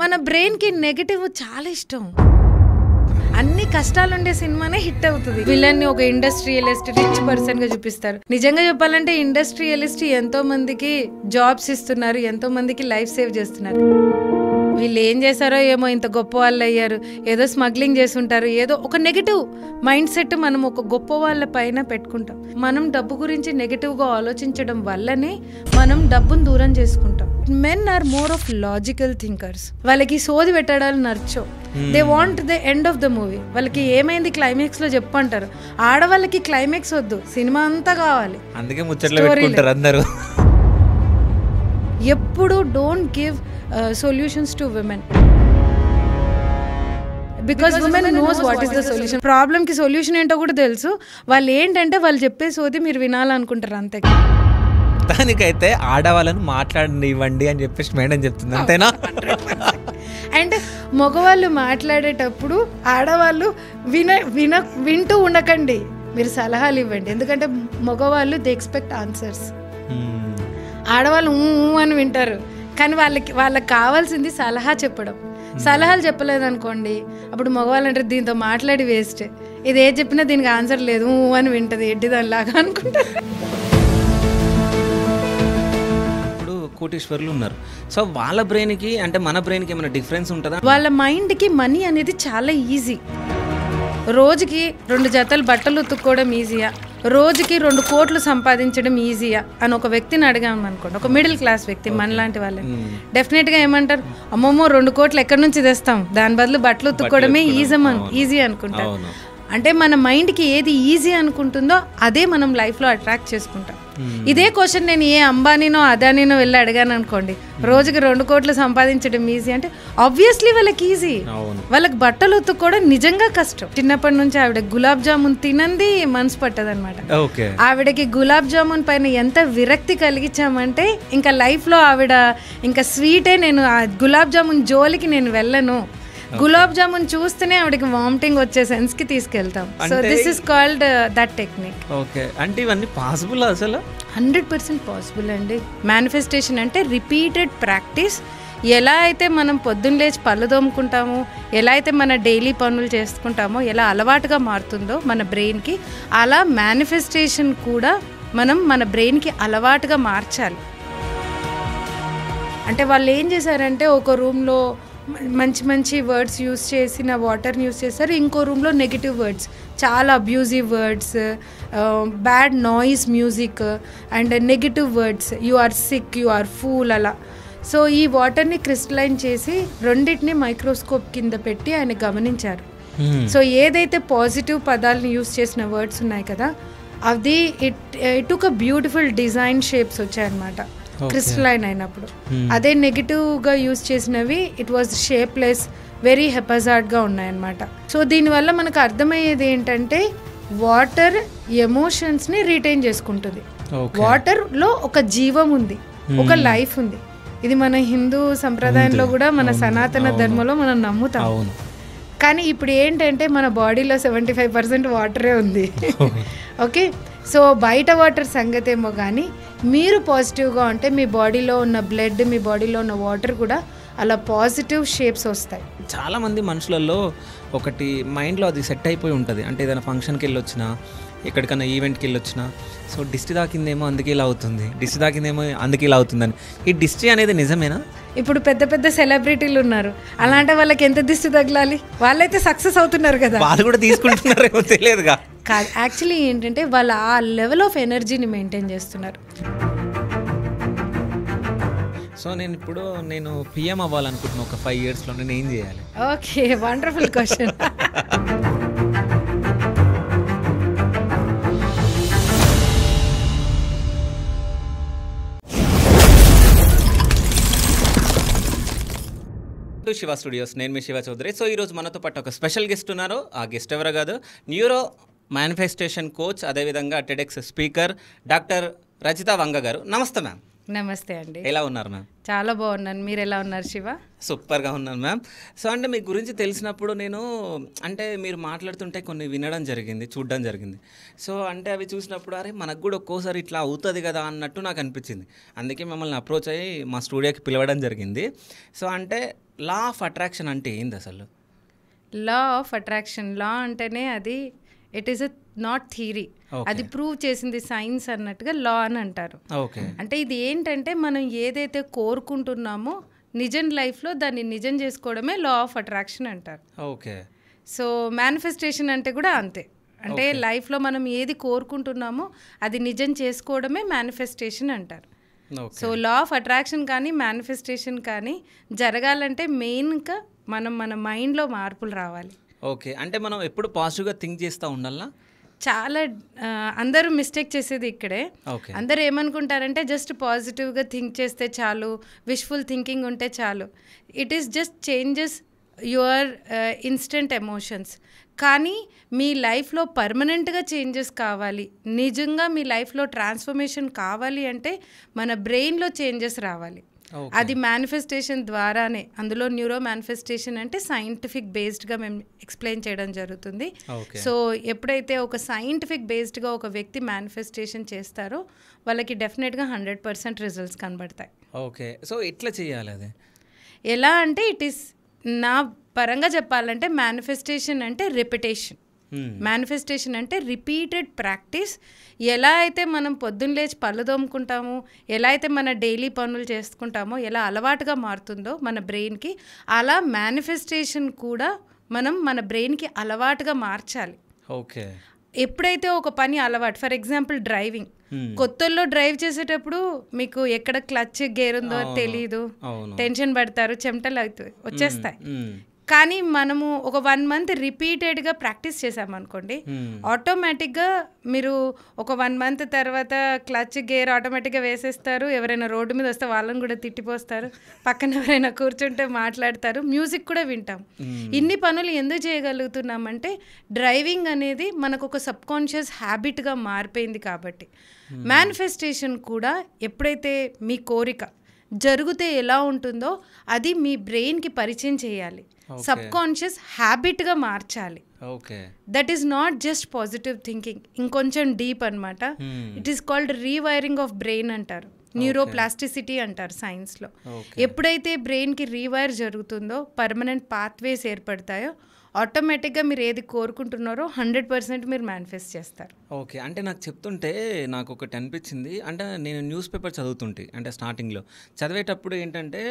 మన బ్రెయిన్కి నెగటివ్ చాలా ఇష్టం. అన్ని కష్టాలుండే సినిమానే హిట్ అవుతుంది. విలన్ని ఒక ఇండస్ట్రియలిస్ట్ రిచ్ పర్సన్ గా చూపిస్తారు. నిజంగా చెప్పాలంటే ఇండస్ట్రియలిస్ట్ ఎంతో మందికి జాబ్స్ ఇస్తున్నారు, ఎంతో మందికి లైఫ్ సేవ్ చేస్తున్నారు. వీళ్ళు ఏం చేశారో ఏమో ఇంత గొప్ప వాళ్ళు అయ్యారు, ఏదో స్మగ్లింగ్ చేస్తుంటారు, ఏదో ఒక నెగిటివ్ మైండ్ సెట్ మనం ఒక గొప్ప వాళ్ళ పైన పెట్టుకుంటాం. మనం డబ్బు గురించి నెగిటివ్గా ఆలోచించడం వల్లనే మనం డబ్బును దూరం చేసుకుంటాం. Men are more of logical thinkers. వాళ్ళకి సోది పెట్టడాలు నచ్చో. They want the end of the movie. వాళ్ళకి ఏమైంది క్లైమాక్స్ లో చెప్పంటారు. ఆడవాళ్ళకి క్లైమాక్స్ వద్దు, సినిమా అంతా కావాలి. అందుకే ముచ్చట్లు పెట్టుకుంటారు అందరూ. ఎప్పుడు don't give solutions to women because women knows what is the solution. Problem కి సొల్యూషన్ ఏంటో కూడా తెలుసు. వాళ్ళు ఏంటంటే వాళ్ళు చెప్పే సోది మీరు వినాలనుకుంటారు అంతే. దానికైతే ఆడవాళ్ళని మాట్లాడనివ్వండి అని చెప్పేసి మేడం చెప్తుంది, అంతేనా? అండ్ మగవాళ్ళు మాట్లాడేటప్పుడు ఆడవాళ్ళు వింటూ ఉండకండి, మీరు సలహాలు ఇవ్వండి. ఎందుకంటే మగవాళ్ళు దే ఎక్స్పెక్ట్ ఆన్సర్స్. ఆడవాళ్ళు అని వింటారు, కానీ వాళ్ళకి కావాల్సింది సలహా చెప్పడం. సలహాలు చెప్పలేదనుకోండి, అప్పుడు మగవాళ్ళు అంటే దీంతో మాట్లాడి వేస్ట్, ఇది ఏ చెప్పినా దీనికి ఆన్సర్ లేదు అని వింటది, ఎడ్డి దానిలాగా అనుకుంటారు. ఇప్పుడు కోటీశ్వర్లు ఉన్నారు, సో వాళ్ళ బ్రెయిన్కి అంటే మన బ్రెయిన్కి ఏమైనా డిఫరెన్స్ ఉంటుందా? వాళ్ళ మైండ్కి మనీ అనేది చాలా ఈజీ. రోజుకి 2 జతలు బట్టలు ఉతుక్కోవడం ఈజీయా, రోజుకి 2 కోట్లు సంపాదించడం ఈజీయా అని ఒక వ్యక్తిని అడిగాము అనుకోండి, ఒక మిడిల్ క్లాస్ వ్యక్తి మనలాంటి వాళ్ళని, డెఫినెట్గా ఏమంటారు, అమ్మమ్మో 2 కోట్లు ఎక్కడి నుంచి తెస్తాం, దాని బదులు బట్టలు ఉతుక్కోవడమే ఈజీ అనుకుంటారు. అంటే మన మైండ్కి ఏది ఈజీ అనుకుంటుందో అదే మనం లైఫ్లో అట్రాక్ట్ చేసుకుంటాం. ఇదే క్వశ్చన్ నేను ఏ అంబానీనో అదానీనో వెళ్ళి అడిగాను అనుకోండి, రోజుకి 2 కోట్లు సంపాదించడం ఈజీ అంటే ఆబ్వియస్లీ వాళ్ళకి ఈజీ. వాళ్ళకి బట్టలు ఉతుక్కోవడం నిజంగా కష్టం. చిన్నప్పటి నుంచి ఆవిడ గులాబ్ జామున్ తినంది మనసు పట్టదనమాట. ఆవిడకి గులాబ్ జామున్ పైన ఎంత విరక్తి కలిగించామంటే ఇంకా లైఫ్లో ఆవిడ ఇంకా స్వీటే, నేను ఆ గులాబ్ జామున్ జోలికి నేను వెళ్ళను, గులాబ్ జామున్ చూస్తేనే ఆవిడకి వామిటింగ్ వచ్చే సెన్స్ కి తీసుకెళ్తాం. So this is called that technique. Okay, అంటే ఇవన్నీ పాసిబుల్? అసలు 100% పాసిబుల్ అండి. మేనిఫెస్టేషన్ అంటే రిపీటెడ్ ప్రాక్టీస్. ఎలా అయితే మనం పొద్దున్న లేచి పళ్ళు తోముకుంటామో, ఎలా అయితే మన డైలీ పనులు చేసుకుంటామో, ఎలా అలవాటుగా మారుతుందో మన బ్రెయిన్కి, అలా మేనిఫెస్టేషన్ కూడా మనం మన బ్రెయిన్కి అలవాటుగా మార్చాలి. అంటే వాళ్ళు ఏం చేశారంటే ఒక రూమ్లో మంచి వర్డ్స్ యూస్ చేసిన వాటర్ని యూస్ చేస్తారు, ఇంకో రూమ్లో నెగిటివ్ వర్డ్స్, చాలా abusive words, bad noise music and negative words, you are sick, you are fool, అలా. సో ఈ వాటర్ని క్రిస్టలైన్ చేసి రెండింటిని మైక్రోస్కోప్ కింద పెట్టి ఆయన గమనించారు. సో ఏదైతే పాజిటివ్ పదాలని యూస్ చేసిన వర్డ్స్ ఉన్నాయి కదా, అది it took a beautiful design shapes వచ్చాయన్నమాట క్రిస్టలైన్ అయినప్పుడు. అదే నెగిటివ్గా యూజ్ చేసినవి ఇట్ వాజ్ షేప్లెస్, వెరీ హెపజార్డ్గా ఉన్నాయన్నమాట. సో దీనివల్ల మనకు అర్థమయ్యేది ఏంటంటే వాటర్ ఎమోషన్స్ని రిటైన్ చేసుకుంటుంది. వాటర్లో ఒక జీవం ఉంది, ఒక లైఫ్ ఉంది. ఇది మన హిందూ సంప్రదాయంలో కూడా, మన సనాతన ధర్మంలో మనం నమ్ముతాం. కానీ ఇప్పుడు ఏంటంటే మన బాడీలో 75% వాటరే ఉంది. ఓకే, సో బయట వాటర్ సంగతి ఏమో కానీ మీరు పాజిటివ్గా ఉంటే మీ బాడీలో ఉన్న బ్లడ్, మీ బాడీలో ఉన్న వాటర్ కూడా అలా పాజిటివ్ షేప్స్ వస్తాయి. చాలామంది మనుషులలో ఒకటి మైండ్లో అది సెట్ అయిపోయి ఉంటుంది. అంటే ఏదైనా ఫంక్షన్కి వెళ్ళి వచ్చినా, ఎక్కడికైనా ఈవెంట్కి వెళ్ళి వచ్చినా, సో దిష్టి తాకిందేమో అందుకే ఇలా అవుతుంది, దిష్టి తాకిందేమో అందుకే ఇలా అవుతుందని. ఈ దిష్టి అనేది నిజమేనా? ఇప్పుడు పెద్ద సెలబ్రిటీలు ఉన్నారు, అలాంటి వాళ్ళకి ఎంత దిష్టి తగలాలి, వాళ్ళైతే సక్సెస్ అవుతున్నారు కదా, వాళ్ళు కూడా తీసుకుంటున్నారేమో తెలియదుగా. కాదు, యాక్చువల్లీ ఏంటంటే వాళ్ళు ఆ లెవెల్ ఆఫ్ ఎనర్జీని మెయింటైన్ చేస్తున్నారు. సో నేను పిఎం అవ్వాలనుకుంటున్నాను ఒక 5 yearsలో, నేను ఏం చేయాలి? Okay, wonderful question. Shiva studios, నేను మీ శివ చౌదరి. సో ఈరోజు మనతో పాటు ఒక స్పెషల్ గెస్ట్ ఉన్నారు. ఆ గెస్ట్ ఎవరో కాదు, న్యూరో మేనిఫెస్టేషన్ కోచ్, అదేవిధంగా టెడెక్స్ స్పీకర్ డాక్టర్ రజిత వంగ గారు. నమస్తే మ్యామ్. నమస్తే అండి. ఎలా ఉన్నారు మ్యామ్? చాలా బాగున్నాను. మీరు ఎలా ఉన్నారు శివ? సూపర్గా ఉన్నాను మ్యామ్. సో అంటే మీ గురించి తెలిసినప్పుడు నేను అంటే మీరు మాట్లాడుతుంటే కొన్ని వినడం జరిగింది, చూడడం జరిగింది. సో అంటే అవి చూసినప్పుడు అరే మనకు కూడా ఒక్కోసారి ఇట్లా అవుతుంది కదా అన్నట్టు నాకు అనిపించింది. అందుకే మిమ్మల్ని అప్రోచ్ అయ్యి మా స్టూడియోకి పిలవడం జరిగింది. సో అంటే లా ఆఫ్ అట్రాక్షన్ అంటే ఏంది అసలు? లా ఆఫ్ అట్రాక్షన్, లా అంటేనే అది it is a not theory, అది ప్రూవ్ చేసింది సైన్స్ అన్నట్టుగా లా అని అంటారు. ఓకే. అంటే ఇది ఏంటంటే మనం ఏదైతే కోరుకుంటున్నామో నిజం లైఫ్లో దాన్ని నిజం చేసుకోవడమే లా ఆఫ్ అట్రాక్షన్ అంటారు. ఓకే. సో మేనిఫెస్టేషన్ అంటే కూడా అంతే. అంటే లైఫ్లో మనం ఏది కోరుకుంటున్నామో అది నిజం చేసుకోవడమే మేనిఫెస్టేషన్ అంటారు. సో లా ఆఫ్ అట్రాక్షన్ కానీ మేనిఫెస్టేషన్ కానీ జరగాలంటే మెయిన్గా మనం మన మైండ్లో మార్పులు రావాలి. ఓకే. అంటే మనం ఎప్పుడు పాజిటివ్గా థింక్ చేస్తూ ఉండాలా? చాలా అందరూ మిస్టేక్ చేసేది ఇక్కడే. ఓకే. అందరూ ఏమనుకుంటారంటే జస్ట్ పాజిటివ్గా థింక్ చేస్తే చాలు, విష్ఫుల్ థింకింగ్ ఉంటే చాలు. It is just changes your instant emotions. కానీ మీ లైఫ్లో పర్మనెంట్గా చేంజెస్ కావాలి, నిజంగా మీ లైఫ్లో ట్రాన్స్ఫర్మేషన్ కావాలి అంటే మన బ్రెయిన్లో చేంజెస్ రావాలి. అది మేనిఫెస్టేషన్ ద్వారానే. అందులో న్యూరో మేనిఫెస్టేషన్ అంటే సైంటిఫిక్ బేస్డ్గా మేము ఎక్స్ప్లెయిన్ చేయడం జరుగుతుంది. సో ఎప్పుడైతే ఒక సైంటిఫిక్ బేస్డ్గా ఒక వ్యక్తి మేనిఫెస్టేషన్ చేస్తారో వాళ్ళకి డెఫినెట్గా 100% రిజల్ట్స్ కనబడతాయి. ఓకే. సో ఎట్లా చేయాలి అది? ఎలా అంటే ఇట్ ఈస్, నా పరంగా చెప్పాలంటే మేనిఫెస్టేషన్ అంటే రిపిటేషన్. మేనిఫెస్టేషన్ అంటే రిపీటెడ్ ప్రాక్టీస్. ఎలా అయితే మనం పొద్దున్న లేచి పళ్ళు తోముకుంటామో, ఎలా అయితే మన డైలీ పనులు చేసుకుంటామో, ఎలా అలవాటుగా మారుతుందో మన బ్రెయిన్కి, అలా మేనిఫెస్టేషన్ కూడా మనం మన బ్రెయిన్కి అలవాటుగా మార్చాలి. ఓకే. ఎప్పుడైతే ఒక పని అలవాటు, ఫర్ ఎగ్జాంపుల్ డ్రైవింగ్, కొత్తల్లో డ్రైవ్ చేసేటప్పుడు మీకు ఎక్కడ క్లచ్ గేర్ ఉందో తెలియదు, టెన్షన్ పడతారు, చెమటలు అవుతాయి, వచ్చేస్తాయి. కానీ మనము ఒక 1 month రిపీటెడ్గా ప్రాక్టీస్ చేసామనుకోండి, ఆటోమేటిక్గా మీరు ఒక 1 month తర్వాత క్లచ్ గేర్ ఆటోమేటిక్గా వేసేస్తారు. ఎవరైనా రోడ్డు మీద వస్తే వాళ్ళని కూడా తిట్టిపోస్తారు, పక్కన ఎవరైనా కూర్చుంటే మాట్లాడతారు, మ్యూజిక్ కూడా వింటాం. ఇన్ని పనులు ఎందుకు చేయగలుగుతున్నామంటే డ్రైవింగ్ అనేది మనకు ఒక సబ్కాన్షియస్ హ్యాబిట్గా మారిపోయింది కాబట్టి. మేనిఫెస్టేషన్ కూడా ఎప్పుడైతే మీ కోరిక జరిగితే ఎలా ఉంటుందో అది మీ బ్రెయిన్కి పరిచయం చేయాలి, సబ్కాన్షియస్ హ్యాబిట్గా మార్చాలి. Okay. That is not just positive thinking, ఇంకొంచెం డీప్ అనమాట. It is called rewiring of brain అంటారు, న్యూరోప్లాస్టిసిటీ అంటారు సైన్స్లో. ఎప్పుడైతే బ్రెయిన్కి రీవైర్ జరుగుతుందో, పర్మనెంట్ పాత్వేస్ ఏర్పడతాయో, ఆటోమేటిక్గా మీరు ఏది కోరుకుంటున్నారో 100% మీరు మేనిఫెస్ట్ చేస్తారు. ఓకే. అంటే నాకు చెప్తుంటే నాకు ఒకటి అనిపించింది. అంటే నేను న్యూస్ పేపర్ చదువుతుంటే, అంటే స్టార్టింగ్లో చదివేటప్పుడు ఏంటంటే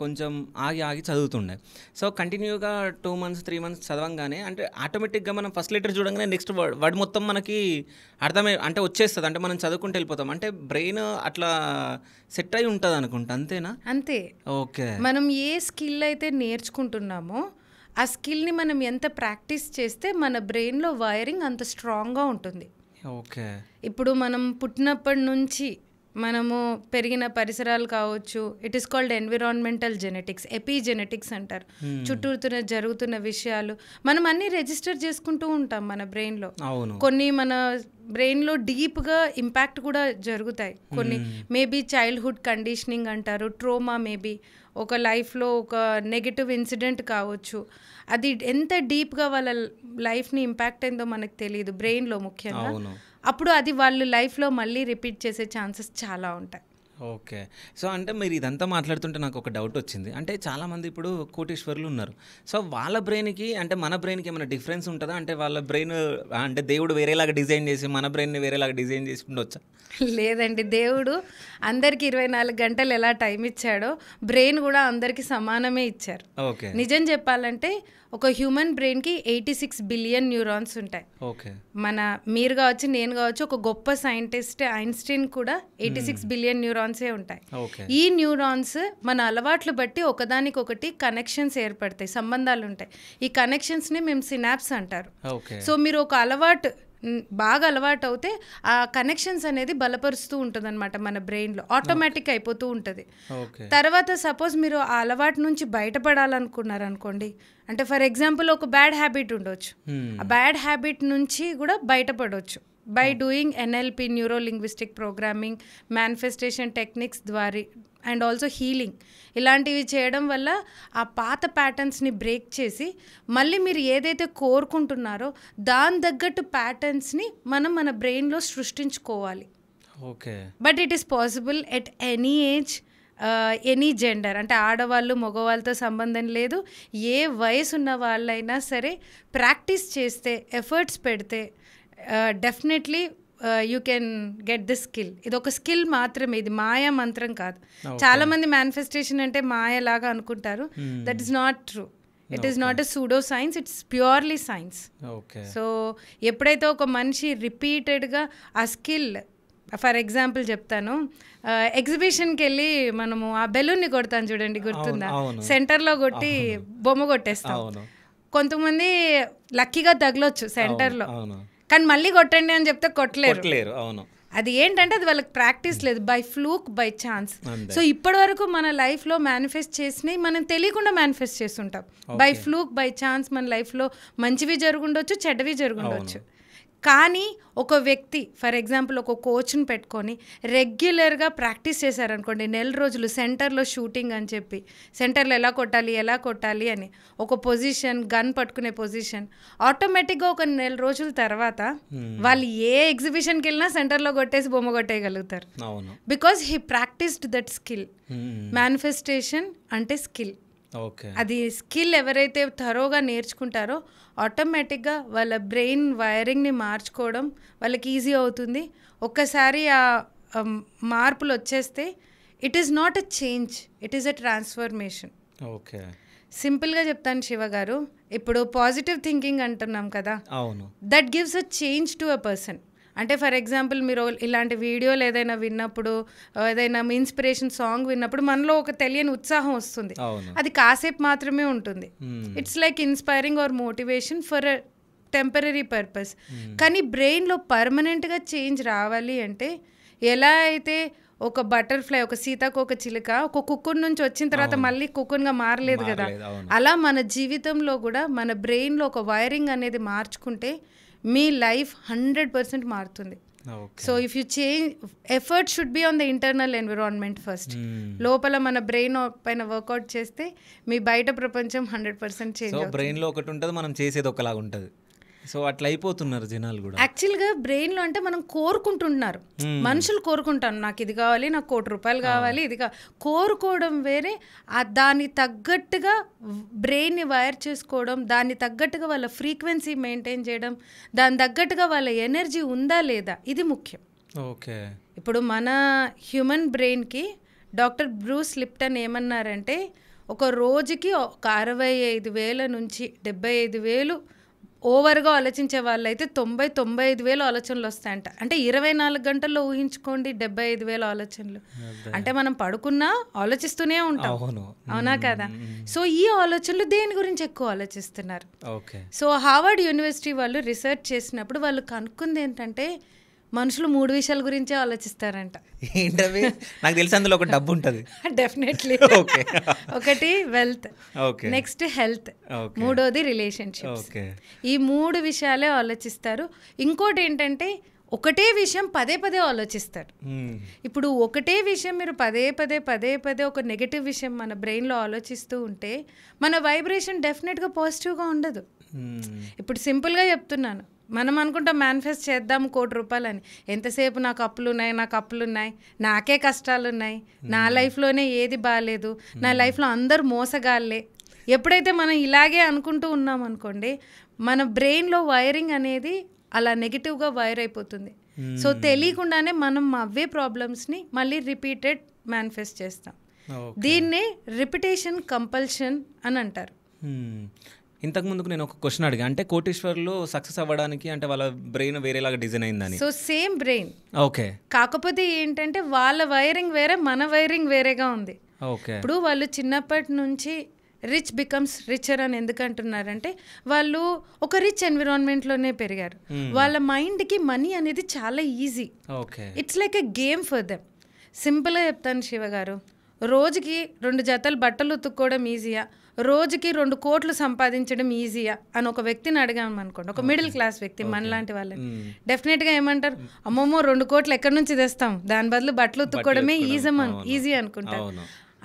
కొంచెం ఆగి ఆగి చదువుతుండే. సో కంటిన్యూగా 2 months 3 months చదవంగానే అంటే ఆటోమేటిక్గా మనం ఫస్ట్ లెటర్ చూడంగానే నెక్స్ట్ వర్డ్ మొత్తం మనకి అర్థమై అంటే వచ్చేస్తుంది. అంటే మనం చదువుకుంటూ వెళ్ళిపోతాం. అంటే బ్రెయిన్ అట్లా సెట్ అయి ఉంటుంది అనుకుంటా, అంతేనా? అంతే. ఓకే. మనం ఏ స్కిల్ అయితే నేర్చుకుంటున్నామో ఆ స్కిల్ని మనం ఎంత ప్రాక్టీస్ చేస్తే మన బ్రెయిన్లో వైరింగ్ అంత స్ట్రాంగ్గా ఉంటుంది. ఓకే. ఇప్పుడు మనం పుట్టినప్పటి నుంచి మనము పెరిగిన పరిసరాలు కావచ్చు, it is called environmental genetics, epigenetics అంటారు. చుట్టూతున్న జరుగుతున్న విషయాలు మనం అన్నీ రిజిస్టర్ చేసుకుంటూ ఉంటాం మన బ్రెయిన్లో. కొన్ని మన బ్రెయిన్లో డీప్గా ఇంపాక్ట్ కూడా జరుగుతాయి. కొన్ని మేబీ చైల్డ్హుడ్ కండిషనింగ్ అంటారు, ట్రోమా, మేబీ ఒక లైఫ్లో ఒక నెగటివ్ ఇన్సిడెంట్ కావచ్చు, అది ఎంత డీప్గా వాళ్ళ లైఫ్ని ఇంపాక్ట్ అయిందో మనకు తెలియదు, బ్రెయిన్లో ముఖ్యంగా. అప్పుడు అది వాళ్ళు లైఫ్లో మళ్ళీ రిపీట్ చేసే ఛాన్సెస్ చాలా ఉంటాయి. ఓకే. సో అంటే మీరు ఇదంతా మాట్లాడుతుంటే నాకు ఒక డౌట్ వచ్చింది. అంటే చాలామంది ఇప్పుడు కోటీశ్వరులు ఉన్నారు. సో వాళ్ళ బ్రెయిన్కి అంటే మన బ్రెయిన్కి ఏమైనా డిఫరెన్స్ ఉంటుందా? అంటే వాళ్ళ బ్రెయిన్ అంటే దేవుడు వేరేలాగా డిజైన్ చేసి మన బ్రెయిన్ని వేరేలాగా డిజైన్ చేసి ఉండొచ్చా? లేదండి, దేవుడు అందరికి 24 గంటలు ఎలా టైం ఇచ్చాడో బ్రెయిన్ కూడా అందరికి సమానమే ఇచ్చారు. ఓకే. నిజం చెప్పాలంటే ఒక హ్యూమన్ బ్రెయిన్కి 86 బిలియన్ న్యూరాన్స్ ఉంటాయి. ఓకే. మీరు కావచ్చు, నేను కావచ్చు, ఒక గొప్ప సైంటిస్ట్ ఐన్స్టీన్ కూడా 86 బిలియన్ న్యూరాన్సే ఉంటాయి. ఈ న్యూరాన్స్ మన అలవాట్లు బట్టి ఒకదానికొకటి కనెక్షన్స్ ఏర్పడతాయి, సంబంధాలు ఉంటాయి. ఈ కనెక్షన్స్ని మేము సినాప్స్ అంటారు. సో మీరు ఒక అలవాటు బాగా అలవాటు అవుతే ఆ కనెక్షన్స్ అనేది బలపరుస్తూ ఉంటుంది అనమాట మన బ్రెయిన్లో, ఆటోమేటిక్ అయిపోతూ ఉంటుంది. తర్వాత సపోజ్ మీరు ఆ అలవాటు నుంచి బయటపడాలనుకున్నారనుకోండి, అంటే ఫర్ ఎగ్జాంపుల్ ఒక బ్యాడ్ హ్యాబిట్ ఉండొచ్చు, ఆ బ్యాడ్ హ్యాబిట్ నుంచి కూడా బయటపడవచ్చు by doing NLP, neuro linguistic programming, manifestation techniques ద్వారా అండ్ ఆల్సో హీలింగ్, ఇలాంటివి చేయడం వల్ల ఆ పాత ప్యాటర్న్స్ని బ్రేక్ చేసి మళ్ళీ మీరు ఏదైతే కోరుకుంటున్నారో దాని తగ్గట్టు ప్యాటర్న్స్ని మనం మన బ్రెయిన్లో సృష్టించుకోవాలి. Okay. But it is possible at any age, any gender, అంటే ఆడవాళ్ళు మగవాళ్ళతో సంబంధం లేదు. ఏ వయసు ఉన్న వాళ్ళైనా సరే ప్రాక్టీస్ చేస్తే, ఎఫర్ట్స్ పెడితే definitely you can get the skill. ఇది ఒక స్కిల్ మాత్రమే, ఇది మాయా మంత్రం కాదు. చాలామంది మేనిఫెస్టేషన్ అంటే మాయలాగా అనుకుంటారు. That is not true. It is not a pseudo science, it's purely science. So ఎప్పుడైతే ఒక మనిషి రిపీటెడ్గా ఆ స్కిల్, ఫర్ ఎగ్జాంపుల్ చెప్తాను, ఎగ్జిబిషన్కి వెళ్ళి మనము ఆ బెలూన్ని కొడతాం చూడండి, గుర్తుందా? సెంటర్లో కొట్టి బొమ్మ కొట్టేస్తాం. కొంతమంది లక్కీగా తగలొచ్చు సెంటర్లో, కానీ మళ్ళీ కొట్టండి అని చెప్తే కొట్టలేరు. అది ఏంటంటే అది వాళ్ళకి ప్రాక్టీస్ లేదు, by fluke, by chance. So ఇప్పటి వరకు మన లైఫ్లో మేనిఫెస్ట్ చేసినవి మనం తెలియకుండా మేనిఫెస్ట్ చేస్తుంటాం. బై ఫ్లూక్, బై ఛాన్స్ మన లైఫ్లో మంచివి జరుగుండొచ్చు, చెడ్డవి జరుగుండొచ్చు. కానీ ఒక వ్యక్తి ఫర్ ఎగ్జాంపుల్ ఒక కోచ్ని పెట్టుకొని రెగ్యులర్గా ప్రాక్టీస్ చేశారనుకోండి, 1 రోజులు సెంటర్లో షూటింగ్ అని చెప్పి, సెంటర్లో ఎలా కొట్టాలి అని ఒక పొజిషన్, గన్ పట్టుకునే పొజిషన్, ఆటోమేటిక్గా ఒక 1 రోజుల తర్వాత వాళ్ళు ఏ ఎగ్జిబిషన్కి వెళ్ళినా సెంటర్లో కొట్టేసి బొమ్మ కొట్టేయగలుగుతారు. Because he practised that skill. Manifestation అంటే స్కిల్. అది స్కిల్ ఎవరైతే థరోగా నేర్చుకుంటారో ఆటోమేటిక్గా వాళ్ళ బ్రెయిన్ వైరింగ్ని మార్చుకోవడం వాళ్ళకి ఈజీ అవుతుంది. ఒక్కసారి ఆ మార్పులు వచ్చేస్తే it is not a change, it is a transformation. Okay. సింపుల్గా చెప్తాను శివ గారు, ఇప్పుడు పాజిటివ్ థింకింగ్ అంటున్నాం కదా, that gives a change to a person. అంటే ఫర్ ఎగ్జాంపుల్ మీరు ఇలాంటి వీడియోలు ఏదైనా విన్నప్పుడు, ఏదైనా ఇన్స్పిరేషన్ సాంగ్ విన్నప్పుడు మనలో ఒక తెలియని ఉత్సాహం వస్తుంది. అది కాసేపు మాత్రమే ఉంటుంది. It's like inspiring or motivation for a temporary purpose. కానీ బ్రెయిన్లో పర్మనెంట్గా చేంజ్ రావాలి అంటే, ఎలా అయితే ఒక బటర్ఫ్లై, ఒక సీతాకోక చిలుక ఒక కుక్కున్ నుంచి వచ్చిన తర్వాత మళ్ళీ కుక్కున్గా మారలేదు కదా, అలా మన జీవితంలో కూడా మన బ్రెయిన్లో ఒక వైరింగ్ అనేది మార్చుకుంటే మీ లైఫ్ 100% మారుతుంది. So if you change, effort should be on the internal environment first. లోపల మన బ్రెయిన్ పైన వర్కౌట్ చేస్తే మీ బయట ప్రపంచం 100% చేంజ్. బ్రెయిన్లో ఒకటి ఉంటుంది, మనం చేసేది ఒకలాగా ఉంటుంది. సో అట్లా అయిపోతున్నారు జనాలు కూడా. యాక్చువల్గా బ్రెయిన్లో అంటే మనం కోరుకుంటున్నారు, మనుషులు కోరుకుంటాను, నాకు ఇది కావాలి, నాకు ₹1,00,000 కావాలి, ఇది కోరుకోవడం వేరే. దాన్ని తగ్గట్టుగా బ్రెయిన్ని వైర్ చేసుకోవడం, దాన్ని తగ్గట్టుగా వాళ్ళ ఫ్రీక్వెన్సీ మెయింటైన్ చేయడం, దాని తగ్గట్టుగా వాళ్ళ ఎనర్జీ ఉందా లేదా, ఇది ముఖ్యం. ఓకే. ఇప్పుడు మన హ్యూమన్ బ్రెయిన్కి డాక్టర్ బ్రూస్ లిప్టన్ ఏమన్నారంటే, ఒక రోజుకి ఒక 65,000 నుంచి 75,000 ఓవర్గా ఆలోచించే వాళ్ళైతే 90,000-95,000 ఆలోచనలు వస్తాయంట. అంటే 24 గంటల్లో ఊహించుకోండి 75,000 ఆలోచనలు. అంటే మనం పడుకున్నా ఆలోచిస్తూనే ఉంటాం, అవునా కదా? సో ఈ ఆలోచనలు దేని గురించి ఎక్కువ ఆలోచిస్తున్నారు? సో హార్వర్డ్ యూనివర్సిటీ వాళ్ళు రీసెర్చ్ చేసినప్పుడు వాళ్ళు కనుక్కుంది ఏంటంటే, మనుషులు 3 విషయాల గురించే ఆలోచిస్తారంట. ఏంటవి? నాకు తెలిసి అందులో ఒక డబ్బు ఉంటుంది. డెఫినెట్లీ. ఒకటి వెల్త్, నెక్స్ట్ హెల్త్, మూడోది రిలేషన్షిప్స్. ఈ 3 విషయాలే ఆలోచిస్తారు. ఇంకోటి ఏంటంటే ఒకటే విషయం పదే ఆలోచిస్తారు. ఇప్పుడు ఒకటే విషయం మీరు పదే ఒక నెగటివ్ విషయం మన బ్రెయిన్లో ఆలోచిస్తూ ఉంటే మన వైబ్రేషన్ డెఫినెట్గా పాజిటివ్గా ఉండదు. ఇప్పుడు సింపుల్గా చెప్తున్నాను, మనం అనుకుంటాం మేనిఫెస్ట్ చేద్దాం ₹1,00,000 అని. ఎంతసేపు నాకు అప్పులున్నాయి, నాకే కష్టాలున్నాయి, నా లైఫ్లోనే ఏది బాగాలేదు, నా లైఫ్లో అందరూ మోసగాళ్ళే. ఎప్పుడైతే మనం ఇలాగే అనుకుంటూ ఉన్నాం అనుకోండి, మన బ్రెయిన్లో వైరింగ్ అనేది అలా నెగిటివ్గా వైర్ అయిపోతుంది. సో తెలియకుండానే మనం అవే ప్రాబ్లమ్స్ని మళ్ళీ రిపీటెడ్ మేనిఫెస్ట్ చేస్తాం. దీన్నే రిపిటేషన్ కంపల్షన్ అని అంటారు. ఇంతకుముందుకు నేను ఒక క్వశ్చన్ అడిగా, అంటే కోటీశ్వర్లు సక్సెస్ అవ్వడానికి అంటే వాళ్ళ బ్రెయిన్ వేరేలాగా డిజైన్ అయిందని. So same brain, okay. కాకపోతే ఏంటంటే వాళ్ళ వైరింగ్ వేరే, మన వైరింగ్ వేరేగా ఉంది. ఓకే. ఇప్పుడు వాళ్ళు చిన్నప్పటి నుంచి రిచ్ బికమ్స్ రిచర్ అని ఎందుకంటున్నారంటే, వాళ్ళు ఒక రిచ్ ఎన్విరాన్మెంట్లోనే పెరిగారు. వాళ్ళ మైండ్కి మనీ అనేది చాలా easy. It's like a game for them. సింపుల్గా చెప్తాను శివ గారు, రోజుకి 2 జతలు బట్టలు ఉతుక్కోవడం ఈజీయా, రోజుకి 2 కోట్లు సంపాదించడం ఈజీయా అని ఒక వ్యక్తిని అడిగాము అనుకోండి, ఒక మిడిల్ క్లాస్ వ్యక్తి మనలాంటి వాళ్ళని, డెఫినెట్గా ఏమంటారు, అమ్మమ్మో 2 కోట్లు ఎక్కడి నుంచి తెస్తాం, దాని బదులు బట్టలు ఉతుక్కోవడమే ఈజీ అనుకుంటారు.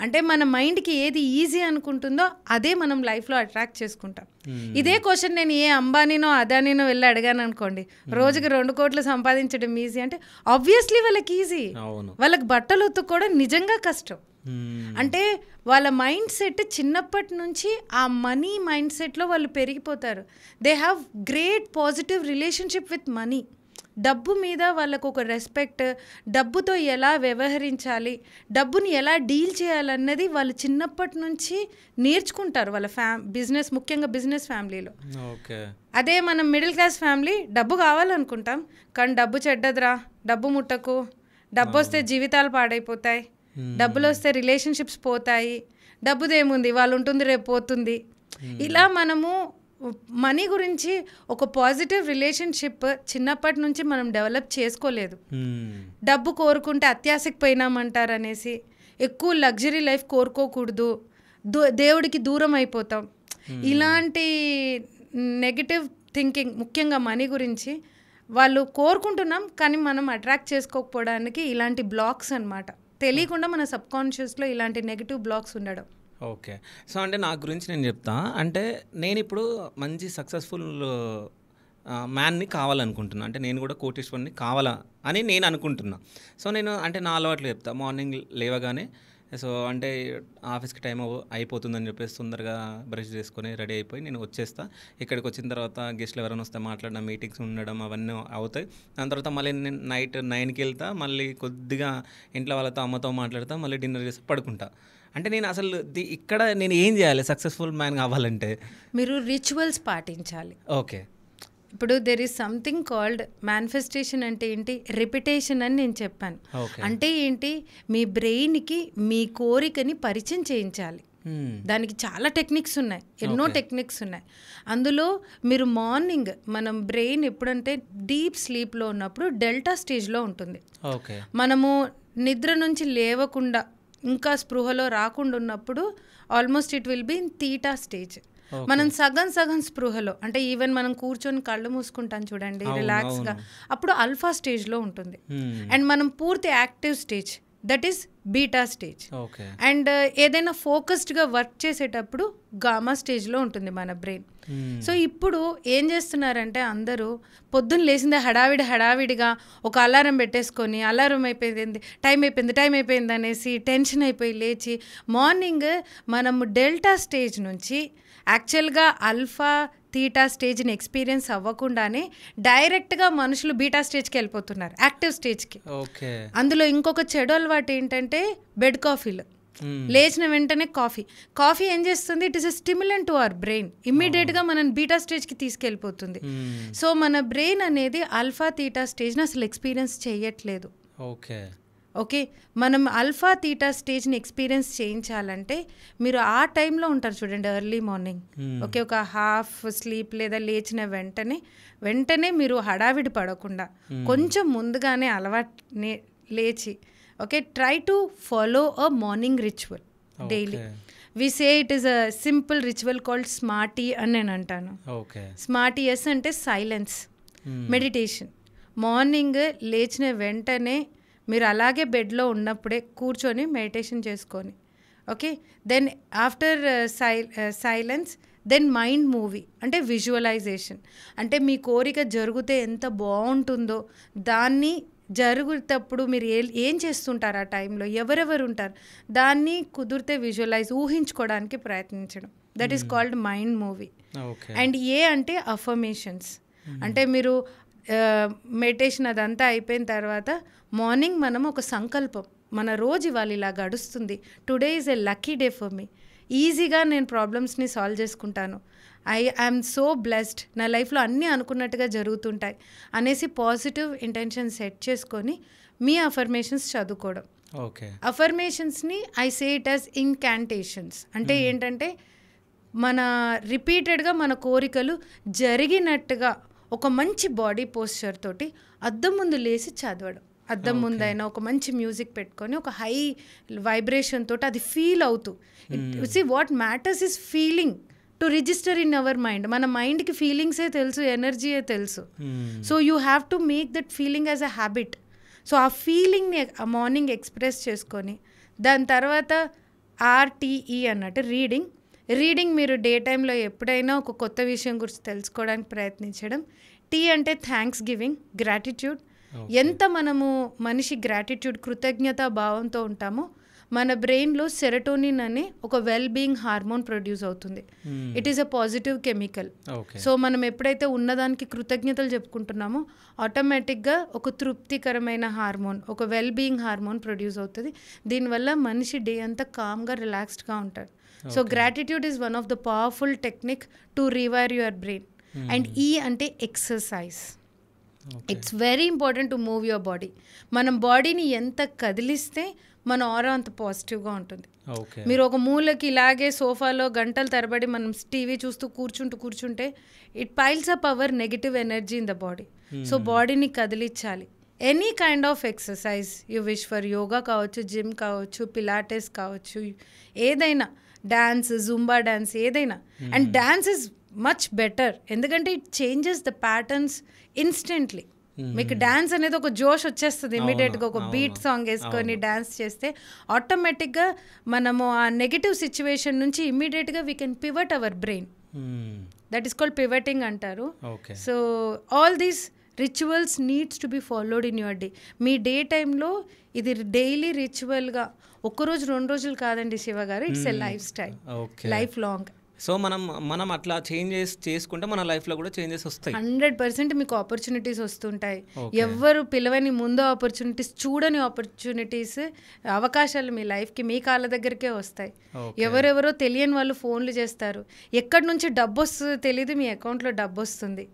అంటే మన మైండ్కి ఏది ఈజీ అనుకుంటుందో అదే మనం లైఫ్లో అట్రాక్ట్ చేసుకుంటాం. ఇదే క్వశ్చన్ నేను ఏ అంబానీనో అదానీనో వెళ్ళి అడిగాను అనుకోండి, రోజుకి 2 కోట్లు సంపాదించడం ఈజీ అంటే ఆబ్వియస్లీ వాళ్ళకి ఈజీ, వాళ్ళకి బట్టలు ఉతుక్కోవడం నిజంగా కష్టం. అంటే వాళ్ళ మైండ్ సెట్ చిన్నప్పటి నుంచి ఆ మనీ మైండ్ సెట్లో వాళ్ళు పెరిగిపోతారు. They have great positive relationship with money. డబ్బు మీద వాళ్ళకు ఒక రెస్పెక్ట్, డబ్బుతో ఎలా వ్యవహరించాలి, డబ్బుని ఎలా డీల్ చేయాలన్నది వాళ్ళు చిన్నప్పటి నుంచి నేర్చుకుంటారు వాళ్ళ బిజినెస్, ముఖ్యంగా బిజినెస్ ఫ్యామిలీలో. అదే మనం మిడిల్ క్లాస్ ఫ్యామిలీ డబ్బు కావాలనుకుంటాం, కానీ డబ్బు చెడ్డదిరా, డబ్బు ముట్టకు, డబ్బు వస్తే జీవితాలు పాడైపోతాయి, డబ్బులు వస్తే రిలేషన్షిప్స్ పోతాయి, డబ్బుదేముంది వాళ్ళు ఉంటుంది రేపు పోతుంది. ఇలా మనము మనీ గురించి ఒక పాజిటివ్ రిలేషన్షిప్ చిన్నప్పటి నుంచి మనం డెవలప్ చేసుకోలేదు. డబ్బు కోరుకుంటే అత్యాశకు పోయినామంటారు అనేసి, ఎక్కువ లగ్జరీ లైఫ్ కోరుకోకూడదు, దేవుడికి దూరం అయిపోతాం, ఇలాంటి నెగిటివ్ థింకింగ్ ముఖ్యంగా మనీ గురించి వాళ్ళు కోరుకుంటున్నాం, కానీ మనం అట్రాక్ట్ చేసుకోకపోవడానికి ఇలాంటి బ్లాక్స్ అన్నమాట. తెలియకుండా మన సబ్కాన్షియస్లో ఇలాంటి నెగిటివ్ బ్లాక్స్ ఉండడం. ఓకే. సో అంటే నా గురించి నేను చెప్తా. అంటే నేను ఇప్పుడు మంచి సక్సెస్ఫుల్ మ్యాన్ని కావాలనుకుంటున్నా, అంటే నేను కూడా కోటీశ్వరుని కావాలా అని నేను అనుకుంటున్నా. సో నేను అంటే నా అలవాట్లు చెప్తా. మార్నింగ్ లేవగానే సో అంటే ఆఫీస్కి టైం అయిపోతుందని చెప్పేసి తొందరగా బ్రష్ చేసుకొని రెడీ అయిపోయి నేను వచ్చేస్తా. ఇక్కడికి వచ్చిన తర్వాత గెస్ట్లు ఎవరైనా వస్తే మాట్లాడడం, మీటింగ్స్ ఉండడం అవన్నీ అవుతాయి. దాని తర్వాత మళ్ళీ నేను నైట్ 9కి వెళ్తా, మళ్ళీ కొద్దిగా ఇంట్లో వాళ్ళతో అమ్మతో మాట్లాడతా, మళ్ళీ డిన్నర్ చేసి పడుకుంటా. అంటే నేను అసలు ఇక్కడ నేను ఏం చేయాలి సక్సెస్ఫుల్ మ్యాన్ కావాలంటే? మీరు రిచువల్స్ పాటించాలి. ఓకే. ఇప్పుడు there is something called manifestation. అంటే ఏంటి? రిపిటేషన్ అని నేను చెప్పాను. అంటే ఏంటి? మీ బ్రెయిన్కి మీ కోరికని పరిచయం చేయించాలి. దానికి చాలా టెక్నిక్స్ ఉన్నాయి, ఎన్నో టెక్నిక్స్ ఉన్నాయి. అందులో మీరు మార్నింగ్ మనం బ్రెయిన్ ఎప్పుడంటే డీప్ స్లీప్లో ఉన్నప్పుడు డెల్టా స్టేజ్లో ఉంటుంది. మనము నిద్ర నుంచి లేవకుండా ఇంకా స్పృహలో రాకుండా ఉన్నప్పుడు almost it will be in theta stage. మనం సగం స్పృహలో, అంటే ఈవెన్ మనం కూర్చొని కళ్ళు మూసుకుంటాం చూడండి రిలాక్స్గా, అప్పుడు ఆల్ఫా స్టేజ్లో ఉంటుంది. అండ్ మనం పూర్తి active stage, that is beta stage. And ఏదైనా ఫోకస్డ్గా వర్క్ చేసేటప్పుడు గామా స్టేజ్లో ఉంటుంది మన బ్రెయిన్. సో ఇప్పుడు ఏం చేస్తున్నారంటే అందరూ పొద్దున్న లేచిందే హడావిడిగా ఒక అలారం పెట్టేసుకొని, అలారం అయిపోయింది, టైం అయిపోయింది అనేసి టెన్షన్ అయిపోయి లేచి, మార్నింగ్ మనము డెల్టా స్టేజ్ నుంచి యాక్చువల్గా ఆల్ఫా థీటా స్టేజ్ని ఎక్స్పీరియన్స్ అవ్వకుండానే డైరెక్ట్గా మనుషులు బీటా స్టేజ్కి వెళ్ళిపోతున్నారు, యాక్టివ్ స్టేజ్కి. అందులో ఇంకొక చెడు అలవాటు ఏంటంటే బెడ్ కాఫీలు. లేచిన వెంటనే కాఫీ ఏం చేస్తుంది? It is a stimulant to our brain, ఇమ్మీడియట్గా మనం బీటా స్టేజ్కి తీసుకెళ్ళిపోతుంది. సో మన బ్రెయిన్ అనేది ఆల్ఫా థీటా స్టేజ్ని అసలు ఎక్స్పీరియన్స్ చేయట్లేదు. ఓకే, మనం ఆల్ఫా థీటా స్టేజ్ని ఎక్స్పీరియన్స్ చేయించాలంటే మీరు ఆ టైంలో ఉంటారు చూడండి, ఎర్లీ మార్నింగ్. ఓకే, ఒక హాఫ్ స్లీప్ లేదా లేచిన వెంటనే మీరు హడావిడి పడకుండా కొంచెం ముందుగానే అలవాటు లేచి, okay, try to follow a morning ritual daily. We say it is a simple ritual called smarty అని నేను అంటాను. స్మార్టీ ఎస్ అంటే సైలెన్స్, మెడిటేషన్. మార్నింగ్ లేచిన వెంటనే మీరు అలాగే బెడ్లో ఉన్నప్పుడే కూర్చొని మెడిటేషన్ చేసుకొని, okay, then after silence then mind movie అంటే విజువలైజేషన్. అంటే మీ కోరిక జరిగితే ఎంత బాగుంటుందో, దాన్ని జరుగుతప్పుడు మీరు ఏం చేస్తుంటారు ఆ టైంలో, ఎవరెవరు ఉంటారు, దాన్ని కుదిరితే ఊహించుకోవడానికి ప్రయత్నించడం, that is called mind movie. And అంటే అఫర్మేషన్స్. అంటే మీరు మెడిటేషన్ అదంతా అయిపోయిన తర్వాత మార్నింగ్ మనం ఒక సంకల్పం, మన రోజు ఇవాళ ఇలా గడుస్తుంది, today is a lucky day for me, ఈజీగా నేను ప్రాబ్లమ్స్ని సాల్వ్ చేసుకుంటాను, ఐఎమ్ సో బ్లెస్డ్, నా లైఫ్లో అన్నీ అనుకున్నట్టుగా జరుగుతుంటాయి అనేసి పాజిటివ్ ఇంటెన్షన్ సెట్ చేసుకొని మీ అఫర్మేషన్స్ చదువుకోవడం. అఫర్మేషన్స్ని ఐ సే ఇట్ యాజ్ ఇన్కాంటేషన్స్. అంటే ఏంటంటే మన రిపీటెడ్గా మన కోరికలు జరిగినట్టుగా ఒక మంచి బాడీ పోస్చర్ తోటి అద్దం ముందు లేచి చదవడం. అద్దం ముందైనా ఒక మంచి మ్యూజిక్ పెట్టుకొని ఒక హై వైబ్రేషన్ తోటి అది ఫీల్ అవుతూ see what matters is feeling to register in our mind. మన మైండ్కి ఫీలింగ్సే తెలుసు, ఎనర్జీయే తెలుసు. So you have to make that feeling as a habit. So ఆ ఫీలింగ్ని మార్నింగ్ ఎక్స్ప్రెస్ చేసుకొని దాని తర్వాత RTE అన్నట్టు రీడింగ్ మీరు డే టైంలో ఎప్పుడైనా ఒక కొత్త విషయం గురించి తెలుసుకోవడానికి ప్రయత్నించడం. T అంటే థ్యాంక్స్ గివింగ్, గ్రాటిట్యూడ్. ఎంత మనము మనిషి గ్రాటిట్యూడ్ కృతజ్ఞతా భావంతో ఉంటామో మన బ్రెయిన్లో సెరటోనిన్ అనే ఒక వెల్ బీయింగ్ హార్మోన్ ప్రొడ్యూస్ అవుతుంది. It is a positive chemical. So మనం ఎప్పుడైతే ఉన్నదానికి కృతజ్ఞతలు చెప్పుకుంటున్నామో ఆటోమేటిక్గా ఒక తృప్తికరమైన హార్మోన్, ఒక వెల్ బీయింగ్ హార్మోన్ ప్రొడ్యూస్ అవుతుంది. దీనివల్ల మనిషి డే అంతా కామ్గా రిలాక్స్డ్గా ఉంటాడు. So gratitude is one of the powerful technique to రివైర్ your brain. And E అంటే exercise. It's very important to move your body. మనం బాడీని ఎంత కదిలిస్తే మన ఆరా అంత పాజిటివ్గా ఉంటుంది. మీరు ఒక మూలకి ఇలాగే సోఫాలో గంటల తరబడి మనం టీవీ చూస్తూ కూర్చుంటే it piles up our negative energy in the body. So బాడీని కదిలించాలి. Any kind of exercise you wish for, yoga కావచ్చు, జిమ్ కావచ్చు, పిలాటెస్ కావచ్చు, ఏదైనా డాన్స్, జుంబా డాన్స్, ఏదైనా. And dance is much better ఎందుకంటే it changes the patterns instantly. మీకు dance అనేది ఒక జోష్ వచ్చేస్తుంది ఇమీడియట్గా. ఒక బీట్ సాంగ్ వేసుకొని డాన్స్ చేస్తే ఆటోమేటిక్గా మనము ఆ నెగిటివ్ సిచ్యువేషన్ నుంచి ఇమీడియట్గా we can pivot our brain. That is called pivoting అంటారు. So all these rituals needs to be followed in your day. మీ డే టైంలో ఇది డైలీ రిచువల్గా ఒక్కరోజు 2 రోజులు కాదండి శివ గారు. It's a life style, life long. So మనం అట్లా చేంజెస్ చేసుకుంటే మన లైఫ్లో కూడా చేంజెస్ వస్తాయి. 100% మీకు ఆపర్చునిటీస్ వస్తుంటాయి. ఎవరు పిలవని ముందు ఆపర్చునిటీస్, చూడని ఆపర్చునిటీస్, అవకాశాలు మీ లైఫ్కి మీ కాళ్ళ దగ్గరికే వస్తాయి. ఎవరెవరో తెలియని వాళ్ళు ఫోన్లు చేస్తారు, ఎక్కడి నుంచి డబ్బు వస్తుందో తెలియదు, మీ అకౌంట్లో డబ్బు వస్తుంది.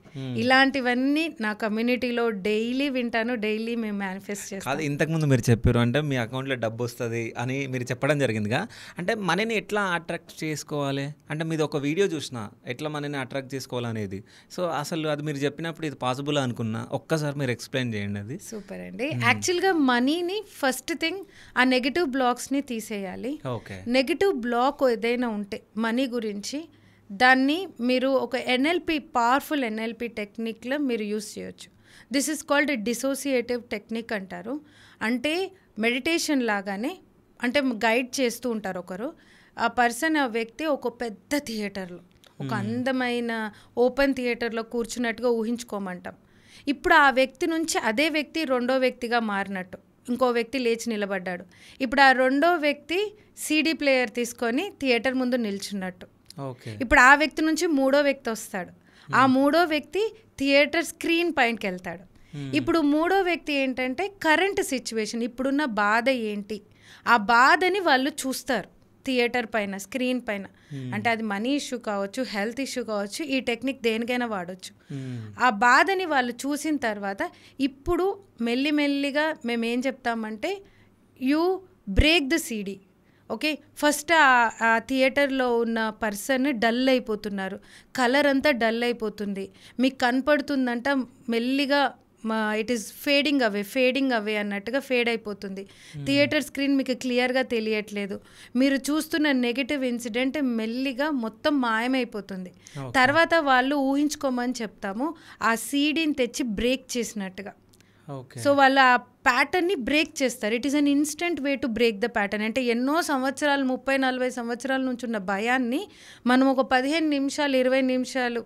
ఇలాంటివన్నీ నా కమ్యూనిటీలో డైలీ వింటాను, డైలీ మేము మేనిఫెస్ట్ చేస్తాం. కాదు, ఇంతకుముందు మీరు చెప్పారు అంటే మీ అకౌంట్లో డబ్బు వస్తుంది అని మీరు చెప్పడం జరిగిందిగా. అంటే మనీని ఎట్లా అట్రాక్ట్ చేసుకోవాలి అంటే ఇది ఒక వీడియో చూసిన ఎట్లా మనని అట్రాక్ట్ చేసుకోవాలనేది. సో అసలు అది మీరు చెప్పినప్పుడు ఇది పాసిబుల్ అనుకున్నా, ఒక్కసారి మీరు ఎక్స్ప్లెయిన్ చేయండి. అది సూపర్ అండి. యాక్చువల్గా మనీని ఫస్ట్ థింగ్ ఆ నెగిటివ్ బ్లాక్స్ని తీసేయాలి. నెగిటివ్ బ్లాక్ ఏదైనా ఉంటే మనీ గురించి, దాన్ని మీరు ఒక పవర్ఫుల్ NLP టెక్నిక్లో మీరు యూస్ చేయొచ్చు. This is called dissociative technique అంటారు. అంటే మెడిటేషన్ లాగానే, అంటే గైడ్ చేస్తూ ఉంటారు ఒకరు. ఆ వ్యక్తి ఒక పెద్ద థియేటర్లో, ఒక అందమైన ఓపెన్ థియేటర్లో కూర్చున్నట్టుగా ఊహించుకోమంటాం. ఇప్పుడు ఆ వ్యక్తి నుంచి అదే వ్యక్తి రెండో వ్యక్తిగా మారినట్టు, ఇంకో వ్యక్తి లేచి నిలబడ్డాడు. ఇప్పుడు ఆ రెండో వ్యక్తి CD ప్లేయర్ తీసుకొని థియేటర్ ముందు నిల్చున్నట్టు. ఇప్పుడు ఆ వ్యక్తి నుంచి మూడో వ్యక్తి వస్తాడు. ఆ మూడో వ్యక్తి థియేటర్ స్క్రీన్ పైనకి వెళ్తాడు. ఇప్పుడు మూడో వ్యక్తి ఏంటంటే కరెంట్ సిచ్యువేషన్, ఇప్పుడున్న బాధ ఏంటి, ఆ బాధని వాళ్ళు చూస్తారు థియేటర్ పైన, స్క్రీన్ పైన. అంటే అది మనీ ఇష్యూ కావచ్చు, హెల్త్ ఇష్యూ కావచ్చు, ఈ టెక్నిక్ దేనికైనా వాడచ్చు. ఆ బాధని వాళ్ళు చూసిన తర్వాత ఇప్పుడు మెల్లిమెల్లిగా మేము ఏం చెప్తామంటే you break the CD. Okay, first ఆ థియేటర్లో ఉన్న పర్సన్ డల్ అయిపోతున్నారు, కలర్ అంతా డల్ అయిపోతుంది, మీకు కనపడుతుందంట మెల్లిగా ఇట్ ఈస్ ఫేడింగ్ అవే అన్నట్టుగా ఫేడ్ అయిపోతుంది. థియేటర్ స్క్రీన్ మీకు క్లియర్గా తెలియట్లేదు, మీరు చూస్తున్న నెగిటివ్ ఇన్సిడెంట్ మెల్లిగా మొత్తం మాయమైపోతుంది. తర్వాత వాళ్ళు ఊహించుకోమని చెప్తాము, ఆ సీడీని తెచ్చి బ్రేక్ చేసినట్టుగా. సో వాళ్ళు ఆ ప్యాటర్న్ని బ్రేక్ చేస్తారు. It is an instant way to break the pattern. అంటే ఎన్నో సంవత్సరాలు, 30-40 సంవత్సరాల నుంచి ఉన్న భయాన్ని మనం ఒక 15 నిమిషాలు 20 నిమిషాలు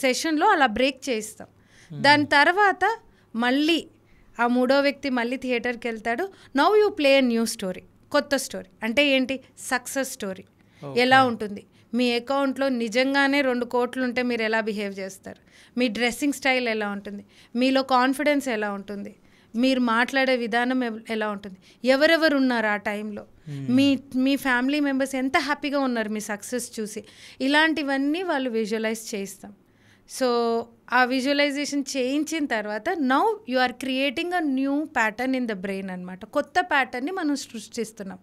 సెషన్లో అలా బ్రేక్ చేయిస్తాం. దాని తర్వాత మళ్ళీ ఆ మూడో వ్యక్తి మళ్ళీ థియేటర్కి వెళ్తాడు. Now you play a new story, కొత్త స్టోరీ. అంటే ఏంటి, సక్సెస్ స్టోరీ. ఎలా ఉంటుంది, మీ అకౌంట్లో నిజంగానే 2 కోట్లు ఉంటే మీరు ఎలా బిహేవ్ చేస్తారు, మీ డ్రెస్సింగ్ స్టైల్ ఎలా ఉంటుంది, మీలో కాన్ఫిడెన్స్ ఎలా ఉంటుంది, మీరు మాట్లాడే విధానం ఎలా ఉంటుంది, ఎవరెవరు ఉన్నారు ఆ టైంలో, మీ ఫ్యామిలీ మెంబర్స్ ఎంత హ్యాపీగా ఉన్నారు మీ సక్సెస్ చూసి, ఇలాంటివన్నీ వాళ్ళు విజువలైజ్ చేయిస్తాం. సో ఆ విజువలైజేషన్ చేయించిన తర్వాత now you are creating a new pattern in the brain అనమాట. కొత్త ప్యాటర్న్ని మనం సృష్టిస్తున్నాం.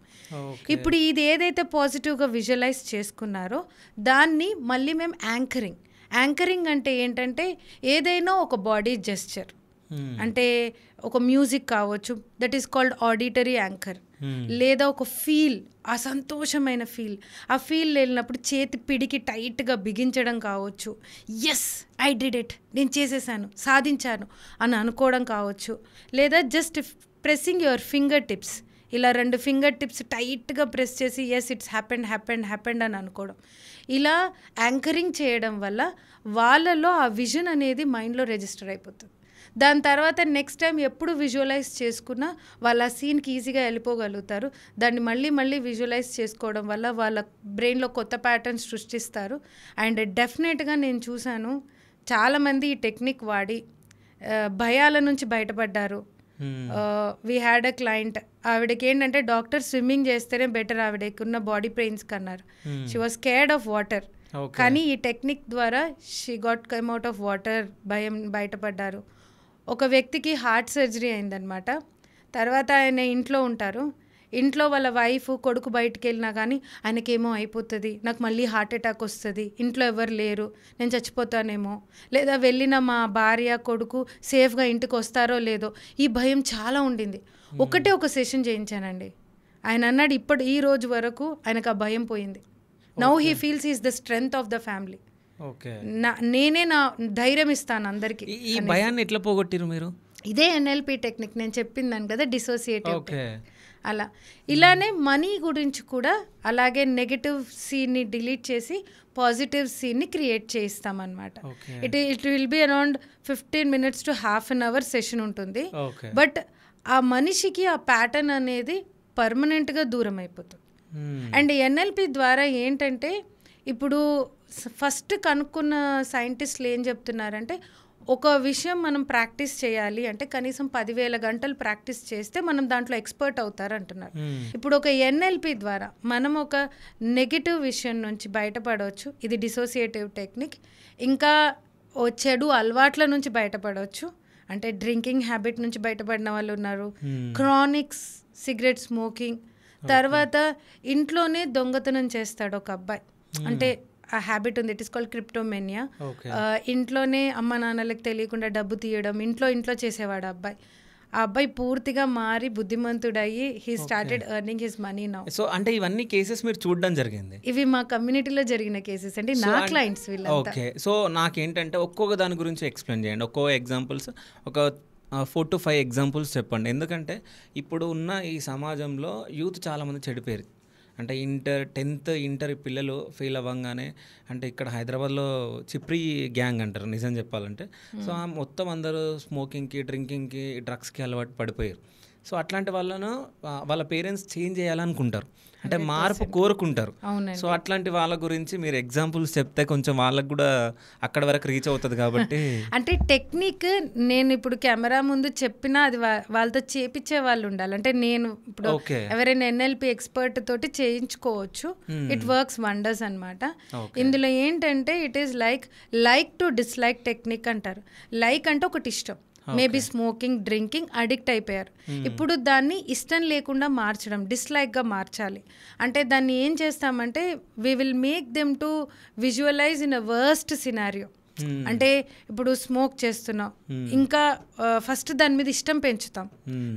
ఇప్పుడు ఇది ఏదైతే పాజిటివ్గా విజువలైజ్ చేసుకున్నారో దాన్ని మళ్ళీ మేము యాంకరింగ్ అంటే ఏంటంటే ఏదైనా ఒక బాడీ జెస్చర్, అంటే ఒక మ్యూజిక్ కావచ్చు, that is called auditory anchor. లేదా ఒక ఫీల్, ఆ సంతోషమైన ఫీల్, ఆ ఫీల్ వెళ్ళినప్పుడు చేతి పిడికి టైట్గా బిగించడం కావచ్చు, ఎస్ ఐ డిడ్ ఇట్, నేను చేసేసాను, సాధించాను అని అనుకోవడం కావచ్చు. లేదా just pressing your finger tips, ఇలా 2 ఫింగర్ టిప్స్ టైట్గా ప్రెస్ చేసి ఎస్ ఇట్స్ హ్యాపెండ్ అని అనుకోవడం. ఇలా యాంకరింగ్ చేయడం వల్ల వాళ్ళలో ఆ విజన్ అనేది మైండ్లో రిజిస్టర్ అయిపోతుంది. దాని తర్వాత నెక్స్ట్ టైం ఎప్పుడు విజువలైజ్ చేసుకున్నా వాళ్ళు ఆ సీన్కి ఈజీగా వెళ్ళిపోగలుగుతారు. దాన్ని మళ్ళీ విజువలైజ్ చేసుకోవడం వల్ల వాళ్ళ బ్రెయిన్లో కొత్త ప్యాటర్న్స్ సృష్టిస్తారు. అండ్ డెఫినెట్గా నేను చూశాను చాలామంది ఈ టెక్నిక్ వాడి భయాల నుంచి బయటపడ్డారు. వీ హ్యాడ్ అ క్లయింట్, ఆవిడకి ఏంటంటే డాక్టర్ స్విమ్మింగ్ చేస్తేనే బెటర్ ఆవిడకి ఉన్న బాడీ పెయిన్స్ కన్నారు. She was scared of water, కానీ ఈ టెక్నిక్ ద్వారా she got come out of water, బయటపడ్డారు. ఒక వ్యక్తికి హార్ట్ సర్జరీ అయిందనమాట. తర్వాత ఆయన ఇంట్లో ఉంటారు, ఇంట్లో వాళ్ళ వైఫ్ కొడుకు బయటికి వెళ్ళినా కానీ ఆయనకేమో అయిపోతుంది, నాకు మళ్ళీ హార్ట్ అటాక్ వస్తుంది, ఇంట్లో ఎవరు లేరు, నేను చచ్చిపోతానేమో, లేదా వెళ్ళిన మా భార్య కొడుకు సేఫ్గా ఇంటికి వస్తారో లేదో, ఈ భయం చాలా ఉండింది. ఒక సెషన్ చేయించానండి. ఆయన అన్నాడు ఈ రోజు వరకు ఆయనకు ఆ భయం పోయింది. Now he feels is the strength of the family. నేనే నా ధైర్యం ఇస్తాను అందరికి. ఈ భయాన్ని ఎట్లా పోగొట్టిరు మీరు? ఇదే ఎన్ఎల్పి టెక్నిక్ నేను చెప్పిందాను కదా, డిసోసియేటివ్. అలా ఇలానే మనీ గురించి కూడా అలాగే నెగటివ్ సీన్ని డిలీట్ చేసి పాజిటివ్ సీన్ని క్రియేట్ చేయిస్తామన్నమాట. It will be around 15 minutes to half an hour session ఉంటుంది. బట్ ఆ మనిషికి ఆ ప్యాటర్న్ అనేది పర్మనెంట్గా దూరం అయిపోతుంది. అండ్ ఎన్ఎల్పి ద్వారా ఏంటంటే ఇప్పుడు ఫస్ట్ కనుక్కున్న సైంటిస్టులు ఏం చెప్తున్నారంటే, ఒక విషయం మనం ప్రాక్టీస్ చేయాలి అంటే కనీసం 10,000 గంటలు ప్రాక్టీస్ చేస్తే మనం దాంట్లో ఎక్స్పర్ట్ అవుతారు అంటున్నారు. ఇప్పుడు ఒక ఎన్ఎల్పి ద్వారా మనం ఒక నెగిటివ్ విషయం నుంచి బయటపడవచ్చు, ఇది డిసోసియేటివ్ టెక్నిక్. ఇంకా చెడు అలవాట్ల నుంచి బయటపడవచ్చు, అంటే డ్రింకింగ్ హ్యాబిట్ నుంచి బయటపడిన వాళ్ళు ఉన్నారు, క్రానిక్ సిగరెట్ స్మోకింగ్. తర్వాత ఇంట్లోనే దొంగతనం చేస్తాడు ఒక అబ్బాయి, అంటే ఆ హ్యాబిట్ ఉంది, ఇట్ ఇస్ కాల్డ్ క్రిప్టోమెనియా. ఇంట్లోనే అమ్మ నాన్నలకు తెలియకుండా డబ్బు తీయడం, ఇంట్లో చేసేవాడు అబ్బాయి. ఆ అబ్బాయి పూర్తిగా మారి బుద్ధిమంతుడయ్యి he started earning his money now. So అంటే ఇవన్నీ కేసెస్ మీరు చూడడం జరిగింది? ఇవి మా కమ్యూనిటీలో జరిగిన కేసెస్ అండి, నా క్లయింట్స్ వీళ్ళంతా. ఓకే, సో నాకేంటంటే ఒక్కొక్క దాని గురించి ఎక్స్ప్లెయిన్ చేయండి, ఒక్కొక్క ఎగ్జాంపుల్స్, ఒక 4 to 5 ఎగ్జాంపుల్స్ చెప్పండి. ఎందుకంటే ఇప్పుడు ఉన్న ఈ సమాజంలో యూత్ చాలామంది చెడిపోయారు. అంటే 10th ఇంటర్ పిల్లలు ఫెయిల్ అవ్వగానే, అంటే ఇక్కడ హైదరాబాద్లో చిప్రీ గ్యాంగ్ అంటారు నిజం చెప్పాలంటే. సో మొత్తం అందరూ స్మోకింగ్కి, డ్రింకింగ్కి, డ్రగ్స్కి అలవాటు పడిపోయారు. సో అట్లాంటి వాళ్ళను వాళ్ళ పేరెంట్స్ చేంజ్ చేయాలనుకుంటారు, అంటే మార్పు కోరుకుంటారు. సో అట్లాంటి వాళ్ళ గురించి మీరు ఎగ్జాంపుల్స్ చెప్తే కొంచెం వాళ్ళకు కూడా అక్కడ వరకు రీచ్ అవుతుంది కాబట్టి. అంటే టెక్నిక్ నేను ఇప్పుడు కెమెరా ముందు చెప్పినా అది వాళ్ళతో చేపించే వాళ్ళు ఉండాలి. అంటే నేను ఇప్పుడు ఎవరైనా ఎన్ఎల్పి ఎక్స్పర్ట్ తోటి చేయించుకోవచ్చు, ఇట్ వర్క్స్ వండర్స్ అనమాట. ఇందులో ఏంటంటే it is like to dislike technique అంటారు. లైక్ అంటే ఒకటి ఇష్టం, మేబీ స్మోకింగ్, డ్రింకింగ్, అడిక్ట్ అయిపోయారు. ఇప్పుడు దాన్ని ఇష్టం లేకుండా మార్చడం, డిస్లైక్గా మార్చాలి. అంటే దాన్ని ఏం చేస్తామంటే we will make them to visualize in a worst scenario. అంటే ఇప్పుడు స్మోక్ చేస్తున్నాం, ఇంకా ఫస్ట్ దాని మీద ఇష్టం పెంచుతాం,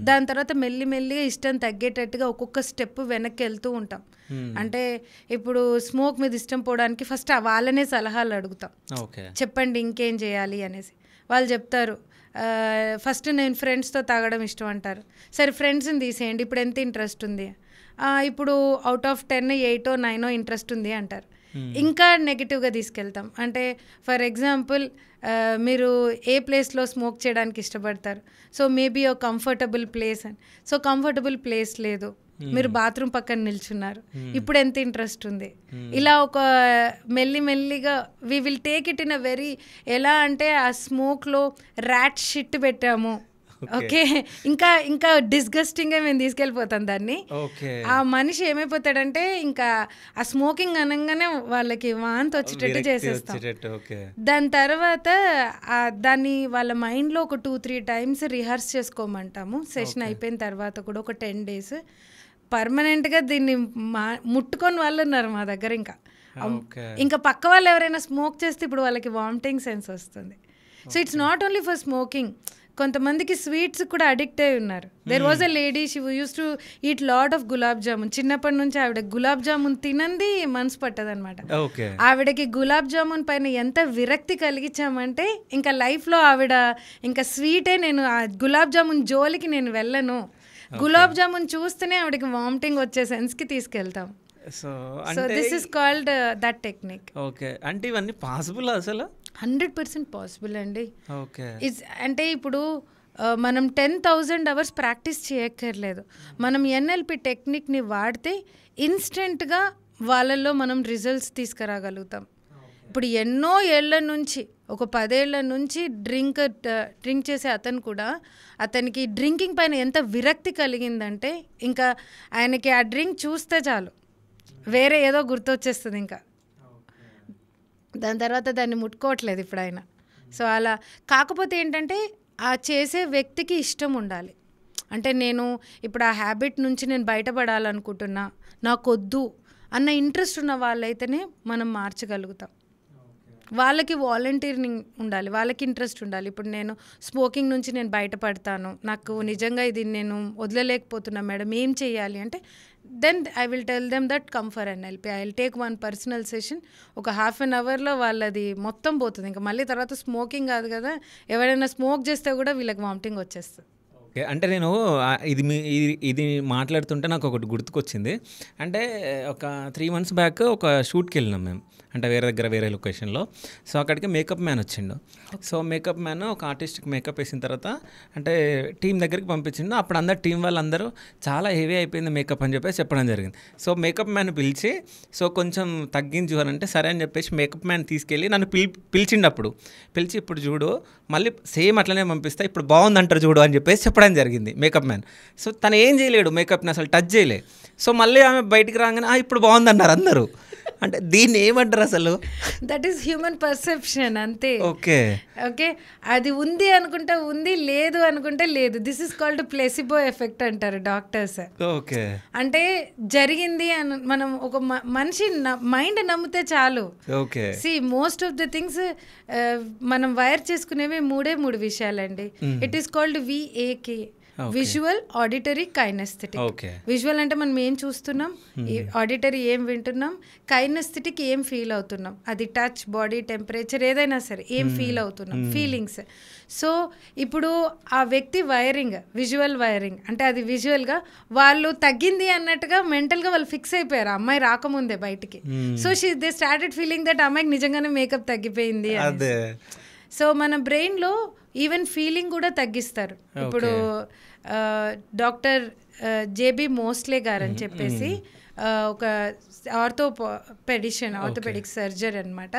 దాని తర్వాత మెల్లిమెల్లిగా ఇష్టం తగ్గేటట్టుగా ఒక్కొక్క స్టెప్ వెనక్కి వెళ్తూ ఉంటాం. అంటే ఇప్పుడు స్మోక్ మీద ఇష్టం పోవడానికి ఫస్ట్ వాళ్ళనే సలహాలు అడుగుతాం, చెప్పండి ఇంకేం చేయాలి అనేసి. వాళ్ళు చెప్తారు ఫస్ట్ నేను ఫ్రెండ్స్తో తాగడం ఇష్టం అంటారు. సరే ఫ్రెండ్స్ని తీసేయండి, ఇప్పుడు ఎంత ఇంట్రెస్ట్ ఉంది, ఇప్పుడు అవుట్ ఆఫ్ 10 8 9 ఇంట్రెస్ట్ ఉంది అంటారు. ఇంకా నెగిటివ్గా తీసుకెళ్తాం. అంటే ఫర్ ఎగ్జాంపుల్ మీరు ఏ ప్లేస్లో స్మోక్ చేయడానికి ఇష్టపడతారు, సో మేబీ ఒక కంఫర్టబుల్ ప్లేస్ అని. సో కంఫర్టబుల్ ప్లేస్ లేదు, మీరు బాత్రూమ్ పక్కన నిల్చున్నారు, ఇప్పుడు ఎంత ఇంట్రెస్ట్ ఉంది. ఇలా ఒక మెల్లిగా we will take it in a very, ఎలా అంటే ఆ స్మోక్లో ర్యాట్ షిట్ పెట్టాము, ఓకే, ఇంకా డిస్గస్టింగ్గా మేము తీసుకెళ్ళిపోతాం దాన్ని. ఆ మనిషి ఏమైపోతాడంటే ఇంకా ఆ స్మోకింగ్ అనగానే వాళ్ళకి వాంతి వచ్చేటట్టు చేసేస్తాం. దాని తర్వాత దాన్ని వాళ్ళ మైండ్లో ఒక 2-3 times రిహర్స్ చేసుకోమంటాము. సెషన్ అయిపోయిన తర్వాత కూడా ఒక 10 days పర్మనెంట్గా దీన్ని ముట్టుకొని వాళ్ళు ఉన్నారు మా దగ్గర. ఇంకా పక్క వాళ్ళు ఎవరైనా స్మోక్ చేస్తే ఇప్పుడు వాళ్ళకి వామిటింగ్ సెన్స్ వస్తుంది. So it's not only for smoking, కొంతమందికి స్వీట్స్ కూడా అడిక్ట్ అయి ఉన్నారు. There was a lady, she use to eat lot of gulab jamun. చిన్నప్పటి నుంచి ఆవిడ గులాబ్ జామున్ తినంది మనసు పట్టదనమాట. ఆవిడకి గులాబ్ జామున్ పైన ఎంత విరక్తి కలిగించామంటే ఇంకా లైఫ్లో ఆవిడ ఇంకా స్వీటే, నేను ఆ గులాబ్ జామున్ జోలికి నేను వెళ్ళను, గులాబ్ జామున్ చూస్తేనే ఆవిడకి వామిటింగ్ వచ్చే సెన్స్కి తీసుకెళ్తాం. So this is called that technique. Okay, అంటే ఇవన్నీ పాసిబుల్ అసలు? 100% పాసిబుల్ అండి. ఓకే, అంటే ఇప్పుడు మనం 10,000 hours ప్రాక్టీస్ చేయక్కర్లేదు. మనం ఎన్ఎల్పి టెక్నిక్ని వాడితే ఇన్స్టెంట్గా వాళ్ళల్లో మనం రిజల్ట్స్ తీసుకురాగలుగుతాం. ఇప్పుడు ఎన్నో ఏళ్ల నుంచి, ఒక 10 ఏళ్ల నుంచి డ్రింక్ చేసే అతను కూడా, అతనికి డ్రింకింగ్ పైన ఎంత విరక్తి కలిగిందంటే ఇంకా ఆయనకి ఆ డ్రింక్ చూస్తే చాలు వేరే ఏదో గుర్తొచ్చేస్తుంది. ఇంకా దాని తర్వాత దాన్ని ముట్టుకోవట్లేదు ఇప్పుడు ఆయన. సో అలా కాకపోతే ఏంటంటే ఆ చేసే వ్యక్తికి ఇష్టం ఉండాలి. అంటే నేను ఇప్పుడు ఆ హ్యాబిట్ నుంచి నేను బయటపడాలనుకుంటున్నా, నాకొద్దు అన్న ఇంట్రెస్ట్ ఉన్న వాళ్ళైతేనే మనం మార్చగలుగుతాం. వాళ్ళకి వాలంటీరింగ్ ఉండాలి, వాళ్ళకి ఇంట్రెస్ట్ ఉండాలి. ఇప్పుడు నేను స్మోకింగ్ నుంచి నేను బయటపడతాను, నాకు నిజంగా ఇది నేను వదలలేకపోతున్నా మేడం, ఏం చేయాలి అంటే then I will tell them that come for NLP. I will take 1 personal session. ఒక 1/2 hourలో వాళ్ళది మొత్తం పోతుంది. ఇంకా మళ్ళీ తర్వాత స్మోకింగ్ కాదు కదా, ఎవరైనా స్మోక్ చేస్తే కూడా వీళ్ళకి వామిటింగ్ వచ్చేస్తుంది. ఓకే, అంటే నేను ఇది మాట్లాడుతుంటే నాకు ఒకటి గుర్తుకొచ్చింది. అంటే ఒక 3 months బ్యాక్ ఒక షూట్కి వెళ్ళినాం మేము, అంటే వేరే లొకేషన్లో. సో అక్కడికి మేకప్ మ్యాన్ వచ్చిండు. సో మేకప్ మ్యాన్ ఒక ఆర్టిస్ట్కి మేకప్ వేసిన తర్వాత అంటే టీం దగ్గరికి పంపించిండు. అప్పుడు అందరు టీం వాళ్ళందరూ చాలా హెవీ అయిపోయింది మేకప్ అని చెప్పేసి చెప్పడం జరిగింది. సో మేకప్ మ్యాన్ పిలిచి సో కొంచెం తగ్గించు అని అంటే సరే అని చెప్పేసి మేకప్ మ్యాన్ తీసుకెళ్ళి నన్ను పిలిచిండు. పిలిచి ఇప్పుడు చూడు మళ్ళీ సేమ్ అట్లనే పంపిస్తా, ఇప్పుడు బాగుందంటారు చూడు అని చెప్పేసి చెప్పడం జరిగింది మేకప్ మ్యాన్. సో తను ఏం చేయలేడు, మేకప్ని అసలు టచ్ చేయలే. సో మళ్ళీ ఆమె బయటికి రాగానే ఇప్పుడు బాగుందన్నారు అందరూ. అంటే దీన్ని ఏమంటారు అసలు? దట్ ఈస్ హ్యూమన్ పర్సెప్షన్ అంతే. ఓకే, అది ఉంది అనుకుంటే ఉంది, లేదు అనుకుంటే లేదు. This is called placebo effect అంటారు డాక్టర్స్. ఓకే, అంటే జరిగింది అని మనం ఒక మనిషి మైండ్ నమ్మితే చాలు. Okay, see most of the things మనం వైర్ చేసుకునేవి 3 విషయాలండి. It is called VAK, visual, auditory, kinaesthetic. Visual అంటే మనం ఏం చూస్తున్నాం, ఆడిటరీ ఏం వింటున్నాం, కైనెస్థెటిక్ ఏం ఫీల్ అవుతున్నాం, అది టచ్, బాడీ టెంపరేచర్ ఏదైనా సరే ఏం ఫీల్ అవుతున్నాం, ఫీలింగ్స్. సో ఇప్పుడు ఆ వ్యక్తి వైరింగ్, విజువల్ వైరింగ్ అంటే అది విజువల్గా వాళ్ళు తగ్గింది అన్నట్టుగా మెంటల్గా వాళ్ళు ఫిక్స్ అయిపోయారు అమ్మాయి రాకముందే బయటికి. So they started feeling that అమ్మాయికి నిజంగానే మేకప్ తగ్గిపోయింది. సో మన బ్రెయిన్లో ఈవెన్ ఫీలింగ్ కూడా తగ్గిస్తారు. ఇప్పుడు డాక్టర్ JB మోస్లే గారు అని చెప్పేసి ఒక ఆర్థోపెడిక్ సర్జరీ అనమాట.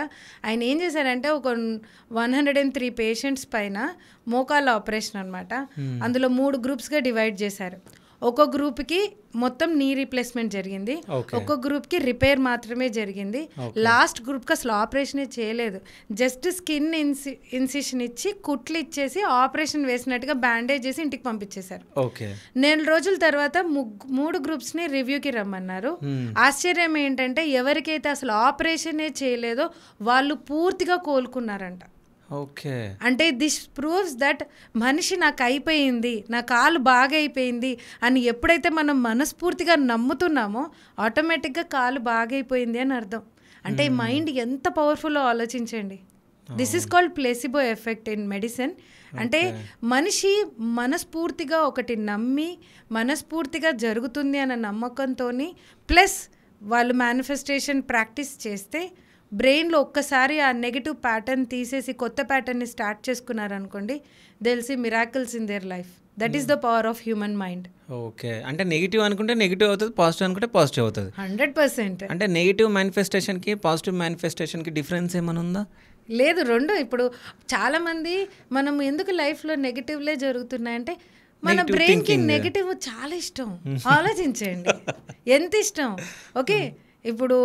ఆయన ఏం చేశారంటే ఒక 103 పేషెంట్స్ పైన మోకాళ్ళ ఆపరేషన్ అనమాట. అందులో 3 గ్రూప్స్గా డివైడ్ చేశారు. ఒక గ్రూప్కి మొత్తం నీ రీప్లేస్మెంట్ జరిగింది, ఒక గ్రూప్కి రిపేర్ మాత్రమే జరిగింది, లాస్ట్ గ్రూప్కి అసలు ఆపరేషనే చేయలేదు. జస్ట్ స్కిన్ ఇన్సిషన్ ఇచ్చి కుట్లు ఇచ్చేసి ఆపరేషన్ వేసినట్టుగా బ్యాండేజ్ చేసి ఇంటికి పంపించేశారు. 4 రోజుల తర్వాత 3 గ్రూప్స్ని రివ్యూకి రమ్మన్నారు. ఆశ్చర్యం ఏంటంటే ఎవరికైతే అసలు ఆపరేషనే చేయలేదో వాళ్ళు పూర్తిగా కోలుకున్నారంట. ఓకే, అంటే దిస్ ప్రూవ్స్ దట్ మనిషి నాకు అయిపోయింది, నా కాలు బాగా అయిపోయింది అని ఎప్పుడైతే మనం మనస్ఫూర్తిగా నమ్ముతున్నామో ఆటోమేటిక్గా కాలు బాగా అయిపోయింది అని అర్థం. అంటే మైండ్ ఎంత పవర్ఫుల్లో ఆలోచించండి. This is called placebo effect in medicine. అంటే మనిషి మనస్ఫూర్తిగా ఒకటి నమ్మి మనస్ఫూర్తిగా జరుగుతుంది అన్న నమ్మకంతో ప్లస్ వాళ్ళు మేనిఫెస్టేషన్ ప్రాక్టీస్ చేస్తే బ్రెయిన్లో ఒక్కసారి ఆ నెగిటివ్ ప్యాటర్న్ తీసేసి కొత్త ప్యాటర్న్ని స్టార్ట్ చేసుకున్నారనుకోండి, they will see miracles in their life. That is the power of human mind. Okay, అంటే నెగిటివ్ అనుకుంటే నెగిటివ్ అవుతుంది, పాజిటివ్ అనుకుంటే పాజిటివ్ అవుతుంది. 100%. అంటే నెగిటివ్ మేనిఫెస్టేషన్కి పాజిటివ్ మేనిఫెస్టేషన్కి డిఫరెన్స్ ఏమైనా ఉందా? లేదు, 2. ఇప్పుడు చాలామంది మనం ఎందుకు లైఫ్లో నెగిటివ్లే జరుగుతున్నాయంటే మన బ్రెయిన్కి నెగిటివ్ చాలా ఇష్టం. ఆలోచించండి ఎంత ఇష్టం. ఓకే, ఇప్పుడు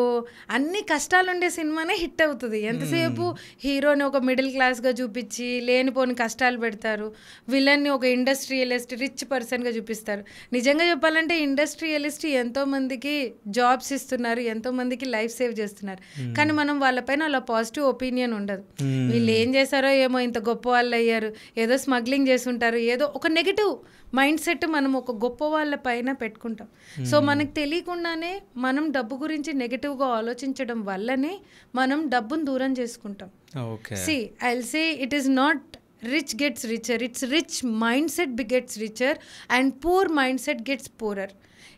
అన్ని కష్టాలుండే సినిమానే హిట్ అవుతుంది. ఎంతసేపు హీరోని ఒక మిడిల్ క్లాస్గా చూపించి లేనిపోని కష్టాలు పెడతారు, విలన్ని ఒక ఇండస్ట్రియలిస్ట్ రిచ్ పర్సన్గా చూపిస్తారు. నిజంగా చెప్పాలంటే ఇండస్ట్రియలిస్ట్ ఎంతోమందికి జాబ్స్ ఇస్తున్నారు, ఎంతోమందికి లైఫ్ సేవ్ చేస్తున్నారు. కానీ మనం వాళ్ళపైన అలా పాజిటివ్ ఒపీనియన్ ఉండదు. వీళ్ళు ఏం చేశారో ఏమో, ఇంత గొప్ప వాళ్ళు అయ్యారు, ఏదో స్మగ్లింగ్ చేస్తుంటారు, ఏదో ఒక నెగిటివ్ మైండ్ సెట్ మనం ఒక గొప్ప వాళ్ళ పైన పెట్టుకుంటాం. సో మనకు తెలియకుండానే మనం డబ్బు గురించి నెగటివ్గా ఆలోచించడం వల్లనే మనం డబ్బును దూరం చేసుకుంటాం. See, I'll say it is not rich gets richer, it's rich mindset begets richer and poor mindset gets poorer.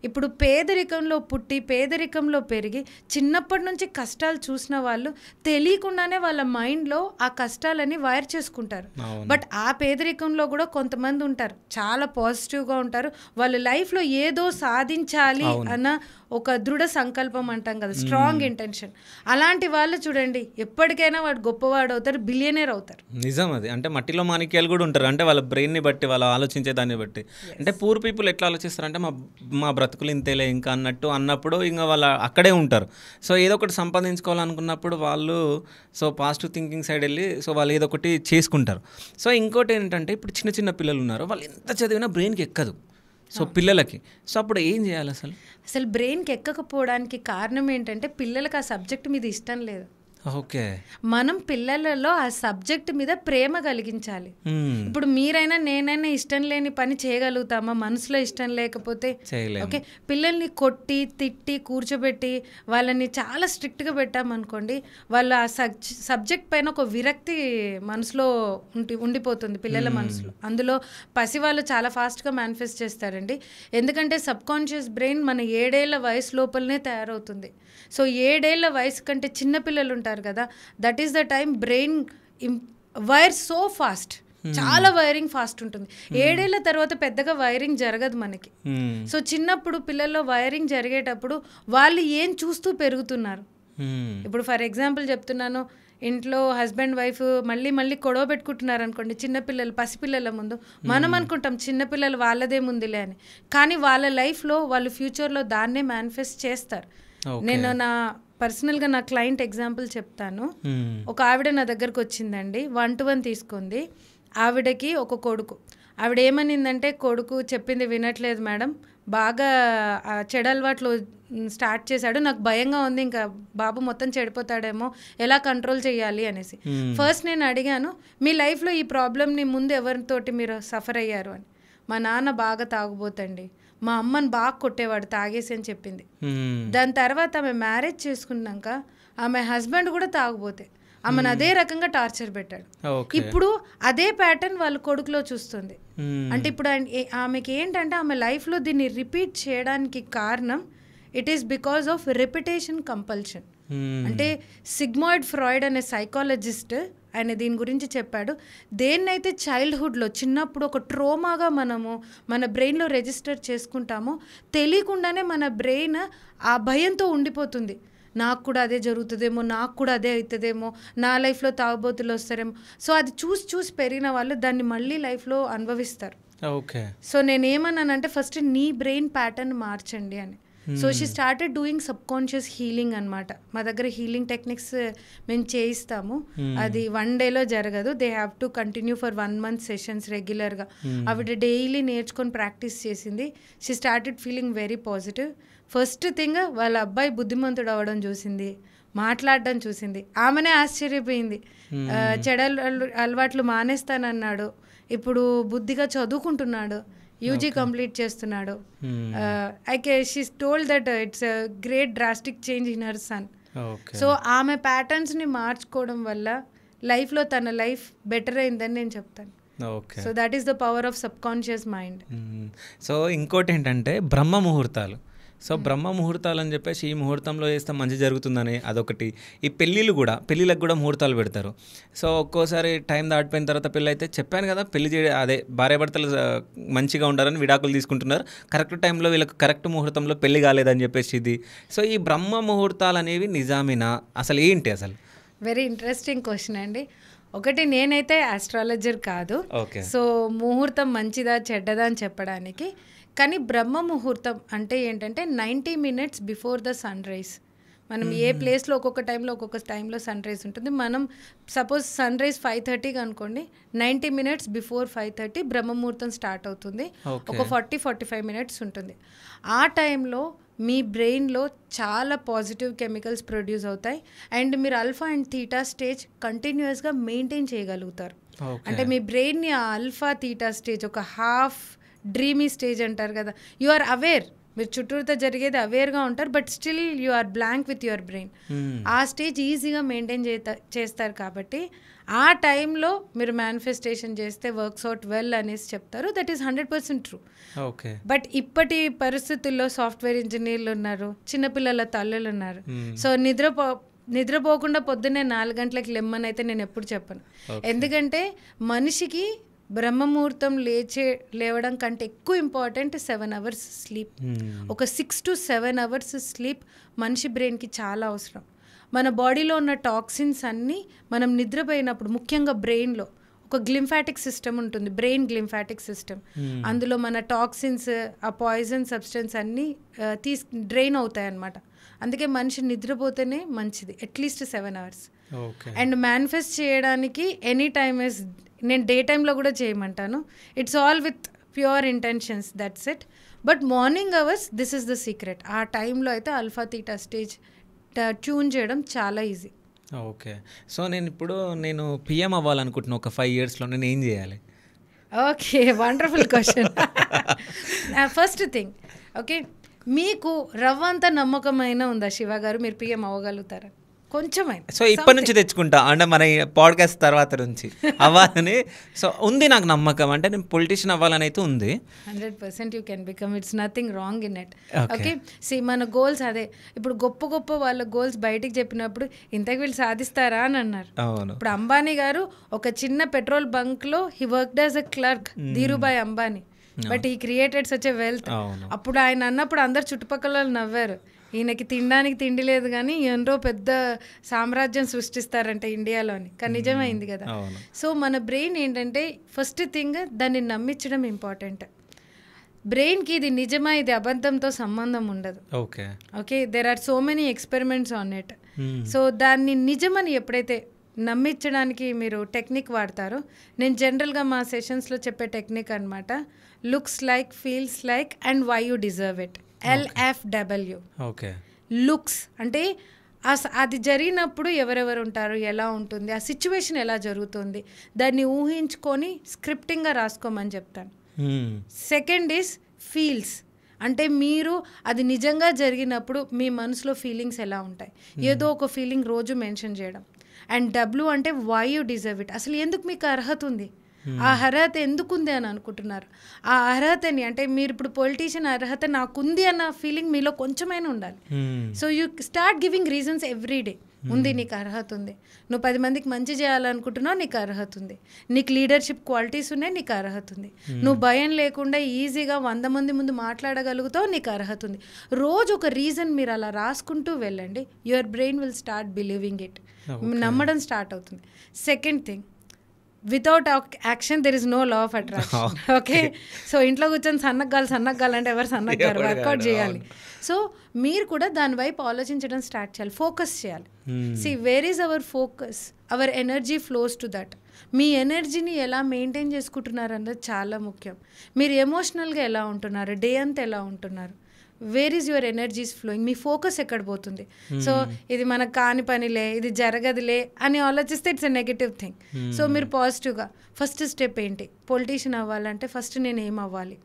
ఇప్పుడు పేదరికంలో పుట్టి పేదరికంలో పెరిగి చిన్నప్పటి నుంచి కష్టాలు చూసిన వాళ్ళు తెలియకుండానే వాళ్ళ మైండ్లో ఆ కష్టాలని వైర్ చేసుకుంటారు. బట్ ఆ పేదరికంలో కూడా కొంతమంది ఉంటారు చాలా పాజిటివ్గా ఉంటారు, వాళ్ళ లైఫ్లో ఏదో సాధించాలి అన్న ఒక దృఢ సంకల్పం అంటాం కదా, స్ట్రాంగ్ ఇంటెన్షన్. అలాంటి వాళ్ళు చూడండి ఎప్పటికైనా వాడు గొప్పవాడు అవుతారు, బిలియనేర్ అవుతారు. నిజం అది. అంటే మట్టిలో మాణిక్యాలు కూడా ఉంటారు, అంటే వాళ్ళ బ్రెయిన్ని బట్టి వాళ్ళు ఆలోచించే దాన్ని బట్టి. అంటే పూర్ పీపుల్ ఎట్లా ఆలోచిస్తారంటే మా బ్రతుకులు ఇంతేలే ఇంకా అన్నప్పుడు ఇంకా వాళ్ళు అక్కడే ఉంటారు. సో ఏదో ఒకటి సంపాదించుకోవాలనుకున్నప్పుడు వాళ్ళు పాజిటివ్ థింకింగ్ సైడ్ వెళ్ళి వాళ్ళు ఏదో ఒకటి చేసుకుంటారు. సో ఇంకోటి ఏంటంటే ఇప్పుడు చిన్న చిన్న పిల్లలు ఉన్నారు, వాళ్ళు ఎంత చదివినా బ్రెయిన్కి ఎక్కదు. సో పిల్లలకి అప్పుడు ఏం చేయాలి? అసలు బ్రెయిన్కి ఎక్కకపోవడానికి కారణం ఏంటంటే పిల్లలకి ఆ సబ్జెక్ట్ మీద ఇష్టం లేదు. ఓకే, మనం పిల్లలలో ఆ సబ్జెక్ట్ మీద ప్రేమ కలిగించాలి. ఇప్పుడు మీరైనా నేనైనా ఇష్టం లేని పని చేయగలుగుతామా? మనసులో ఇష్టం లేకపోతే ఓకే, పిల్లల్ని కొట్టి తిట్టి కూర్చోబెట్టి వాళ్ళని చాలా స్ట్రిక్ట్గా పెట్టామనుకోండి, వాళ్ళు ఆ సబ్జెక్ట్ పైన ఒక విరక్తి మనసులో ఉండిపోతుంది పిల్లల మనసులో. అందులో పసి వాళ్ళు చాలా ఫాస్ట్గా మేనిఫెస్ట్ చేస్తారండి. ఎందుకంటే సబ్ కాన్షియస్ బ్రెయిన్ మన 7 ఏళ్ల వయసు లోపలనే తయారవుతుంది. సో 7 ఏళ్ల వయసు కంటే చిన్నపిల్లలు ఉంటారు కదా, that is the time brain wire so fast, చాలా వైరింగ్ ఫాస్ట్ ఉంటుంది. 7 ఏళ్ల తర్వాత పెద్దగా వైరింగ్ జరగదు మనకి. సో చిన్నప్పుడు పిల్లల్లో వైరింగ్ జరిగేటప్పుడు వాళ్ళు ఏం చూస్తూ పెరుగుతున్నారు. ఇప్పుడు ఫర్ ఎగ్జాంపుల్ చెప్తున్నాను, ఇంట్లో హస్బెండ్ వైఫ్ మళ్ళీ గొడవ పెట్టుకుంటున్నారు అనుకోండి, చిన్నపిల్లలు పసిపిల్లల ముందు మనం అనుకుంటాం చిన్నపిల్లలు వాళ్ళదే ముందులే అని, కానీ వాళ్ళ లైఫ్లో వాళ్ళు ఫ్యూచర్లో దాన్నే మేనిఫెస్ట్ చేస్తారు. నేను నా పర్సనల్గా నా క్లయింట్ ఎగ్జాంపుల్ చెప్తాను. ఒక ఆవిడ నా దగ్గరకు వచ్చిందండి, 1-to-1 తీసుకుంది. ఆవిడకి ఒక కొడుకు. ఆవిడ ఏమనిందంటే, కొడుకు చెప్పింది వినట్లేదు మేడం, బాగా చెడు అలవాట్లు స్టార్ట్ చేశాడు, నాకు భయంగా ఉంది, ఇంకా బాబు మొత్తం చెడిపోతాడేమో, ఎలా కంట్రోల్ చేయాలి అనేసి. ఫస్ట్ నేను అడిగాను, మీ లైఫ్లో ఈ ప్రాబ్లమ్ని ముందు ఎవరితోటి మీరు సఫర్ అయ్యారు అని. మా నాన్న బాగా తాగుబోతండి, మా అమ్మని బాగా కొట్టేవాడు తాగేసి అని చెప్పింది. దాని తర్వాత ఆమె మ్యారేజ్ చేసుకున్నాక ఆమె హస్బెండ్ కూడా తాగుబోతే ఆమెను అదే రకంగా టార్చర్ పెట్టాడు. ఇప్పుడు అదే ప్యాటర్న్ వాళ్ళ కొడుకులో చూస్తుంది. అంటే ఇప్పుడు ఆమెకి ఏంటంటే ఆమె లైఫ్లో దీన్ని రిపీట్ చేయడానికి కారణం it is because of repetition compulsion. అంటే సిగ్మాయిడ్ ఫ్రాయిడ్ అనే సైకాలజిస్ట్ ఆయన దీని గురించి చెప్పాడు. దేన్నైతే చైల్డ్హుడ్లో చిన్నప్పుడు ఒక ట్రోమాగా మనము మన బ్రెయిన్లో రిజిస్టర్ చేసుకుంటామో తెలియకుండానే మన బ్రెయిన్ ఆ భయంతో ఉండిపోతుంది. నాకు కూడా అదే జరుగుతుందేమో, నాకు కూడా అదే అవుతుందేమో, నా లైఫ్లో తాగుబోతులు వస్తారేమో. సో అది చూసి పెరిగిన వాళ్ళు దాన్ని మళ్ళీ లైఫ్లో అనుభవిస్తారు. ఓకే, సో నేనేమన్నానంటే ఫస్ట్ నీ బ్రెయిన్ ప్యాటర్న్ మార్చండి అని. So she started doing sub conscious healing అనమాట. మా దగ్గర హీలింగ్ టెక్నిక్స్ మేము చేయిస్తాము. అది 1 డేలో జరగదు, they have to continue for 1 month sessions రెగ్యులర్గా. ఆవిడ డైలీ నేర్చుకొని ప్రాక్టీస్ చేసింది. She started feeling very positive. First thing వాళ్ళ అబ్బాయి బుద్ధిమంతుడు అవ్వడం చూసింది, మాట్లాడడం చూసింది. ఆమెనే ఆశ్చర్యపోయింది. చెడు అలవాట్లు మానేస్తానన్నాడు, ఇప్పుడు బుద్ధిగా చదువుకుంటున్నాడు, యూజీ కంప్లీట్ చేస్తున్నాడు. She told that it's a great drastic change in her son. So ఆమె ప్యాటర్న్స్ని మార్చుకోవడం వల్ల లైఫ్లో తన లైఫ్ బెటర్ అయిందని నేను చెప్తాను. So that is the power of sub conscious mind. So ఇంకోటి ఏంటంటే బ్రహ్మ ముహూర్తాలు. సో బ్రహ్మ ముహూర్తాలు అని చెప్పేసి ఈ ముహూర్తంలో చేస్తే మంచి జరుగుతుందని అదొకటి. ఈ పెళ్ళిళ్ళకు కూడా ముహూర్తాలు పెడతారు. సో ఒక్కోసారి టైం దాటిపోయిన తర్వాత పెళ్ళి అయితే చెప్పాను కదా, పెళ్లి అదే భార్యాభర్తలు మంచిగా ఉండాలని విడాకులు తీసుకుంటున్నారు, కరెక్ట్ టైంలో వీళ్ళకి కరెక్ట్ ముహూర్తంలో పెళ్లి కాలేదని చెప్పేసి ఇది. సో ఈ బ్రహ్మ ముహూర్తాలు అనేవి నిజామేనా? అసలు ఏంటి అసలు? వెరీ ఇంట్రెస్టింగ్ క్వశ్చన్ అండి. ఒకటి, నేనైతే ఆస్ట్రాలజర్ కాదు, సో ముహూర్తం మంచిదా చెడ్డదా అని చెప్పడానికి. కానీ బ్రహ్మ ముహూర్తం అంటే ఏంటంటే 90 minutes before the sunrise మనం ఏ ప్లేస్లో ఒక్కొక్క టైంలో సన్ రైజ్ ఉంటుంది. మనం సపోజ్ సన్ రైజ్ 5:30 అనుకోండి, 90 minutes బిఫోర్ 5:30 బ్రహ్మముహూర్తం స్టార్ట్ అవుతుంది. ఒక 40-45 minutes ఉంటుంది. ఆ టైంలో మీ బ్రెయిన్లో చాలా పాజిటివ్ కెమికల్స్ ప్రొడ్యూస్ అవుతాయి అండ్ మీరు ఆల్ఫా అండ్ థీటా స్టేజ్ కంటిన్యూస్గా మెయింటైన్ చేయగలుగుతారు. అంటే మీ బ్రెయిన్ని ఆ ఆల్ఫా థీటా స్టేజ్, ఒక హాఫ్ డ్రీమీ స్టేజ్ అంటారు కదా, యు ఆర్ అవేర్, మీరు చుట్టూతో జరిగేది అవేర్గా ఉంటారు, but still you are blank with your brain. ఆ స్టేజ్ ఈజీగా మెయింటైన్ చేస్తారు. కాబట్టి ఆ టైంలో మీరు మేనిఫెస్టేషన్ చేస్తే వర్క్స్ అవుట్ వెల్ అనేసి చెప్తారు. That is 100% true. బట్ ఇప్పటి పరిస్థితుల్లో సాఫ్ట్వేర్ ఇంజనీర్లు ఉన్నారు, చిన్నపిల్లల తల్లులు ఉన్నారు. సో నిద్రపోకుండా పొద్దున్నే 4 గంటలకు లెమ్మని అయితే నేను ఎప్పుడు చెప్పను. ఎందుకంటే మనిషికి బ్రహ్మముహూర్తం లేవడం కంటే ఎక్కువ ఇంపార్టెంట్ 7 hours స్లీప్. ఒక 6 to 7 hours స్లీప్ మనిషి బ్రెయిన్కి చాలా అవసరం. మన బాడీలో ఉన్న టాక్సిన్స్ అన్నీ మనం నిద్రపోయినప్పుడు, ముఖ్యంగా బ్రెయిన్లో ఒక గ్లింఫాటిక్ సిస్టమ్ ఉంటుంది, బ్రెయిన్ గ్లింఫాటిక్ సిస్టమ్. అందులో మన టాక్సిన్స్, ఆ పాయిజన్ సబ్స్టెన్స్ అన్నీ డ్రైన్ అవుతాయి అన్నమాట. అందుకే మనిషి నిద్రపోతేనే మంచిది, అట్లీస్ట్ 7 hours. అండ్ మేనిఫెస్ట్ చేయడానికి ఎనీ టైమ్ ఇస్, నేను డే టైంలో కూడా చేయమంటాను. It's all with pure intentions, that's it. But morning hours, this is the secret. ఆ టైంలో అయితే ఆల్ఫా థీటా స్టేజ్ ట్యూన్ చేయడం చాలా ఈజీ. ఓకే. సో నేను పిఎం అవ్వాలనుకుంటున్నా ఒక 5 yearsలో, నేను ఏం చేయాలి? Okay, wonderful question. First thing, okay, మీకు రవ్వంత నమ్మకమైన ఉందా శివ గారు మీరు పిఎం అవ్వగలుగుతారా? కొంచెమైనా. సో ఇప్పటి నుంచి తెచ్చుకుంటా, అంటే మన పాడ్కాస్ట్ తర్వాత నుంచి అవ్వాలని. సో ఉంది నాకు నమ్మకం, అంటే నేను పొలిటీషియన్ అవ్వాలని అయితే ఉంది. 100% you can become, it's nothing wrong in it. Okay, మన గోల్స్ అదే. ఇప్పుడు గొప్ప వాళ్ళ గోల్స్ బయటికి చెప్పినప్పుడు ఇంతకు వీళ్ళు సాధిస్తారా అని అన్నారు. ఇప్పుడు అంబానీ గారు ఒక చిన్న పెట్రోల్ బంక్లో he worked as a clerk, Dhirubhai Ambani, but he created such a wealth. అప్పుడు ఆయన అన్నప్పుడు అందరు చుట్టుపక్కల నవ్వారు, ఈయనకి తినడానికి తిండి లేదు కానీ ఎంతో పెద్ద సామ్రాజ్యం సృష్టిస్తారంట ఇండియాలోని. కానీ నిజమైంది కదా. సో మన బ్రెయిన్ ఏంటంటే ఫస్ట్ థింగ్ దాన్ని నమ్మించడం ఇంపార్టెంట్. బ్రెయిన్కి ఇది నిజమా ఇది అబద్ధంతో సంబంధం ఉండదు. Okay, there are so many experiments on it. So దాన్ని నిజమని ఎప్పుడైతే నమ్మించడానికి మీరు టెక్నిక్ వాడతారో, నేను జనరల్గా మా సెషన్స్లో చెప్పే టెక్నిక్ అనమాట, looks like, feels like and why you deserve it. LFW. Looks అంటే అది జరిగినప్పుడు ఎవరెవరు ఉంటారు, ఎలా ఉంటుంది, ఆ సిచ్యువేషన్ ఎలా జరుగుతుంది, దాన్ని ఊహించుకొని స్క్రిప్టింగ్గా రాసుకోమని చెప్తాను. సెకండ్ ఈజ్ ఫీల్స్, అంటే మీరు అది నిజంగా జరిగినప్పుడు మీ మనసులో ఫీలింగ్స్ ఎలా ఉంటాయి, ఏదో ఒక ఫీలింగ్ రోజు మెన్షన్ చేయడం. అండ్ W అంటే వై యూ డిజర్వ్ ఇట్, అసలు ఎందుకు మీకు అర్హత ఉంది, ఆ అర్హత ఎందుకుంది అని అనుకుంటున్నారు. ఆ అర్హతని, అంటే మీరు ఇప్పుడు పొలిటీషియన్ అర్హత నాకుంది అన్న ఫీలింగ్ మీలో కొంచెమైనా ఉండాలి. So you start giving reasons every day. ఉంది, నీకు అర్హత ఉంది, నువ్వు 10 మందికి మంచి చేయాలనుకుంటున్నావు, నీకు అర్హత ఉంది, నీకు లీడర్షిప్ క్వాలిటీస్ ఉన్నాయి, నీకు అర్హత ఉంది, నువ్వు భయం లేకుండా ఈజీగా 100 మంది ముందు మాట్లాడగలుగుతావు, నీకు అర్హత ఉంది. రోజు ఒక రీజన్ మీరు అలా రాసుకుంటూ వెళ్ళండి, your brain will start believing it, నమ్మడం స్టార్ట్ అవుతుంది. Second thing, without action there is no law of attraction. Okay, so ఇంట్లో కూర్చొని సన్నగ్గాలు అంటే ఎవరు సన్నగ్గారు, వర్కౌట్ చేయాలి. సో మీరు కూడా దాని వైపు ఆలోచించడం స్టార్ట్ చేయాలి, ఫోకస్ చేయాలి. See where is our focus, our energy flows to that. మీ ఎనర్జీని ఎలా మెయింటైన్ చేసుకుంటున్నారు అన్నది చాలా ముఖ్యం. మీరు ఎమోషనల్గా ఎలా ఉంటున్నారు, డే అంతా ఎలా ఉంటున్నారు, where is your energies flowing, me focus ఎక్కడ పోతుంది. సో ఇది మనకు కాని పనిలే, ఇది జరగదులే అని ఆలోచిస్తే it's a negative thing. So మీరు పాజిటివ్గా ఫస్ట్ స్టెప్ ఏంటి, పొలిటీషియన్ అవ్వాలంటే ఫస్ట్ నేను ఏం అవ్వాలి,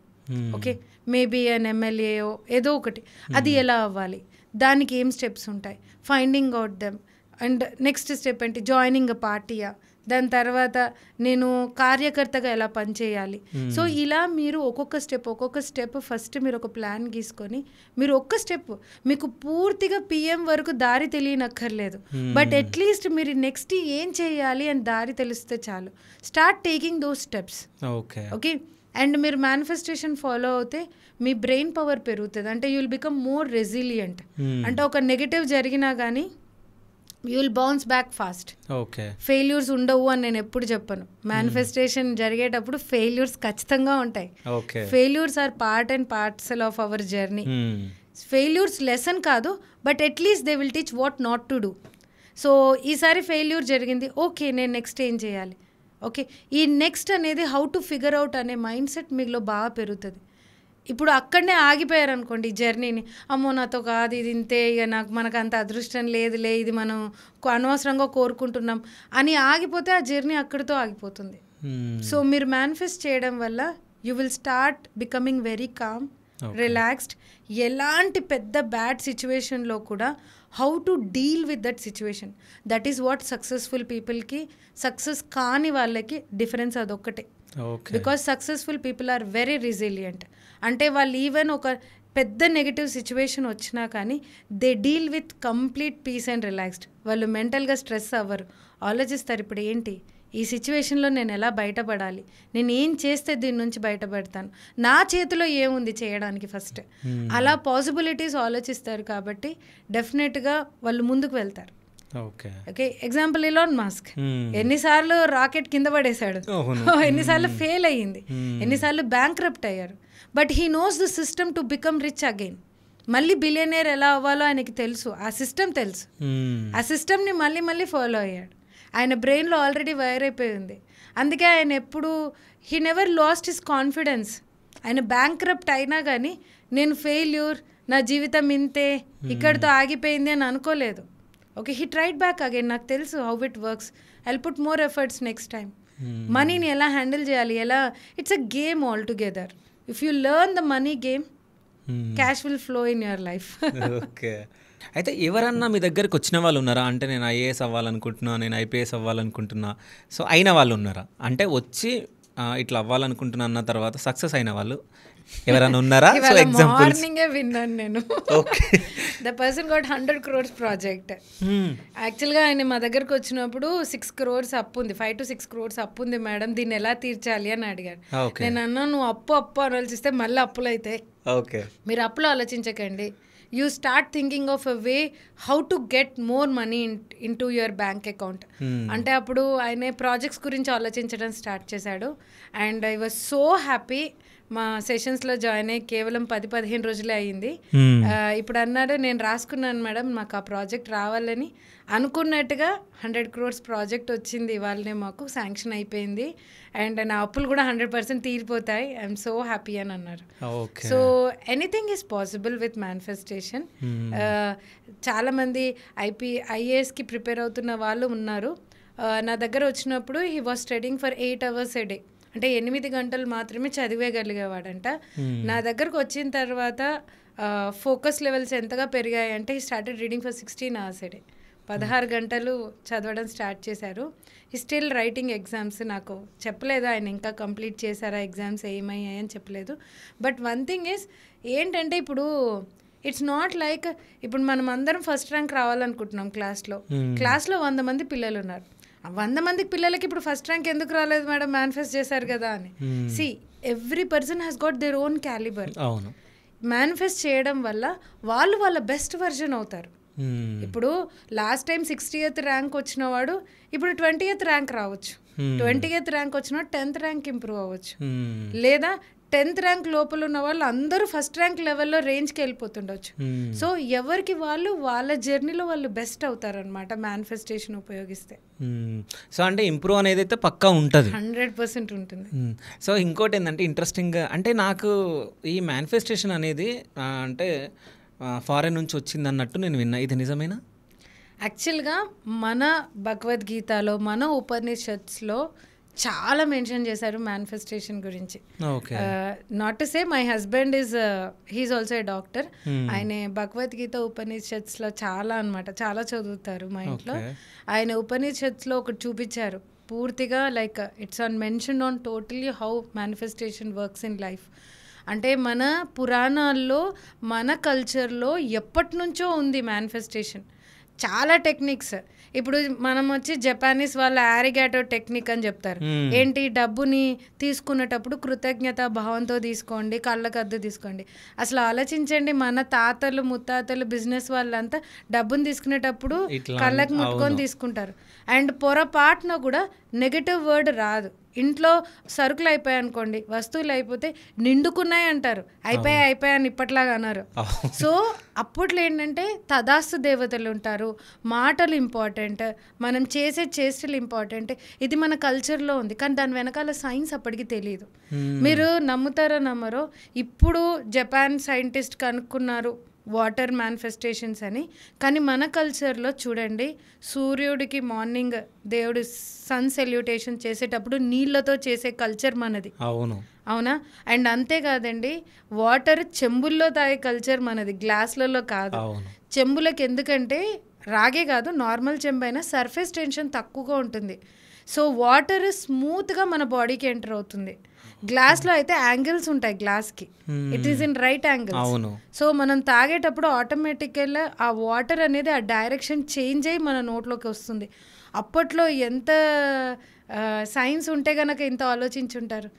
ఓకే, మేబీ అన్ ఎమ్మెల్యేయో ఏదో ఒకటి, అది ఎలా అవ్వాలి, దానికి ఏం స్టెప్స్ ఉంటాయి, finding out them. And next step ఏంటి, జాయినింగ్ అ పార్టీయా, దాని తర్వాత నేను కార్యకర్తగా ఎలా పనిచేయాలి. సో ఇలా మీరు ఒక్కొక్క స్టెప్ ఫస్ట్ మీరు ఒక ప్లాన్ గీసుకొని, మీరు ఒక్క స్టెప్, మీకు పూర్తిగా పిఎం వరకు దారి తెలియనక్కర్లేదు, బట్ అట్లీస్ట్ మీరు నెక్స్ట్ ఏం చేయాలి అని దారి తెలిస్తే చాలు. Start taking those steps. Okay, and మీరు మేనిఫెస్టేషన్ ఫాలో అవుతే మీ బ్రెయిన్ పవర్ పెరుగుతుంది, అంటే you will become more resilient. అంటే ఒక నెగటివ్ జరిగినా కానీ you will bounce back fast. Failures ఉండవు అని నేను ఎప్పుడు చెప్పను. మేనిఫెస్టేషన్ జరిగేటప్పుడు ఫెయిల్యూర్స్ ఖచ్చితంగా ఉంటాయి. Failures are part and parcel of our journey. Failures lesson కాదు, but at least they will teach what not to do. So ఈసారి ఫెయిల్యూర్ జరిగింది, ఓకే నేను నెక్స్ట్ ఏం చేయాలి, ఓకే ఈ నెక్స్ట్ అనేది హౌ టు ఫిగర్ అవుట్ అనే మైండ్ సెట్ మీలో బాగా పెరుగుతుంది. ఇప్పుడు అక్కడనే ఆగిపోయారు అనుకోండి ఈ జర్నీని, అమ్మో నాతో కాదు ఇది ఇంతే, ఇక మనకు అంత అదృష్టం లేదులే, ఇది మనం అనవసరంగా కోరుకుంటున్నాం అని ఆగిపోతే ఆ జర్నీ అక్కడితో ఆగిపోతుంది. సో మీరు మేనిఫెస్ట్ చేయడం వల్ల you will start becoming very calm, relaxed. ఎలాంటి పెద్ద బ్యాడ్ సిచ్యువేషన్లో కూడా how to deal with that situation, that is what successful పీపుల్కి సక్సెస్ కాని వాళ్ళకి డిఫరెన్స్ అదొక్కటే. Because successful people are very resilient. అంటే వాళ్ళు ఈవెన్ ఒక పెద్ద నెగిటివ్ సిచ్యువేషన్ వచ్చినా కానీ they deal with complete peace and relaxed. వాళ్ళు మెంటల్గా స్ట్రెస్ అవ్వరు, ఆలోచిస్తారు ఇప్పుడు ఏంటి ఈ సిచ్యువేషన్లో నేను ఎలా బయటపడాలి, నేను ఏం చేస్తే దీని నుంచి బయటపడతాను, నా చేతిలో ఏముంది చేయడానికి ఫస్ట్, అలా పాసిబిలిటీస్ ఆలోచిస్తారు. కాబట్టి డెఫినెట్గా వాళ్ళు ముందుకు వెళ్తారు. ఓకే ఎగ్జాంపుల్ ఇలాన్ మస్క్ ఎన్నిసార్లు రాకెట్ కింద పడేశాడు, ఎన్నిసార్లు ఫెయిల్ అయ్యింది, ఎన్నిసార్లు బ్యాంక్రప్ట్ అయ్యారు, but he knows the system to become rich again. మళ్ళీ బిలియనేర్ ఎలా అవ్వాలో ఆయనకి తెలుసు, ఆ సిస్టమ్ తెలుసు, ఆ సిస్టమ్ని మళ్ళీ మళ్ళీ ఫాలో అయ్యాడు. ఆయన బ్రెయిన్లో ఆల్రెడీ వైర్ అయిపోయి ఉంది. అందుకే ఆయన ఎప్పుడు he never lost his confidence. ఆయన బ్యాంక్రప్ట్ అయినా కానీ నేను ఫెయిల్యూర్, నా జీవితం ఇంతే, ఇక్కడితో ఆగిపోయింది అని అనుకోలేదు. Okay he tried back again, నాకు తెలుసు how it works, I'll put more efforts next time. మనీని ఎలా హ్యాండిల్ చేయాలి, ఎలా, it's a game all together. If you learn the money game, cash will flow in your life. Okay అయితే ఎవరన్నా మీ దగ్గరికి వచ్చిన వాళ్ళు ఉన్నారా, అంటే నేను ఐఏఎస్ అవ్వాలనుకుంటున్నా, నేను ఐపీఎస్ అవ్వాలనుకుంటున్నా, సో అయిన వాళ్ళు ఉన్నారా, అంటే వచ్చి ఇట్లా అవ్వాలనుకుంటున్నా అన్న తర్వాత సక్సెస్ అయిన వాళ్ళు ఎవరైనా ఉన్నారా? సో ఎగ్జాంపుల్స్ మార్నింగే విన్నాను నేను. Okay the person got 100 crores project. యాక్చువల్గా ఆయన మా దగ్గరకు వచ్చినప్పుడు 6 crores అప్పు ఉంది, 5 to 6 crores అప్పు ఉంది మేడం, దీన్ని ఎలా తీర్చాలి అని అడిగాడు. నేను అన్నా నువ్వు అప్పు అని ఆలోచిస్తే మళ్ళీ అప్పులు అవుతాయి, మీరు అప్పులు ఆలోచించకండి, you start thinking of a way how to get more money into your bank account. అంటే అప్పుడు ఆయన ప్రాజెక్ట్స్ గురించి ఆలోచించడం స్టార్ట్ చేశాడు. And I was so happy. మా సెషన్స్లో జాయిన్ అయ్యి కేవలం 10-15 రోజులే అయ్యింది. ఇప్పుడు అన్నాడు నేను రాసుకున్నాను మేడం, మాకు ఆ ప్రాజెక్ట్ రావాలని అనుకున్నట్టుగా 100 crores ప్రాజెక్ట్ వచ్చింది, వాళ్ళనే మాకు శాంక్షన్ అయిపోయింది, అండ్ నా అప్పులు కూడా 100% తీరిపోతాయి, ఐఎమ్ సో హ్యాపీ అని అన్నారు. So anything is possible with manifestation. చాలామంది ఐఏఎస్కి ప్రిపేర్ అవుతున్న వాళ్ళు ఉన్నారు. నా దగ్గర వచ్చినప్పుడు he was studying for 8 hours a day, అంటే 8 గంటలు మాత్రమే చదివేయగలిగేవాడంట. నా దగ్గరకు వచ్చిన తర్వాత ఫోకస్ లెవెల్స్ ఎంతగా పెరిగాయి అంటే he started reading for 16 hours a day. 16 గంటలు చదవడం స్టార్ట్ చేశారు. ఈ స్టిల్ రైటింగ్ ఎగ్జామ్స్, నాకు చెప్పలేదు ఆయన ఇంకా కంప్లీట్ చేశారా ఎగ్జామ్స్ ఏమయ్యాయి అని చెప్పలేదు. బట్ వన్ థింగ్ ఈజ్ ఏంటంటే ఇప్పుడు ఇట్స్ నాట్ లైక్ ఇప్పుడు మనం అందరం ఫస్ట్ ర్యాంక్ రావాలనుకుంటున్నాం క్లాస్లో 100 మంది పిల్లలు ఉన్నారు, 100 మందికి పిల్లలకి ఇప్పుడు ఫస్ట్ ర్యాంక్ ఎందుకు రాలేదు మేడం, మేనిఫెస్ట్ చేశారు కదా అని. See every person has got their own calibre. Manifest చేయడం వల్ల వాళ్ళు వాళ్ళ బెస్ట్ వర్జన్ అవుతారు. ఇప్పుడు లాస్ట్ టైం 60th ర్యాంక్ వచ్చిన వాడు ఇప్పుడు 20th ర్యాంక్ రావచ్చు, 20th ర్యాంక్ వచ్చిన 10th ర్యాంక్ ఇంప్రూవ్ అవ్వచ్చు, లేదా 10th ర్యాంక్ లోపల ఉన్న వాళ్ళు అందరూ ఫస్ట్ ర్యాంక్ లెవెల్లో రేంజ్కి వెళ్ళిపోతుండొచ్చు. సో ఎవరికి వాళ్ళు వాళ్ళ జర్నీలో వాళ్ళు బెస్ట్ అవుతారనమాట మేనిఫెస్టేషన్ ఉపయోగిస్తే. సో అంటే ఇంప్రూవ్ అనేది అయితే పక్కా ఉంటుంది, 100% ఉంటుంది. సో ఇంకోటి ఏంటంటే ఇంట్రెస్టింగ్, అంటే నాకు ఈ మేనిఫెస్టేషన్ అనేది అంటే ఫారెన్ నుంచి వచ్చింది అన్నట్టు నేను విన్నా, ఇది నిజమేనా? యాక్చువల్గా మన భగవద్గీతలో మన ఉపనిషత్స్లో చాలా మెన్షన్ చేశారు మేనిఫెస్టేషన్ గురించి. Not to say my husband he is also a doctor. ఆయన భగవద్గీత ఉపనిషత్స్లో చాలా అనమాట చాలా చదువుతారు మా ఇంట్లో. ఆయన ఉపనిషత్స్లో ఒకటి చూపించారు పూర్తిగా, like it's on mention on totally how manifestation works in life. అంటే మన పురాణాల్లో మన కల్చర్లో ఎప్పటి నుంచో ఉంది మేనిఫెస్టేషన్, చాలా టెక్నిక్స్. ఇప్పుడు మనం వచ్చి జపానీస్ వాళ్ళ ఆరిగాటో టెక్నిక్ అని చెప్తారు. ఏంటి, డబ్బుని తీసుకునేటప్పుడు కృతజ్ఞత భావంతో తీసుకోండి, కళ్ళకద్దు తీసుకోండి. అసలు ఆలోచించండి, మన తాతలు ముత్తాతలు బిజినెస్ వాళ్ళంతా డబ్బుని తీసుకునేటప్పుడు కళ్ళకు ముట్టుకొని తీసుకుంటారు. అండ్ పొరపాటున కూడా నెగటివ్ వర్డ్ రాదు. ఇంట్లో సరుకులు అయిపోయాయి అనుకోండి, వస్తువులు అయిపోతే నిండుకున్నాయి అంటారు, అయిపోయాయని ఇప్పట్లాగా అన్నారు. సో అప్పట్లో ఏంటంటే తదాస్తు దేవతలు ఉంటారు, మాటలు ఇంపార్టెంట్, మనం చేసే చేష్టలు ఇంపార్టెంట్. ఇది మన కల్చర్లో ఉంది, కానీ దాని వెనకాల సైన్స్ అప్పటికి తెలియదు. మీరు నమ్ముతారో నమ్మరో, ఇప్పుడు జపాన్ సైంటిస్ట్ కనుక్కున్నారు వాటర్ మేనిఫెస్టేషన్స్ అని. కానీ మన కల్చర్లో చూడండి, సూర్యుడికి మార్నింగ్ దేవుడు సన్ సెల్యూటేషన్ చేసేటప్పుడు నీళ్ళతో చేసే కల్చర్ మనది. అవునా? అండ్ అంతేకాదండి, వాటర్ చెంబుల్లో తాగే కల్చర్ మనది, గ్లాసులలో కాదు. చెంబులకు ఎందుకంటే రాగే కాదు, నార్మల్ చెంబు అయినా సర్ఫేస్ టెన్షన్ తక్కువగా ఉంటుంది. సో వాటర్ స్మూత్గా మన బాడీకి ఎంటర్ అవుతుంది. గ్లాస్లో అయితే యాంగిల్స్ ఉంటాయి, గ్లాస్కి it is in right angles. So మనం తాగేటప్పుడు ఆటోమేటిక్గా ఆ వాటర్ అనేది ఆ డైరెక్షన్ చేంజ్ అయ్యి మన నోట్లోకి వస్తుంది. అప్పట్లో ఎంత సైన్స్ ఉంటే కనుక ఇంత ఆలోచించుంటారు.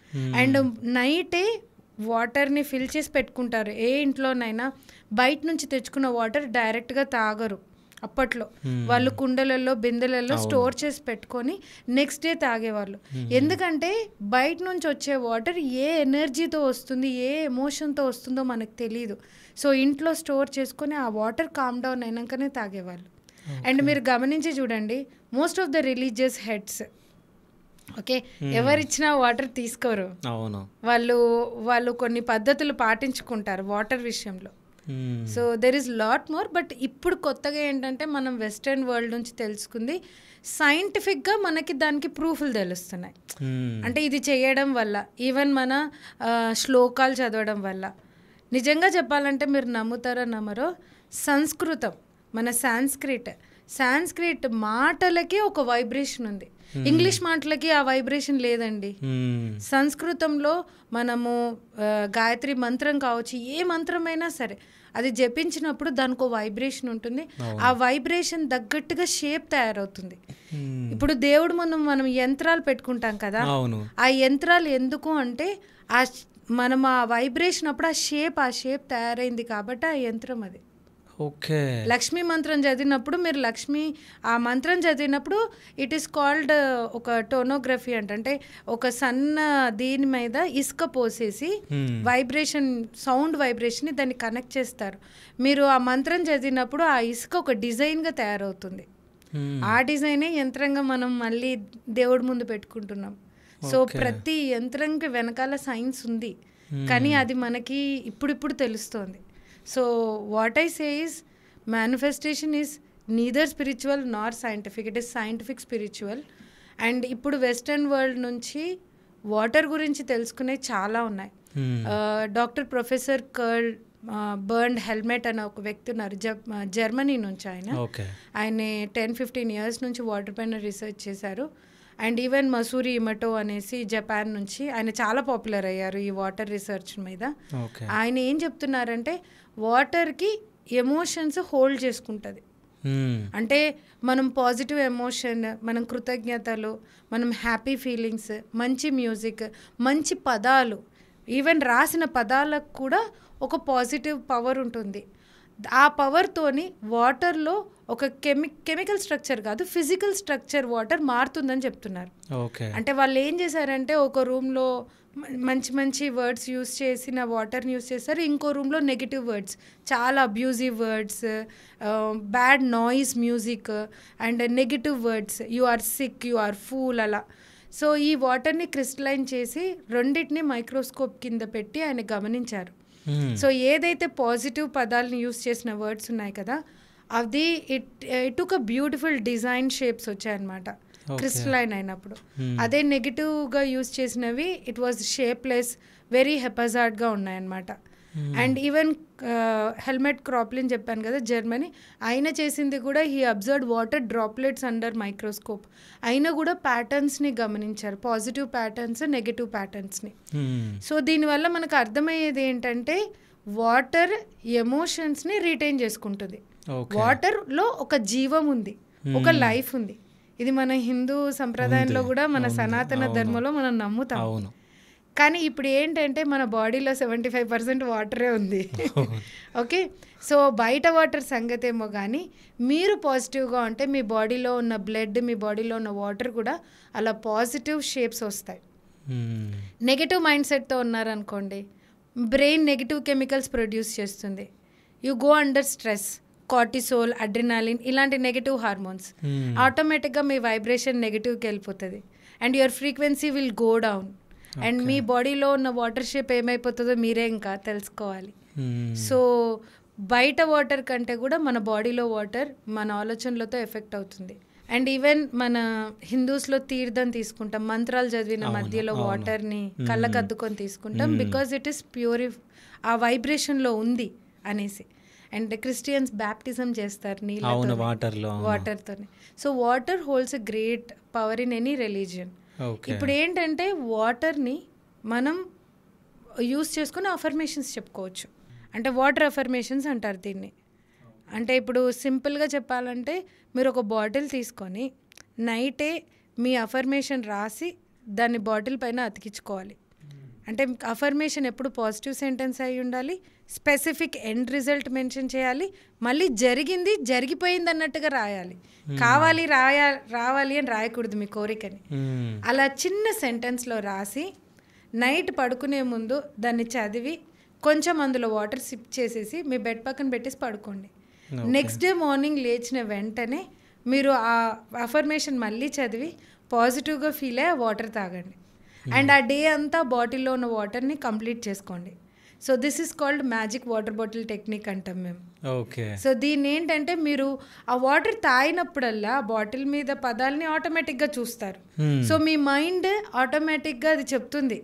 అండ్ నైటే వాటర్ని ఫిల్ చేసి పెట్టుకుంటారు. ఏ ఇంట్లోనైనా బయట నుంచి తెచ్చుకున్న వాటర్ డైరెక్ట్గా తాగరు. అప్పట్లో వాళ్ళు కుండలలో బిందెలలో స్టోర్ చేసి పెట్టుకొని నెక్స్ట్ డే తాగేవాళ్ళు. ఎందుకంటే బయట నుంచి వచ్చే వాటర్ ఏ ఎనర్జీతో వస్తుంది, ఏ ఎమోషన్తో వస్తుందో మనకు తెలియదు. సో ఇంట్లో స్టోర్ చేసుకొని ఆ వాటర్ కామ్ డౌన్ అయినాకనే తాగేవాళ్ళు. అండ్ మీరు గమనించి చూడండి, most of the religious heads okay ఎవరిచ్చినా వాటర్ తీసుకోరు. వాళ్ళు కొన్ని పద్ధతులు పాటించుకుంటారు వాటర్ విషయంలో. So there is lot more. But ఇప్పుడు కొత్తగా ఏంటంటే మనం వెస్టర్న్ వరల్డ్ నుంచి తెలుసుకుంది, సైంటిఫిక్గా మనకి దానికి ప్రూఫ్లు తెలుస్తున్నాయి. అంటే ఇది చేయడం వల్ల, ఈవెన్ మన శ్లోకాలు చదవడం వల్ల. నిజంగా చెప్పాలంటే మీరు నమ్ముతారో నమ్మరో, సంస్కృతం మన సాంస్క్రిట్ మాటలకి ఒక వైబ్రేషన్ ఉంది, ఇంగ్లీష్ మాటలకి ఆ వైబ్రేషన్ లేదండి. సంస్కృతంలో మనము గాయత్రి మంత్రం కావచ్చు, ఏ మంత్రమైనా సరే అది జపించినప్పుడు దానికి వైబ్రేషన్ ఉంటుంది. ఆ వైబ్రేషన్ తగ్గట్టుగా షేప్ తయారవుతుంది. ఇప్పుడు దేవుడు మనం యంత్రాలు పెట్టుకుంటాం కదా, ఆ యంత్రాలు ఎందుకు అంటే మనం ఆ వైబ్రేషన్ అప్పుడు ఆ షేప్ తయారైంది కాబట్టి ఆ యంత్రం అది. లక్ష్మీ మంత్రం చదివినప్పుడు మీరు ఆ మంత్రం చదివినప్పుడు ఇట్ ఈస్ కాల్డ్ ఒక టోనోగ్రఫీ అంటే ఒక సన్న దీని మీద ఇసుక పోసేసి సౌండ్ వైబ్రేషన్ దాన్ని కనెక్ట్ చేస్తారు. మీరు ఆ మంత్రం చదివినప్పుడు ఆ ఇసుక ఒక డిజైన్గా తయారవుతుంది. ఆ డిజైనే యంత్రంగా మనం మళ్ళీ దేవుడి ముందు పెట్టుకుంటున్నాం. సో ప్రతి యంత్రంకి వెనకాల సైన్స్ ఉంది, కానీ అది మనకి ఇప్పుడు తెలుస్తోంది. So what I say is, manifestation is neither spiritual nor scientific. It is scientific spiritual. And ఇప్పుడు వెస్టర్న్ వరల్డ్ నుంచి వాటర్ గురించి తెలుసుకునే చాలా ఉన్నాయి. Doctor professor curl burn helmet అనే ఒక వ్యక్తి ఉన్నారు, జర్మనీ నుంచి. ఆయన 10-15 years నుంచి వాటర్ పైన రీసెర్చ్ చేశారు. అండ్ ఈవెన్ మసూరి ఇమటో అనేసి జపాన్ నుంచి ఆయన చాలా పాపులర్ అయ్యారు ఈ వాటర్ రీసెర్చ్ మీద. ఆయన ఏం చెప్తున్నారంటే, వాటర్కి ఎమోషన్స్ హోల్డ్ చేసుకుంటుంది. అంటే మనం పాజిటివ్ ఎమోషన్, మనం కృతజ్ఞతలు, మనం హ్యాపీ ఫీలింగ్స్, మంచి మ్యూజిక్, మంచి పదాలు, ఈవెన్ రాసిన పదాలకు కూడా ఒక పాజిటివ్ పవర్ ఉంటుంది. ఆ పవర్తోని వాటర్లో ఒక కెమికల్ స్ట్రక్చర్ కాదు, ఫిజికల్ స్ట్రక్చర్ వాటర్ మారుతుందని చెప్తున్నారు. అంటే వాళ్ళు ఏం చేశారంటే, ఒక రూమ్లో మంచి వర్డ్స్ యూస్ చేసిన వాటర్ని యూస్ చేస్తారు, ఇంకో రూమ్లో నెగిటివ్ వర్డ్స్, చాలా abusive words, bad noise music and negative words, you are sick, you are fool, అలా. సో ఈ వాటర్ని క్రిస్టలైన్ చేసి రెండింటిని మైక్రోస్కోప్ కింద పెట్టి ఆయన గమనించారు. సో ఏదైతే పాజిటివ్ పదాలను యూస్ చేసిన వర్డ్స్ ఉన్నాయి కదా, అది ఇట్ ఒక బ్యూటిఫుల్ డిజైన్ షేప్స్ వచ్చాయన్నమాట క్రిస్టలైన్ అయినప్పుడు. అదే నెగిటివ్గా యూస్ చేసినవి ఇట్ వాజ్ షేప్లెస్, వెరీ హెపజార్డ్గా ఉన్నాయన్నమాట. అండ్ ఈవెన్ హెల్మెట్ క్రాప్లిన్ చెప్పాను కదా, జర్మనీ, ఆయన చేసింది కూడా he observed water droplets under microscope. అయినా కూడా ప్యాటర్న్స్ని గమనించారు, పాజిటివ్ ప్యాటర్న్స్, నెగిటివ్ ప్యాటర్న్స్ని. సో దీనివల్ల మనకు అర్థమయ్యేది ఏంటంటే, వాటర్ ఎమోషన్స్ని రిటైన్ చేసుకుంటుంది. వాటర్లో ఒక జీవం ఉంది, ఒక లైఫ్ ఉంది. ఇది మన హిందూ సంప్రదాయంలో కూడా, మన సనాతన ధర్మంలో మనం నమ్ముతాం. కానీ ఇప్పుడు ఏంటంటే మన బాడీలో 75% వాటరే ఉంది. ఓకే, సో బయట వాటర్ సంగతి ఏమో కానీ మీరు పాజిటివ్గా ఉంటే మీ బాడీలో ఉన్న బ్లడ్, మీ బాడీలో ఉన్న వాటర్ కూడా అలా పాజిటివ్ షేప్స్ వస్తాయి. నెగటివ్ మైండ్ సెట్తో ఉన్నారనుకోండి, బ్రెయిన్ నెగిటివ్ కెమికల్స్ ప్రొడ్యూస్ చేస్తుంది. You go under stress, cortisol, adrenaline ఇలాంటి నెగిటివ్ హార్మోన్స్. ఆటోమేటిక్గా మీ వైబ్రేషన్ నెగిటివ్కి వెళ్ళిపోతుంది and your frequency will go down and మీ బాడీలో ఉన్న వాటర్ షేప్ ఏమైపోతుందో మీరే ఇంకా తెలుసుకోవాలి. సో బయట వాటర్ కంటే కూడా మన బాడీలో వాటర్ మన ఆలోచనలతో ఎఫెక్ట్ అవుతుంది. అండ్ ఈవెన్ మన హిందూస్లో తీర్థం తీసుకుంటాం, మంత్రాలు చదివిన మధ్యలో వాటర్ని కళ్ళకు అద్దుకొని తీసుకుంటాం, బికాజ్ ఇట్ ఈస్ ప్యూరి, ఆ వైబ్రేషన్లో ఉంది అనేసి. అండ్ క్రిస్టియన్స్ బ్యాప్టిజం చేస్తారు నీళ్ళతో, వాటర్తోనే. So water holds a great power in any religion. ఇప్పుడు ఏంటంటే వాటర్ని మనం యూస్ చేసుకుని అఫర్మేషన్స్ చెప్పుకోవచ్చు. అంటే వాటర్ అఫర్మేషన్స్ అంటారు దీన్ని. అంటే ఇప్పుడు సింపుల్గా చెప్పాలంటే మీరు ఒక బాటిల్ తీసుకొని నైటే మీ అఫర్మేషన్ రాసి దాన్ని బాటిల్ పైన అతికించుకోవాలి. అంటే అఫర్మేషన్ ఎప్పుడు పాజిటివ్ సెంటెన్స్ అయి ఉండాలి, స్పెసిఫిక్ ఎండ్ రిజల్ట్ మెన్షన్ చేయాలి, మళ్ళీ జరిగింది జరిగిపోయింది అన్నట్టుగా రాయాలి. కావాలి రావాలి అని రాయకూడదు మీ కోరికని. అలా చిన్న సెంటెన్స్లో రాసి నైట్ పడుకునే ముందు దాన్ని చదివి కొంచెం అందులో వాటర్ సిప్ చేసేసి మీ బెడ్ పక్కన పెట్టేసి పడుకోండి. నెక్స్ట్ డే మార్నింగ్ లేచిన వెంటనే మీరు ఆ అఫర్మేషన్ మళ్ళీ చదివి పాజిటివ్గా ఫీల్ అయ్యి వాటర్ తాగండి. అండ్ ఆ డే అంతా బాటిల్లో ఉన్న వాటర్ని కంప్లీట్ చేసుకోండి. So this is called magic water bottle technique అంటాం మేము. సో దీన్ని ఏంటంటే మీరు ఆ వాటర్ తాగినప్పుడల్లా బాటిల్ మీద పదాలని ఆటోమేటిక్గా చూస్తారు. సో మీ మైండ్ ఆటోమేటిక్గా అది చెప్తుంది,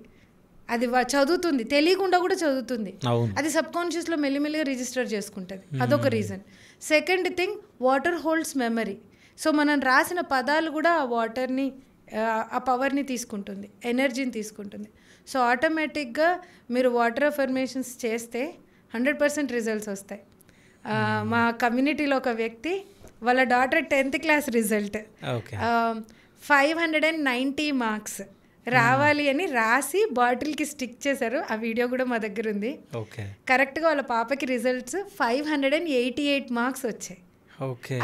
అది చదువుతుంది, తెలియకుండా కూడా చదువుతుంది. అది సబ్ కాన్షియస్లో మెల్లిమెల్లిగా రిజిస్టర్ చేసుకుంటుంది. అదొక reason. Second thing, water holds memory. So మనం రాసిన పదాలు కూడా ఆ వాటర్ని, ఆ పవర్ని తీసుకుంటుంది, ఎనర్జీని తీసుకుంటుంది. సో ఆటోమేటిక్గా మీరు వాటర్ అఫర్మేషన్స్ చేస్తే 100% రిజల్ట్స్ వస్తాయి. మా కమ్యూనిటీలో ఒక వ్యక్తి వాళ్ళ daughter 10th class result 590 marks రావాలి అని రాసి బాటిల్కి స్టిక్ చేశారు. ఆ వీడియో కూడా మా దగ్గర ఉంది. కరెక్ట్గా వాళ్ళ పాపకి రిజల్ట్స్ 588 మార్క్స్ వచ్చాయి.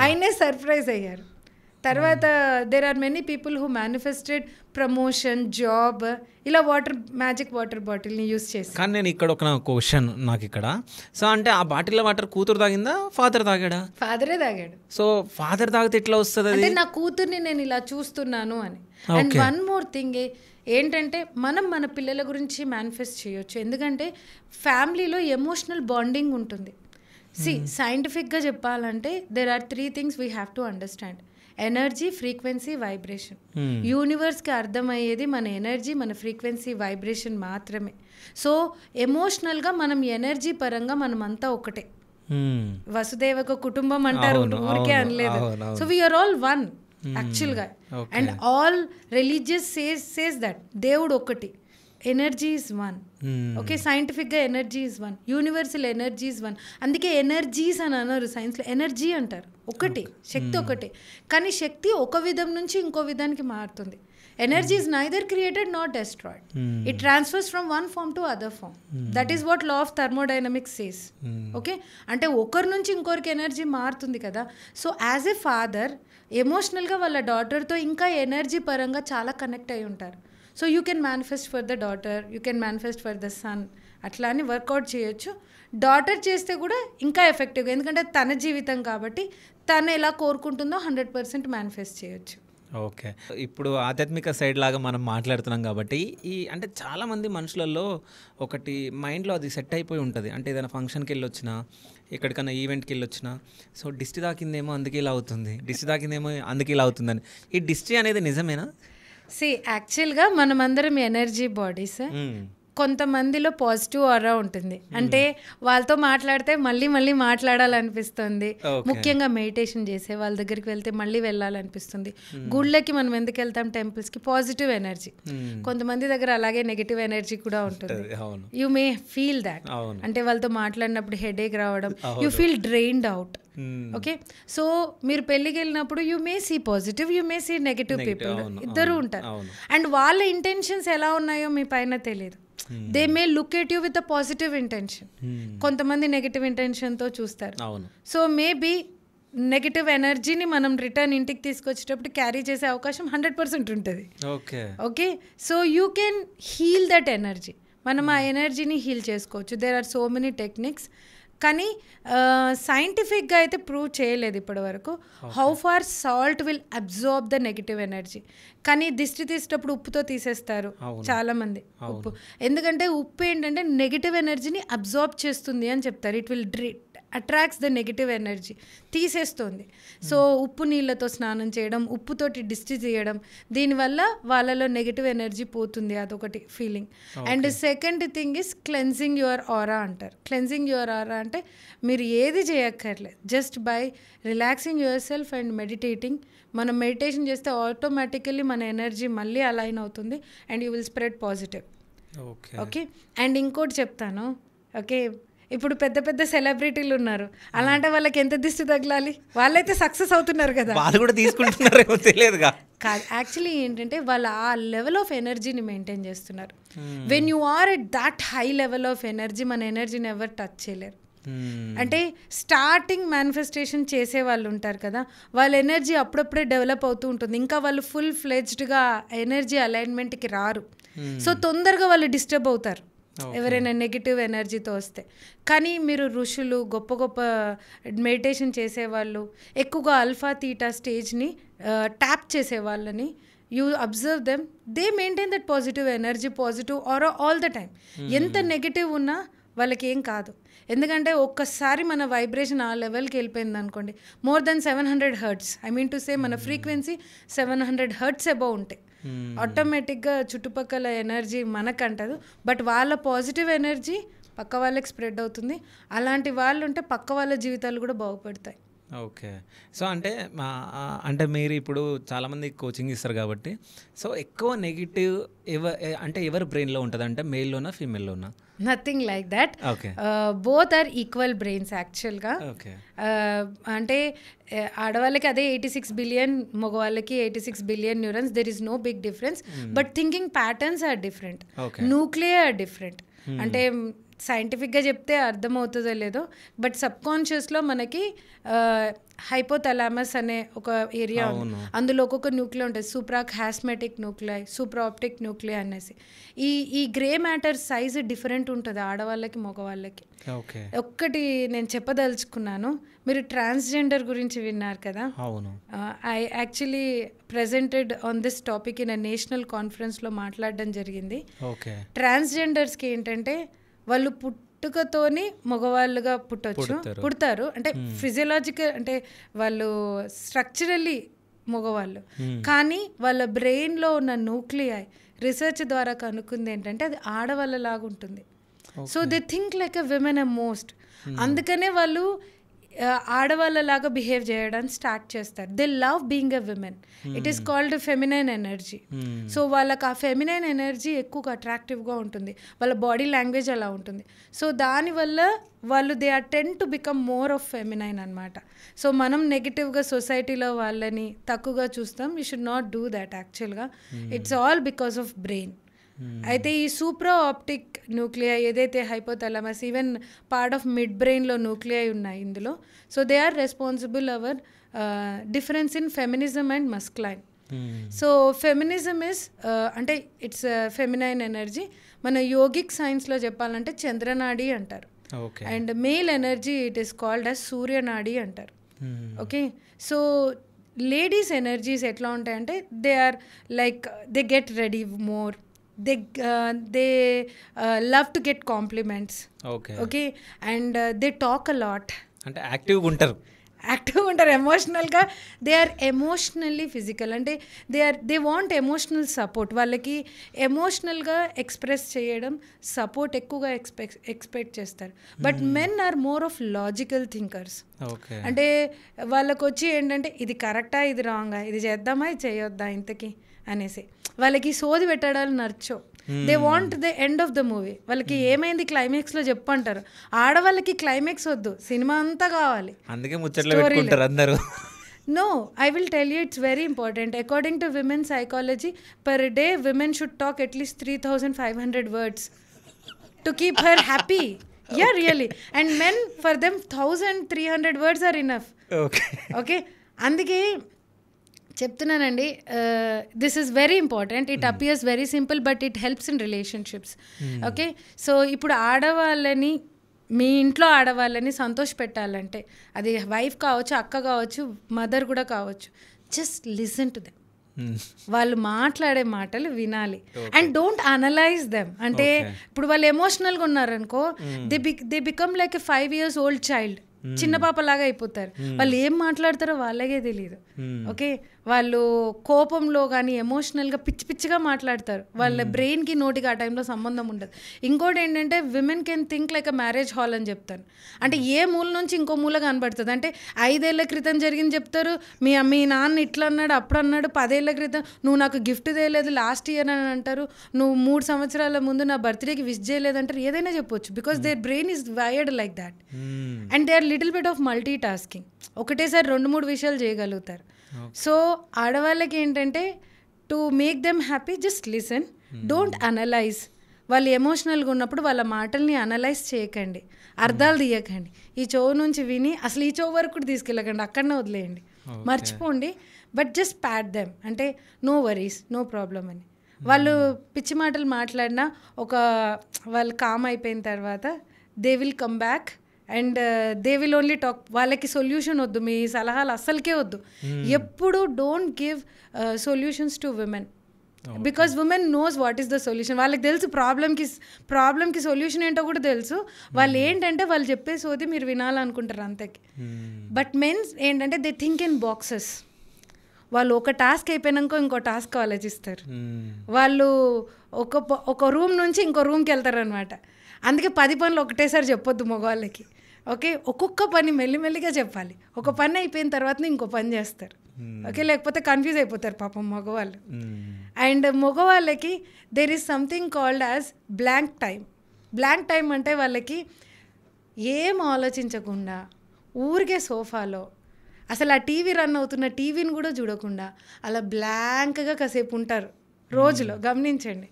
ఆయనే సర్ప్రైజ్ అయ్యారు. తర్వాత there are many people who manifested promotion, job, ఇలా మ్యాజిక్ వాటర్ బాటిల్ని యూస్ చేసి. కానీ నేను ఇక్కడ ఒక క్వశ్చన్ నాకు ఇక్కడ. సో అంటే ఆ బాటిల్లో వాటర్ కూతురు తాగిందా, ఫాదర్ తాగాడా? ఫాదరే తాగాడు. సో ఫాదర్ తాగితే ఎట్లా వస్తుంది? అంటే నా కూతుర్ని నేను ఇలా చూస్తున్నాను అని. అండ్ వన్ మోర్ థింగ్ ఏంటంటే మనం మన పిల్లల గురించి మేనిఫెస్ట్ చేయొచ్చు, ఎందుకంటే ఫ్యామిలీలో ఎమోషనల్ బాండింగ్ ఉంటుంది. సైంటిఫిక్గా చెప్పాలంటే there are 3 things we have to understand: energy, frequency, vibration. యూనివర్స్కి అర్థమయ్యేది మన ఎనర్జీ, మన ఫ్రీక్వెన్సీ, వైబ్రేషన్ మాత్రమే. సో ఎమోషనల్గా మనం ఎనర్జీ పరంగా మనం అంతా ఒకటే. వసుదేవక కుటుంబం అంటారు, ఊరికే అనలేదు. సో వీఆర్ ఆల్ వన్ యాక్చువల్గా. And all religious says that దేవుడు ఒకటి, ఎనర్జీ ఈజ్ వన్. ఓకే, సైంటిఫిక్గా energy is one, universal energy is one. అందుకే ఎనర్జీస్ అని అన్నారు సైన్స్లో, ఎనర్జీ అంటారు. ఒకటి శక్తి, ఒకటి. కానీ శక్తి ఒక విధం నుంచి ఇంకో విధానికి మారుతుంది. Energy is neither created not destroyed, it transfers from one form to other form. That is what law of thermodynamics says. Okay, అంటే ఒకరి నుంచి ఇంకొకరికి ఎనర్జీ మారుతుంది కదా. సో యాజ్ ఎ ఫాదర్ ఎమోషనల్గా వాళ్ళ డాటర్తో ఇంకా ఎనర్జీ పరంగా చాలా కనెక్ట్ అయి ఉంటారు. So you can manifest for the daughter, you can manifest for the son, అట్లా అని వర్కౌట్ చేయొచ్చు. డాటర్ చేస్తే కూడా ఇంకా ఎఫెక్టివ్గా, ఎందుకంటే తన జీవితం కాబట్టి తను ఎలా కోరుకుంటుందో 100% మేనిఫెస్ట్ చేయొచ్చు. ఓకే, ఇప్పుడు ఆధ్యాత్మిక సైడ్ లాగా మనం మాట్లాడుతున్నాం కాబట్టి అంటే చాలామంది మనుషులలో ఒకటి మైండ్లో అది సెట్ అయిపోయి ఉంటుంది. అంటే ఏదైనా ఫంక్షన్కి వెళ్ళొచ్చినా, ఎక్కడికైనా ఈవెంట్కి వెళ్ళొచ్చినా, సో దిష్టి తాకిందేమో అందుకే ఇలా అవుతుంది, దిష్టి తాకిందేమో అందుకే ఇలా అవుతుందని. ఈ దిష్టి అనేది నిజమేనా? యాక్చువల్గా మనమందరం ఎనర్జీ బాడీస్. కొంతమందిలో పాజిటివ్ ఆరా ఉంటుంది, అంటే వాళ్ళతో మాట్లాడితే మళ్ళీ మళ్ళీ మాట్లాడాలనిపిస్తుంది. ముఖ్యంగా మెడిటేషన్ చేసే వాళ్ళ దగ్గరికి వెళ్తే మళ్ళీ వెళ్ళాలనిపిస్తుంది. గుళ్ళకి మనం ఎందుకు వెళ్తాం, టెంపుల్స్కి, పాజిటివ్ ఎనర్జీ. కొంతమంది దగ్గర అలాగే నెగిటివ్ ఎనర్జీ కూడా ఉంటుంది. You may feel that. అంటే వాళ్ళతో మాట్లాడినప్పుడు హెడేక్ రావడం, you feel drained out. Okay, so మీరు పెళ్ళికి వెళ్ళినప్పుడు you may see positive, you may see negative people, ఇద్దరు ఉంటారు. అండ్ వాళ్ళ ఇంటెన్షన్స్ ఎలా ఉన్నాయో మీ పైన తెలియదు. They may look at you with a positive intention, కొంతమంది నెగిటివ్ ఇంటెన్షన్తో చూస్తారు. సో మేబీ నెగిటివ్ ఎనర్జీని మనం రిటర్న్ ఇంటికి తీసుకొచ్చేటప్పుడు క్యారీ చేసే అవకాశం 100% ఉంటుంది. Okay, so you can heal that energy. మనం ఆ ఎనర్జీని హీల్ చేసుకోవచ్చు. There are so many techniques, కానీ సైంటిఫిక్గా అయితే ప్రూవ్ చేయలేదు ఇప్పటి వరకు how far salt will absorb the negative energy. కానీ దిష్టి తీసేటప్పుడు ఉప్పుతో తీసేస్తారు చాలామంది ఉప్పు, ఎందుకంటే ఉప్పు ఏంటంటే నెగిటివ్ ఎనర్జీని అబ్జార్బ్ చేస్తుంది అని చెప్తారు. It will attracts the negative energy, తీసేస్తుంది. సో ఉప్పు నీళ్ళతో స్నానం చేయడం, ఉప్పుతోటి దిష్టి తీయడం, దీనివల్ల వాళ్ళలో నెగిటివ్ ఎనర్జీ పోతుంది, అదొకటి feeling. And second thing is cleansing your aura అంటారు. క్లెన్జింగ్ యువర్ ఆరా అంటే మీరు ఏది చేయక్కర్లేదు, just by relaxing your self and meditating. మనం మెడిటేషన్ చేస్తే ఆటోమేటికల్లీ మన ఎనర్జీ మళ్ళీ అలైన్ అవుతుంది and you will spread positive. Okay, and ఇంకోటి చెప్తాను. ఓకే, ఇప్పుడు పెద్ద పెద్ద సెలబ్రిటీలు ఉన్నారు, అలాంటి వాళ్ళకి ఎంత దిష్టి తగలాలి? వాళ్ళైతే సక్సెస్ అవుతున్నారు కదా, వాళ్ళు కూడా తీసుకుంటున్నారేమో తెలియదుగా. కాదు, యాక్చువల్లీ ఏంటంటే వాళ్ళు ఆ లెవెల్ ఆఫ్ ఎనర్జీని మెయింటైన్ చేస్తున్నారు. When you are at that high level of energy, మన ఎనర్జీని ఎవరు టచ్ చేయలేరు. అంటే స్టార్టింగ్ మేనిఫెస్టేషన్ చేసే వాళ్ళు ఉంటారు కదా, వాళ్ళ ఎనర్జీ అప్పుడప్పుడే డెవలప్ అవుతూ ఉంటుంది, ఇంకా వాళ్ళు ఫుల్ ఫ్లెడ్జ్డ్గా ఎనర్జీ అలైన్మెంట్కి రారు. సో తొందరగా వాళ్ళు డిస్టర్బ్ అవుతారు ఎవరైనా నెగిటివ్ ఎనర్జీతో వస్తే. కానీ మీరు ఋషులు, గొప్ప గొప్ప మెడిటేషన్ చేసేవాళ్ళు, ఎక్కువగా అల్ఫా తీటా స్టేజ్ని ట్యాప్ చేసే వాళ్ళని you observe them, they maintain that positive energy, positive or all the time. ఎంత నెగిటివ్ ఉన్నా వాళ్ళకి ఏం కాదు, ఎందుకంటే ఒక్కసారి మన వైబ్రేషన్ ఆ లెవెల్కి వెళ్ళిపోయింది అనుకోండి, more than 700 hertz, I mean to say మన ఫ్రీక్వెన్సీ 700 హర్ట్స్ అబౌవ్ ఉంటాయి. ఆటోమేటిక్గా చుట్టుపక్కల ఎనర్జీ మనకంటదు, బట్ వాళ్ళ పాజిటివ్ ఎనర్జీ పక్క వాళ్ళకి స్ప్రెడ్ అవుతుంది. అలాంటి వాళ్ళు ఉంటే పక్క వాళ్ళ జీవితాలు కూడా బాగుపడతాయి. ఓకే, సో అంటే మీరు ఇప్పుడు చాలామంది కోచింగ్ ఇస్తారు కాబట్టి, సో ఎక్కువ నెగిటివ్ అంటే ఎవరి బ్రెయిన్లో ఉంటుంది, అంటే మేల్లోనా ఫీమేల్లోనా? Nothing like that, both are equal brains యాక్చువల్గా. అంటే ఆడవాళ్ళకి అదే 86 బిలియన్, మగవాళ్ళకి 86 billion neurons, there is no big difference, but thinking patterns are different, nuclear are different. అంటే సైంటిఫిక్గా చెప్తే అర్థమవుతుందో లేదో, బట్ సబ్ కాన్షియస్లో మనకి హైపోథలామస్ అనే ఒక ఏరియా ఉంది, అందులో ఒక్కొక్క న్యూక్లియర్ ఉంటుంది. సూప్రాహాస్మెటిక్ న్యూక్లియై, సూప్రాఆప్టిక్ న్యూక్లియై అనేసి. ఈ గ్రే మ్యాటర్ సైజ్ డిఫరెంట్ ఉంటుంది ఆడవాళ్ళకి మగవాళ్ళకి. ఒక్కటి నేను చెప్పదలుచుకున్నాను, మీరు ట్రాన్స్జెండర్ గురించి విన్నారు కదా. I actually presented on this topic in a national కాన్ఫరెన్స్లో మాట్లాడడం జరిగింది. ట్రాన్స్జెండర్స్కి ఏంటంటే వాళ్ళు పుట్టుకతోని మగవాళ్ళుగా పుడతారు, అంటే ఫిజియలాజికల్, అంటే వాళ్ళు స్ట్రక్చరల్లీ మగవాళ్ళు, కానీ వాళ్ళ బ్రెయిన్లో ఉన్న న్యూక్లియై రీసెర్చ్ ద్వారా కనుక్కుంది ఏంటంటే అది ఆడవాళ్ళలాగా ఉంటుంది. So they think like a women a most, అందుకనే వాళ్ళు ఆడవాళ్ళలాగా బిహేవ్ చేయడానికి స్టార్ట్ చేస్తారు. They love being a women, it is called feminine energy. So వాళ్ళకి ఆ ఫెమినైన్ ఎనర్జీ ఎక్కువగా అట్రాక్టివ్గా ఉంటుంది, వాళ్ళ బాడీ లాంగ్వేజ్ అలా ఉంటుంది. సో దానివల్ల వాళ్ళు they are tend to become more of feminine అనమాట. సో మనం నెగిటివ్గా సొసైటీలో వాళ్ళని తక్కువగా చూస్తాం. You should not do that యాక్చువల్గా. It's all because of brain. అయితే ఈ సూప్రా ఆప్టిక్ న్యూక్లియై ఏదైతే hypothalamus, even part of mid బ్రెయిన్లో న్యూక్లియై ఉన్నాయి ఇందులో. So they are responsible our difference in feminism and masculine. So feminism is అంటే it's feminine energy. మన yogic సైన్స్లో చెప్పాలంటే చంద్రనాడి అంటారు. And male energy it is called as సూర్యనాడి అంటారు. ఓకే, సో లేడీస్ ఎనర్జీస్ ఎట్లా ఉంటాయంటే they are like they get ready more, they love to get compliments. Okay, and they talk a lot, అంటే యాక్టివ్గా ఉంటారు ఎమోషనల్గా. దే ఆర్ ఎమోషనల్లీ ఫిజికల్, అంటే they want emotional support. వాళ్ళకి ఎమోషనల్గా ఎక్స్ప్రెస్ చేయడం, సపోర్ట్ ఎక్కువగా ఎక్స్పెక్ట్ చేస్తారు. But men are more of logical thinkers. అంటే వాళ్ళకు వచ్చి ఏంటంటే ఇది కరెక్టా, ఇది రాంగా, ఇది చేద్దామా, ఇది చేయొద్దా ఇంతకీ అనేసి. వాళ్ళకి సోది పెట్టడాలు నచ్చవు. They want the end of the movie. వాళ్ళకి ఏమైంది క్లైమాక్స్లో చెప్పు అంటారు. ఆడవాళ్ళకి క్లైమాక్స్ వద్దు, సినిమా అంతా కావాలి. అందుకే ముచ్చట్లు పెట్టుకుంటారు అందరూ. No, I will tell you, it's very important. According to women's psychology, per day women should talk at least 3,500 words to keep her happy. Yeah, really. And men, for them 1,300 words are enough. Okay. అందుకే చెప్తున్నానండి, this is very important. It appears very simple but it helps in relationships. Okay, so ఇప్పుడు ఆడవాళ్ళని, మీ ఇంట్లో ఆడవాళ్ళని సంతోష పెట్టాలంటే, అది wife కావచ్చు, అక్క కావచ్చు, మదర్ కూడా కావచ్చు, జస్ట్ లిసన్ టు దెమ్. వాళ్ళు మాట్లాడే మాటలు వినాలి. And don't analyse them. అంటే ఇప్పుడు వాళ్ళు ఎమోషనల్గా ఉన్నారనుకో, they become like a 5 years old child. చిన్న పాపలాగా అయిపోతారు. వాళ్ళు ఏం మాట్లాడతారో వాళ్ళకే తెలియదు. ఓకే, వాళ్ళు కోపంలో కానీ ఎమోషనల్గా పిచ్చి పిచ్చిగా మాట్లాడతారు. వాళ్ళ బ్రెయిన్కి నోటికి ఆ టైంలో సంబంధం ఉండదు. ఇంకోటి ఏంటంటే, women can think like a marriage hall అని చెప్తాను. అంటే ఏ మూల నుంచి ఇంకో మూల కనబడుతుంది. అంటే 5 ఏళ్ల క్రితం జరిగింది చెప్తారు. మీ నాన్న ఇట్లా అన్నాడు, అప్పుడు అన్నాడు. 10 ఏళ్ల క్రితం నువ్వు నాకు గిఫ్ట్ చేయలేదు లాస్ట్ ఇయర్ అని అంటారు. నువ్వు 3 సంవత్సరాల ముందు నా బర్త్డేకి విష్ చేయలేదు అంటారు. ఏదైనా చెప్పొచ్చు, because their brain is wired like that. And they are little bit of multi tasking. ఒకటేసారి 2-3 విషయాలు చేయగలుగుతారు. సో ఆడవాళ్ళకి ఏంటంటే, to make them happy just listen, don't analyse. వాళ్ళు ఎమోషనల్గా ఉన్నప్పుడు వాళ్ళ మాటల్ని అనలైజ్ చేయకండి, అర్థాలు తీయకండి. ఈ చెవు నుంచి విని అసలు ఈ చెవు వరకు కూడా తీసుకెళ్ళకండి, అక్కడనే వదిలేయండి, మర్చిపోండి. బట్ జస్ట్ ప్యాట్ దెమ్, అంటే నో వరీస్, నో ప్రాబ్లం అని. వాళ్ళు పిచ్చి మాటలు మాట్లాడినా వాళ్ళు కామ్ అయిపోయిన తర్వాత they will come back and they will only talk. వాళ్ళకి సొల్యూషన్ వద్దు, మీ సలహాలు అస్సలకే వద్దు. ఎప్పుడు don't give solutions to women, because women knows what is the solution. వాళ్ళకి తెలుసు ప్రాబ్లంకి సొల్యూషన్ ఏంటో కూడా తెలుసు. వాళ్ళు ఏంటంటే వాళ్ళు చెప్పే సోది మీరు వినాలనుకుంటారు అంతకి. బట్ మెన్స్ ఏంటంటే దే థింక్ ఇన్ బాక్సెస్. వాళ్ళు ఒక టాస్క్ అయిపోయినాక ఇంకో టాస్క్ ఆలోచిస్తారు. వాళ్ళు ఒక రూమ్ నుంచి ఇంకో రూమ్కి వెళ్తారు అనమాట. అందుకే 10 పనులు ఒకటేసారి చెప్పొద్దు మగవాళ్ళకి. ఓకే, ఒక్కొక్క పని మెల్లిమెల్లిగా చెప్పాలి. ఒక పని అయిపోయిన తర్వాత ఇంకో పని చేస్తారు. ఓకే, లేకపోతే కన్ఫ్యూజ్ అయిపోతారు పాపం మగవాళ్ళు. అండ్ మగవాళ్ళకి there is something called as blank time. Blank time అంటే వాళ్ళకి ఏం ఆలోచించకుండా ఊరికే సోఫాలో అసలు ఆ టీవీ రన్ అవుతున్న టీవీని కూడా చూడకుండా అలా బ్లాంక్గా కాసేపు ఉంటారు రోజులో. గమనించండి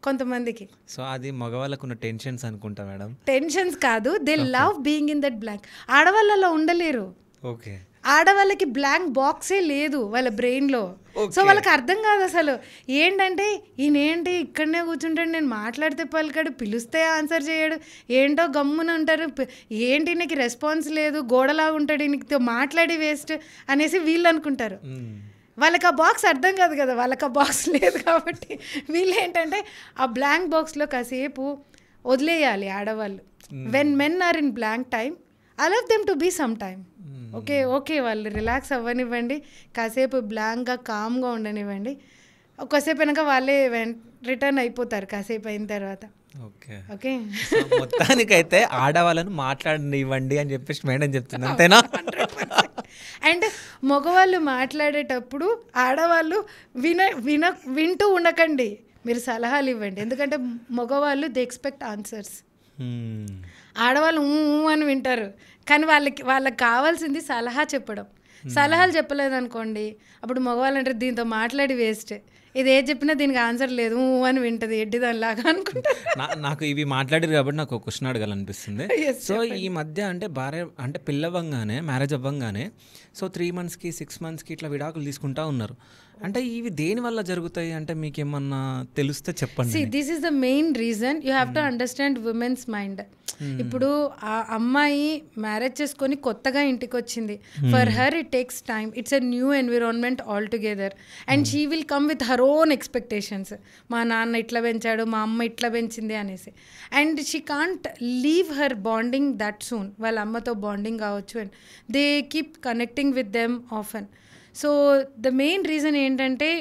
కొంతమందికి. సో అది మగవాళ్ళకు ఉన్న టెన్షన్స్ అనుకుంటా మేడం. టెన్షన్స్ కాదు, they love being in that blank. ఆడవాళ్ళు అలా ఉండలేరు. ఓకే, ఆడవాళ్ళకి బ్లాంక్ బాక్సే లేదు వాళ్ళ బ్రెయిన్లో. సో వాళ్ళకి అర్థం కాదు అసలు. ఏంటంటే ఈయనేంటి ఇక్కడనే కూర్చుంటాడు, నేను మాట్లాడితే పలికాడు, పిలిస్తే ఆన్సర్ చేయడు, ఏంటో గమ్మున ఉంటారు, ఏంటి నీకు రెస్పాన్స్ లేదు, గోడలాగా ఉంటాడు, నీకు మాట్లాడి వేస్ట్ అనేసి వీళ్ళు అనుకుంటారు. వాళ్ళకి ఆ బాక్స్ అర్థం కాదు కదా, వాళ్ళకి ఆ బాక్స్ లేదు కాబట్టి వీళ్ళు ఏంటంటే ఆ బ్లాంక్ బాక్స్లో కాసేపు వదిలేయాలి ఆడవాళ్ళు. When men are in blank time, allow them to be some time. Okay వాళ్ళు రిలాక్స్ అవ్వనివ్వండి, కాసేపు బ్లాంక్గా కామ్గా ఉండనివ్వండి. ఒకసేపు అయినాక వాళ్ళే రిటర్న్ అయిపోతారు కాసేపు అయిన తర్వాత. ఓకే, మొత్తానికైతే ఆడవాళ్ళను మాట్లాడనివ్వండి అని చెప్పేసి మేడం చెప్తుంది, అంతేనా? అండ్ మగవాళ్ళు మాట్లాడేటప్పుడు ఆడవాళ్ళు వింటూ ఉండకండి, మీరు సలహాలు ఇవ్వండి. ఎందుకంటే మగవాళ్ళు దే ఎక్స్పెక్ట్ ఆన్సర్స్. ఆడవాళ్ళు అని వింటారు, కానీ వాళ్ళకి కావాల్సింది సలహా చెప్పడం. సలహాలు చెప్పలేదనుకోండి, అప్పుడు మగవాళ్ళు అంటారు దీంతో మాట్లాడి వేస్ట్, ఇది ఏది చెప్పినా దీనికి ఆన్సర్ లేదు అని వింటది, ఎడ్డి దానిలాగా అనుకుంటా. నాకు ఇవి మాట్లాడారు కాబట్టి నాకు ఒక క్వశ్చన్ అడగాలనిపిస్తుంది. సో ఈ మధ్య అంటే భార్య అంటే పిల్లవ్వంగానే, మ్యారేజ్ అవ్వంగానే, సో 3 monthsకి 6 monthsకి ఇట్లా విడాకులు తీసుకుంటా ఉన్నారు. అంటే ఇవి దేని వల్ల జరుగుతాయి అంటే మీకు ఏమన్నా తెలిస్తే చెప్పండి. This is the main reason. You have to understand women's mind. ఇప్పుడు ఆ అమ్మాయి మ్యారేజ్ చేసుకొని కొత్తగా ఇంటికి వచ్చింది. For her it takes time, it's a new environment all together, and she will come with her own expectations. మా నాన్న ఇట్లా పెంచాడు, మా అమ్మ ఇట్లా పెంచింది అనేసి. And she can't leave her bonding that soon. వాళ్ళ అమ్మతో బాండింగ్ కావచ్చు, and they keep connecting with them often. So the main reason ఏంటంటే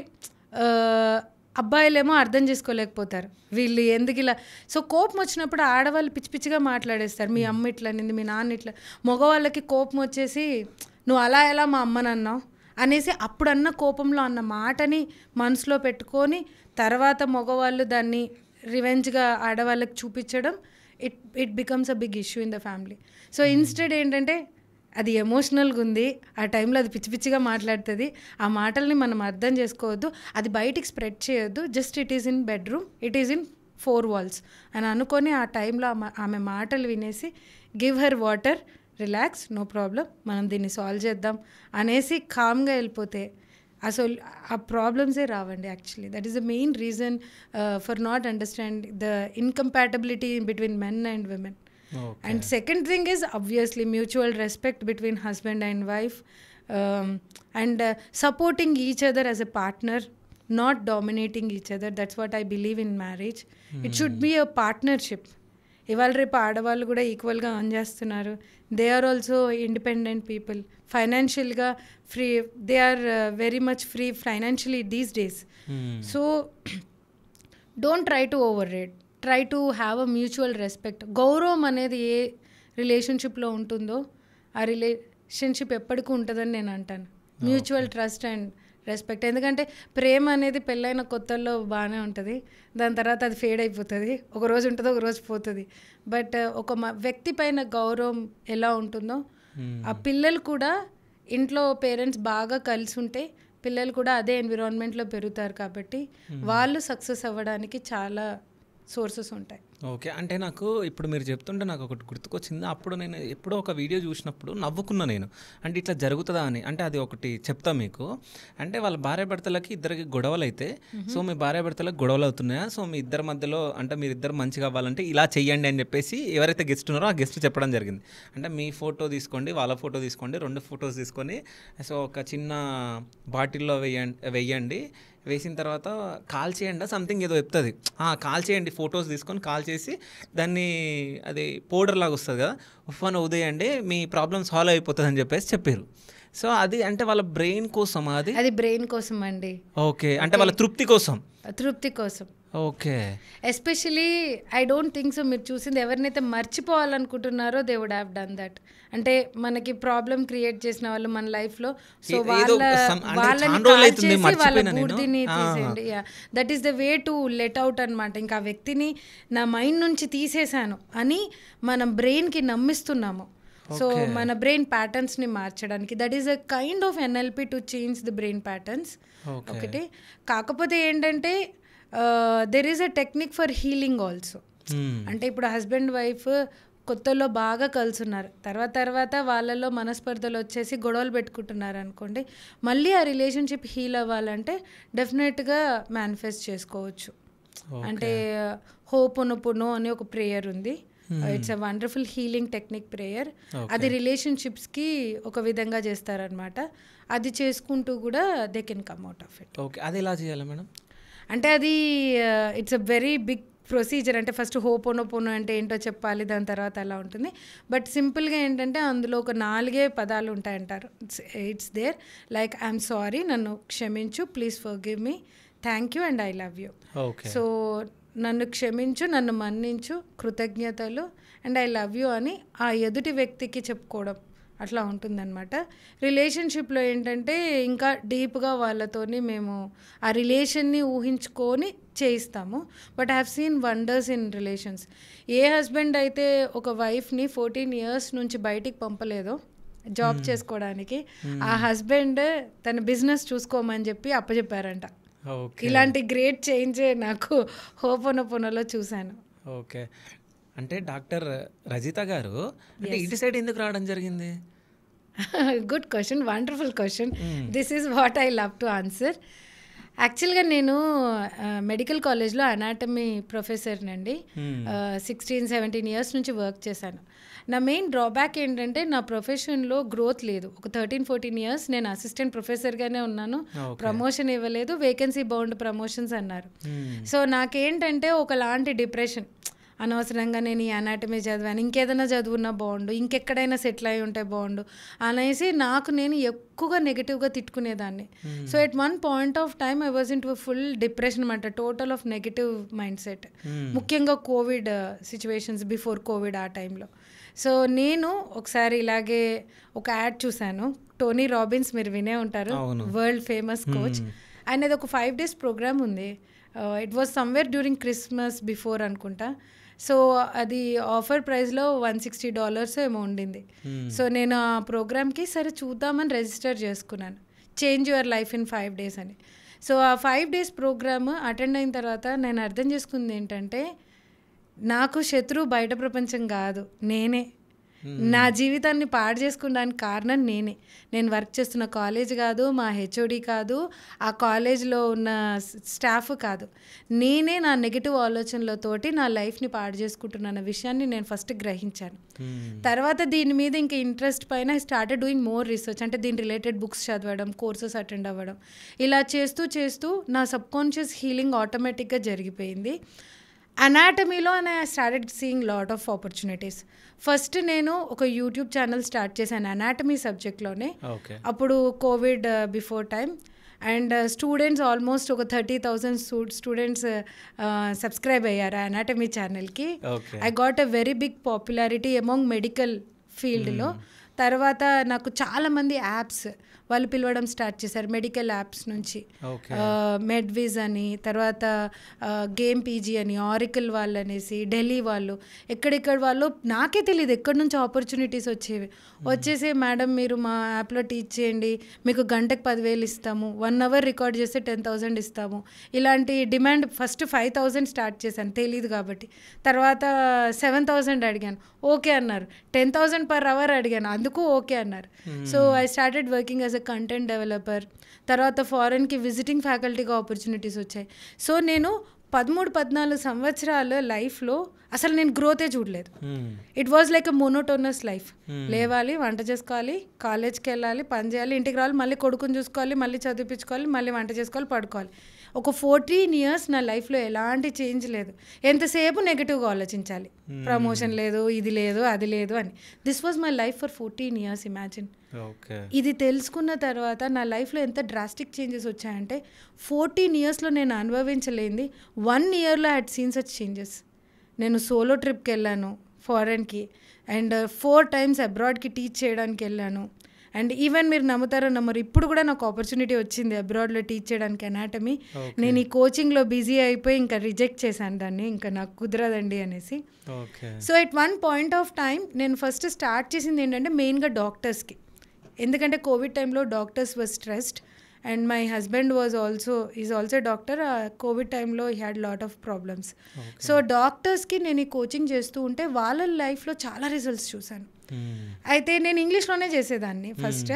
అబ్బాయిలేమో అర్థం చేసుకోలేకపోతారు వీళ్ళు ఎందుకు ఇలా. సో కోపం వచ్చినప్పుడు ఆడవాళ్ళు పిచ్చి పిచ్చిగా మాట్లాడేస్తారు, మీ అమ్మ ఇట్లా నింది, మీ నాన్న ఇట్లా. మగవాళ్ళకి కోపం వచ్చేసి నువ్వు అలా ఎలా మా అమ్మని అన్నావు అనేసి అప్పుడన్న కోపంలో అన్న మాటని మనసులో పెట్టుకొని తర్వాత మగవాళ్ళు దాన్ని రివెంజ్గా ఆడవాళ్ళకి చూపించడం, it becomes a big issue in the family. So instead ఏంటంటే అది ఎమోషనల్గా ఉంది, ఆ టైంలో అది పిచ్చి పిచ్చిగా మాట్లాడుతుంది, ఆ మాటల్ని మనం అర్థం చేసుకోవద్దు, అది బయటికి స్ప్రెడ్ చేయొద్దు, just it is in bedroom, it is in 4 walls అని అనుకొని ఆ టైంలో ఆమె మాటలు వినేసి give her water, relax, no problem, మనం దీన్ని సాల్వ్ చేద్దాం అనేసి కామ్గా వెళ్ళిపోతే అసలు ఆ ప్రాబ్లమ్సే రావండి. Actually that is the main reason for not understand the incompatibility between men and women. And second thing is obviously mutual respect between husband and wife, and supporting each other as a partner, not dominating each other. That's what I believe in marriage. It should be a partnership. ఇవాళ రేపు ఆడవాళ్ళు కూడా ఈక్వల్గా ఆన్ చేస్తున్నారు. They are also independent people, ఫైనాన్షియల్గా free, they are very much free financially these days. So don't try to over rate, try to have a mutual respect. గౌరవం అనేది ఏ రిలేషన్షిప్లో ఉంటుందో ఆ రిలేషన్షిప్ ఎప్పటికీ ఉంటుందని నేను అంటాను. Mutual trust and respect. ఎందుకంటే ప్రేమ అనేది పెళ్ళైన కొత్తల్లో బాగానే ఉంటుంది, దాని తర్వాత అది ఫేడ్ అయిపోతుంది, ఒక రోజు ఉంటుంది, ఒక రోజు పోతుంది. బట్ ఒక వ్యక్తి పైన గౌరవం ఎలా ఉంటుందో ఆ పిల్లలు కూడా, ఇంట్లో పేరెంట్స్ బాగా కలిసి ఉంటే పిల్లలు కూడా అదే ఎన్విరాన్మెంట్లో పెరుగుతారు, కాబట్టి వాళ్ళు సక్సెస్ అవ్వడానికి చాలా సోర్సెస్ ఉంటాయి. ఓకే, అంటే నాకు ఇప్పుడు మీరు చెప్తుంటే నాకు ఒకటి గుర్తుకొచ్చింది. అప్పుడు నేను ఎప్పుడో ఒక వీడియో చూసినప్పుడు నవ్వుకున్నా నేను, అంటే ఇట్లా జరుగుతుందా అని. అంటే అది ఒకటి చెప్తా మీకు. అంటే వాళ్ళ భార్యాభర్తలకి ఇద్దరికి గొడవలు అయితే, సో మీ భార్యాభర్తలకు గొడవలు అవుతున్నాయా, సో మీ ఇద్దరి మధ్యలో అంటే మీరు ఇద్దరు మంచిగా అవ్వాలంటే ఇలా చెయ్యండి అని చెప్పేసి ఎవరైతే గెస్ట్ ఉన్నారో ఆ గెస్ట్ చెప్పడం జరిగింది. అంటే మీ ఫోటో తీసుకోండి, వాళ్ళ ఫోటో తీసుకోండి, 2 ఫొటోస్ తీసుకొని సో ఒక చిన్న బాటిల్లో వెయ్యండి, వేసిన తర్వాత కాల్ చేయండి, సంథింగ్ ఏదో చెప్తుంది, కాల్ చేయండి, ఫొటోస్ తీసుకొని కాల్ చేసి దాన్ని అది పౌడర్ లాగా వస్తుంది కదా, ఉఫ్ఫాన్ ఉదయండి, మీ ప్రాబ్లమ్ సాల్వ్ అయిపోతుంది అని చెప్పేసి చెప్పారు. సో అది అంటే వాళ్ళ బ్రెయిన్ కోసం, అది బ్రెయిన్ కోసం అండి. ఓకే, అంటే వాళ్ళ తృప్తి కోసం. Okay, especially I don't think so మీరు చూసింది ఎవరినైతే మర్చిపోవాలనుకుంటున్నారో they would have done that. అంటే మనకి ప్రాబ్లం క్రియేట్ చేసిన వాళ్ళు మన లైఫ్లో, సో వాళ్ళని బూడిదని తీసేయండి. That is the way to let out అనమాట. ఇంకా ఆ వ్యక్తిని నా మైండ్ నుంచి తీసేశాను అని మనం బ్రెయిన్కి నమ్మిస్తున్నాము. సో మన బ్రెయిన్ ప్యాటర్న్స్ని మార్చడానికి that is a kind of NLP to change the brain patterns. ఒకటి కాకపోతే ఏంటంటే there is a technique for healing also. అంటే ఇప్పుడు హస్బెండ్ వైఫ్ కొత్తలో బాగా కలుసున్నారు, తర్వాత వాళ్ళలో మనస్పర్ధలు వచ్చేసి గొడవలు పెట్టుకుంటున్నారు అనుకోండి, మళ్ళీ ఆ రిలేషన్షిప్ హీల్ అవ్వాలంటే డెఫినెట్గా మేనిఫెస్ట్ చేసుకోవచ్చు. అంటే హోపోనోపోనో అని ఒక ప్రేయర్ ఉంది, it's a wonderful healing technique prayer. అది రిలేషన్షిప్స్కి ఒక విధంగా చేస్తారనమాట. అది చేసుకుంటూ కూడా they can come out of it. Okay, అది ఎలా చేయాలి మేడం? అంటే అది it's a very big procedure. అంటే ఫస్ట్ హోపోనోపోనో అంటే ఏంటో చెప్పాలి, దాని తర్వాత అలా ఉంటుంది. బట్ సింపుల్గా ఏంటంటే అందులో ఒక 4 పదాలు ఉంటాయంటారు. It's there like I'm sorry, నన్ను క్షమించు, please forgive me, thank you and I love you. So నన్ను క్షమించు, నన్ను మన్నించు, కృతజ్ఞతలు అండ్ ఐ లవ్ యూ అని ఆ ఎదుటి వ్యక్తికి చెప్పుకోవడం, అట్లా ఉంటుందన్నమాట. రిలేషన్షిప్లో ఏంటంటే ఇంకా డీప్గా వాళ్ళతోని మేము ఆ రిలేషన్ని ఊహించుకొని చేయిస్తాము. But I have seen wonders in relations. A husband అయితే ఒక వైఫ్ని 14 years నుంచి బయటికి పంపలేదో జాబ్ చేసుకోవడానికి, ఆ హస్బెండ్ తన బిజినెస్ చూసుకోమని చెప్పి అప్పచెప్పారంట. ఇలాంటి గ్రేట్ చేంజ్ నాకు హోపోనోపోనోలో చూశాను. ఓకే, అంటే డాక్టర్ రజిత గారు అంటే ఇటు సైడ్ ఎందుకు రావడం జరిగింది? Good question, wonderful question. This is what I love to answer. యాక్చువల్గా నేను మెడికల్ కాలేజ్లో అనాటమీ ప్రొఫెసర్నండి. 16-17 years నుంచి వర్క్ చేశాను. నా మెయిన్ డ్రాబ్యాక్ ఏంటంటే నా ప్రొఫెషన్లో గ్రోత్ లేదు. ఒక 13-14 years నేను అసిస్టెంట్ ప్రొఫెసర్గానే ఉన్నాను, ప్రమోషన్ ఇవ్వలేదు, వేకెన్సీ బౌండ్ ప్రమోషన్స్ అన్నారు. సో నాకేంటంటే ఒకలాంటి డిప్రెషన్, అనవసరంగా నేను ఈ అనాటమీ చదివాను, ఇంకేదైనా చదువున్నా బాగుండు, ఇంకెక్కడైనా సెటిల్ అయి ఉంటే బాగుండు అనేసి నాకు నేను ఎక్కువగా నెగిటివ్గా తిట్టుకునేదాన్ని. So at one point of time I was into full depression అనమాట, total of negative mind set. ముఖ్యంగా కోవిడ్ సిచ్యువేషన్స్, బిఫోర్ కోవిడ్ ఆ టైంలో. సో నేను ఒకసారి ఇలాగే ఒక యాడ్ చూశాను. టోనీ రాబిన్స్, మీరు వినే ఉంటారు, వరల్డ్ ఫేమస్ కోచ్. ఆయనది ఒక 5 days ప్రోగ్రామ్ ఉంది. It was somewhere during Christmas before అనుకుంటా. సో అది ఆఫర్ ప్రైస్లో $160 ఏమో ఉండింది. సో నేను ఆ ప్రోగ్రామ్కి సరే చూద్దామని రిజిస్టర్ చేసుకున్నాను, change your life in 5 days అని. సో ఆ 5 days ప్రోగ్రామ్ అటెండ్ అయిన తర్వాత నేను అర్థం చేసుకుంది ఏంటంటే, నాకు శత్రువు బయట ప్రపంచం కాదు, నేనే. నా జీవితాన్ని పాడు చేసుకోవడానికి కారణం నేనే. నేను వర్క్ చేస్తున్న కాలేజ్ కాదు, మా హెచ్ఓడి కాదు, ఆ కాలేజ్లో ఉన్న స్టాఫ్ కాదు, నేనే నా నెగిటివ్ ఆలోచనలతోటి నా లైఫ్ని పాడు చేసుకుంటున్న విషయాన్ని నేను ఫస్ట్ గ్రహించాను. తర్వాత దీని మీద ఇంకా ఇంట్రెస్ట్ పైన I started doing more research. అంటే దీని రిలేటెడ్ బుక్స్ చదవడం, కోర్సెస్ అటెండ్ అవ్వడం, ఇలా చేస్తూ చేస్తూ నా సబ్కాన్షియస్ హీలింగ్ ఆటోమేటిక్గా జరిగిపోయింది. అనాటమీలో I started seeing lot of opportunities. First నేను ఒక యూట్యూబ్ ఛానల్ స్టార్ట్ చేశాను అనాటమీ సబ్జెక్ట్లోనే. అప్పుడు Covid before time. And students almost ఒక 30,000 స్టూడెంట్స్ సబ్స్క్రైబ్ అయ్యారు అనాటమీ ఛానల్కి. I got a very big popularity among medical ఫీల్డ్లో. తర్వాత నాకు చాలామంది యాప్స్ వాళ్ళు పిలవడం స్టార్ట్ చేశారు, మెడికల్ యాప్స్ నుంచి. మెడ్విజ్ అని, తర్వాత గేమ్ పీజీ అని, ఆరికల్ వాళ్ళు అనేసి, ఢిల్లీ వాళ్ళు, ఎక్కడెక్కడ వాళ్ళు నాకే తెలియదు ఎక్కడి నుంచి ఆపర్చునిటీస్ వచ్చేసి మేడం మీరు మా యాప్లో టీచ్ చేయండి, మీకు గంటకు 10,000 ఇస్తాము, 1 hour రికార్డ్ చేస్తే 10,000 ఇస్తాము, ఇలాంటి డిమాండ్. ఫస్ట్ 5,000 స్టార్ట్ చేశాను, తెలియదు కాబట్టి. తర్వాత 7,000 అడిగాను, ఓకే అన్నారు. 10,000 per hour అడిగాను, అందుకు ఓకే అన్నారు. So I started working as a content developer. తర్వాత ఫారెన్కి విజిటింగ్ ఫ్యాకల్టీగా ఆపర్చునిటీస్ వచ్చాయి. సో నేను 13-14 సంవత్సరాల లైఫ్లో అసలు నేను గ్రోతే చూడలేదు. It was like a monotonous life. లేవాలి, వంట చేసుకోవాలి, కాలేజ్కి వెళ్ళాలి, పని చేయాలి, ఇంటికి రావాలి, మళ్ళీ కొడుకుని చూసుకోవాలి, మళ్ళీ చదివించుకోవాలి, మళ్ళీ వంట చేసుకోవాలి, పడుకోవాలి. ఒక 14 years నా లైఫ్లో ఎలాంటి చేంజ్ లేదు. ఎంతసేపు నెగిటివ్గా ఆలోచించాలి, ప్రమోషన్ లేదు, ఇది లేదు, అది లేదు అని. This was my life for 14 years, imagine. ఇది తెలుసుకున్న తర్వాత నా లైఫ్లో ఎంత డ్రాస్టిక్ చేంజెస్ వచ్చాయంటే, 14 yearsలో నేను అనుభవించలేంది 1 yearలో I had seen such changes. నేను సోలో ట్రిప్కి వెళ్ళాను ఫారెన్కి, అండ్ 4 times అబ్రాడ్కి టీచ్ చేయడానికి వెళ్ళాను. అండ్ ఈవెన్ మీరు నమ్ముతారో నమ్మరు, ఇప్పుడు కూడా నాకు ఆపర్చునిటీ వచ్చింది అబ్రాడ్లో టీచ్ చేయడానికి అనాటమీ. నేను ఈ కోచింగ్లో బిజీ అయిపోయి ఇంకా రిజెక్ట్ చేశాను దాన్ని, ఇంకా నాకు కుదరదండి అనేసి. So at one point of time నేను ఫస్ట్ స్టార్ట్ చేసింది ఏంటంటే మెయిన్గా డాక్టర్స్కి. ఎందుకంటే కోవిడ్ టైంలో doctors were stressed and my husband is also doctor. Covid టైంలో he had lot of problems. So డాక్టర్స్కి నేను ఈ కోచింగ్ చేస్తూ ఉంటే వాళ్ళ లైఫ్లో చాలా రిజల్ట్స్ చూశాను. అయితే నేను ఇంగ్లీష్లోనే చేసేదాన్ని ఫస్ట్.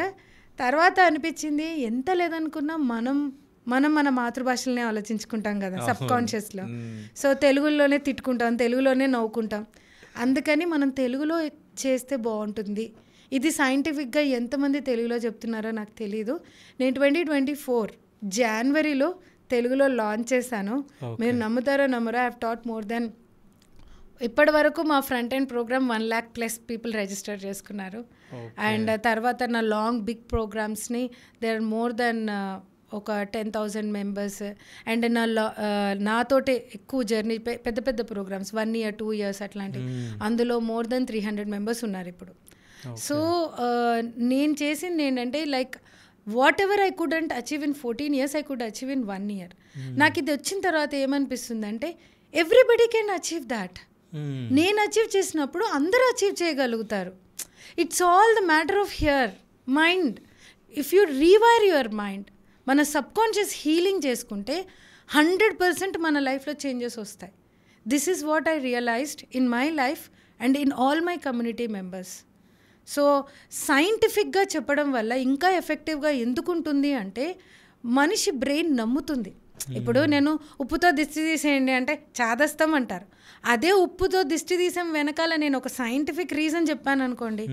తర్వాత అనిపించింది ఎంత లేదనుకున్నా మనం మన మాతృభాషలనే ఆలోచించుకుంటాం కదా సబ్కాన్షియస్లో. సో తెలుగులోనే తిట్టుకుంటాం, తెలుగులోనే నవ్వుకుంటాం. అందుకని మనం తెలుగులో చేస్తే బాగుంటుంది. ఇది సైంటిఫిక్గా ఎంతమంది తెలుగులో చెప్తున్నారో నాకు తెలీదు. నేను 2024 Januaryలో తెలుగులో లాంచ్ చేశాను. మీరు నమ్ముతారో నమ్మరో, I have taught more than, ఇప్పటి వరకు మా front end program 1 lakh plus people register చేసుకున్నారు. అండ్ తర్వాత నా లాంగ్ బిగ్ ప్రోగ్రామ్స్ని దేర్ ఆర్ మోర్ దెన్ ఒక 10,000 members. అండ్ నాతోటే ఎక్కువ జర్నీ, పెద్ద పెద్ద ప్రోగ్రామ్స్ 1 year 2 years అట్లాంటివి, అందులో మోర్ దెన్ 300 members ఉన్నారు ఇప్పుడు. సో నేను చేసింది ఏంటంటే, like whatever I couldn't achieve in 14 years I could achieve in 1 year. నాకు ఇది వచ్చిన తర్వాత ఏమనిపిస్తుంది అంటే, ఎవ్రీబడి కెన్ అచీవ్ దాట్. నేను అచీవ్ చేసినప్పుడు అందరూ అచీవ్ చేయగలుగుతారు. It's all the matter of here mind. If you rewire your mind, మన సబ్కాన్షియస్ హీలింగ్ చేసుకుంటే 100% మన లైఫ్లో చేంజెస్ వస్తాయి. This is what I realised in my life and in all my community members. So సైంటిఫిక్గా చెప్పడం వల్ల ఇంకా ఎఫెక్టివ్గా ఎందుకు ఉంటుంది అంటే, మనిషి బ్రెయిన్ నమ్ముతుంది. ఇప్పుడు నేను ఉప్పుతో దిష్టి తీసేయండి అంటే చాదస్తం అంటారు. అదే ఉప్పుతో దిష్టి తీసాం వెనకాల నేను ఒక సైంటిఫిక్ రీజన్ చెప్పాను అనుకోండి,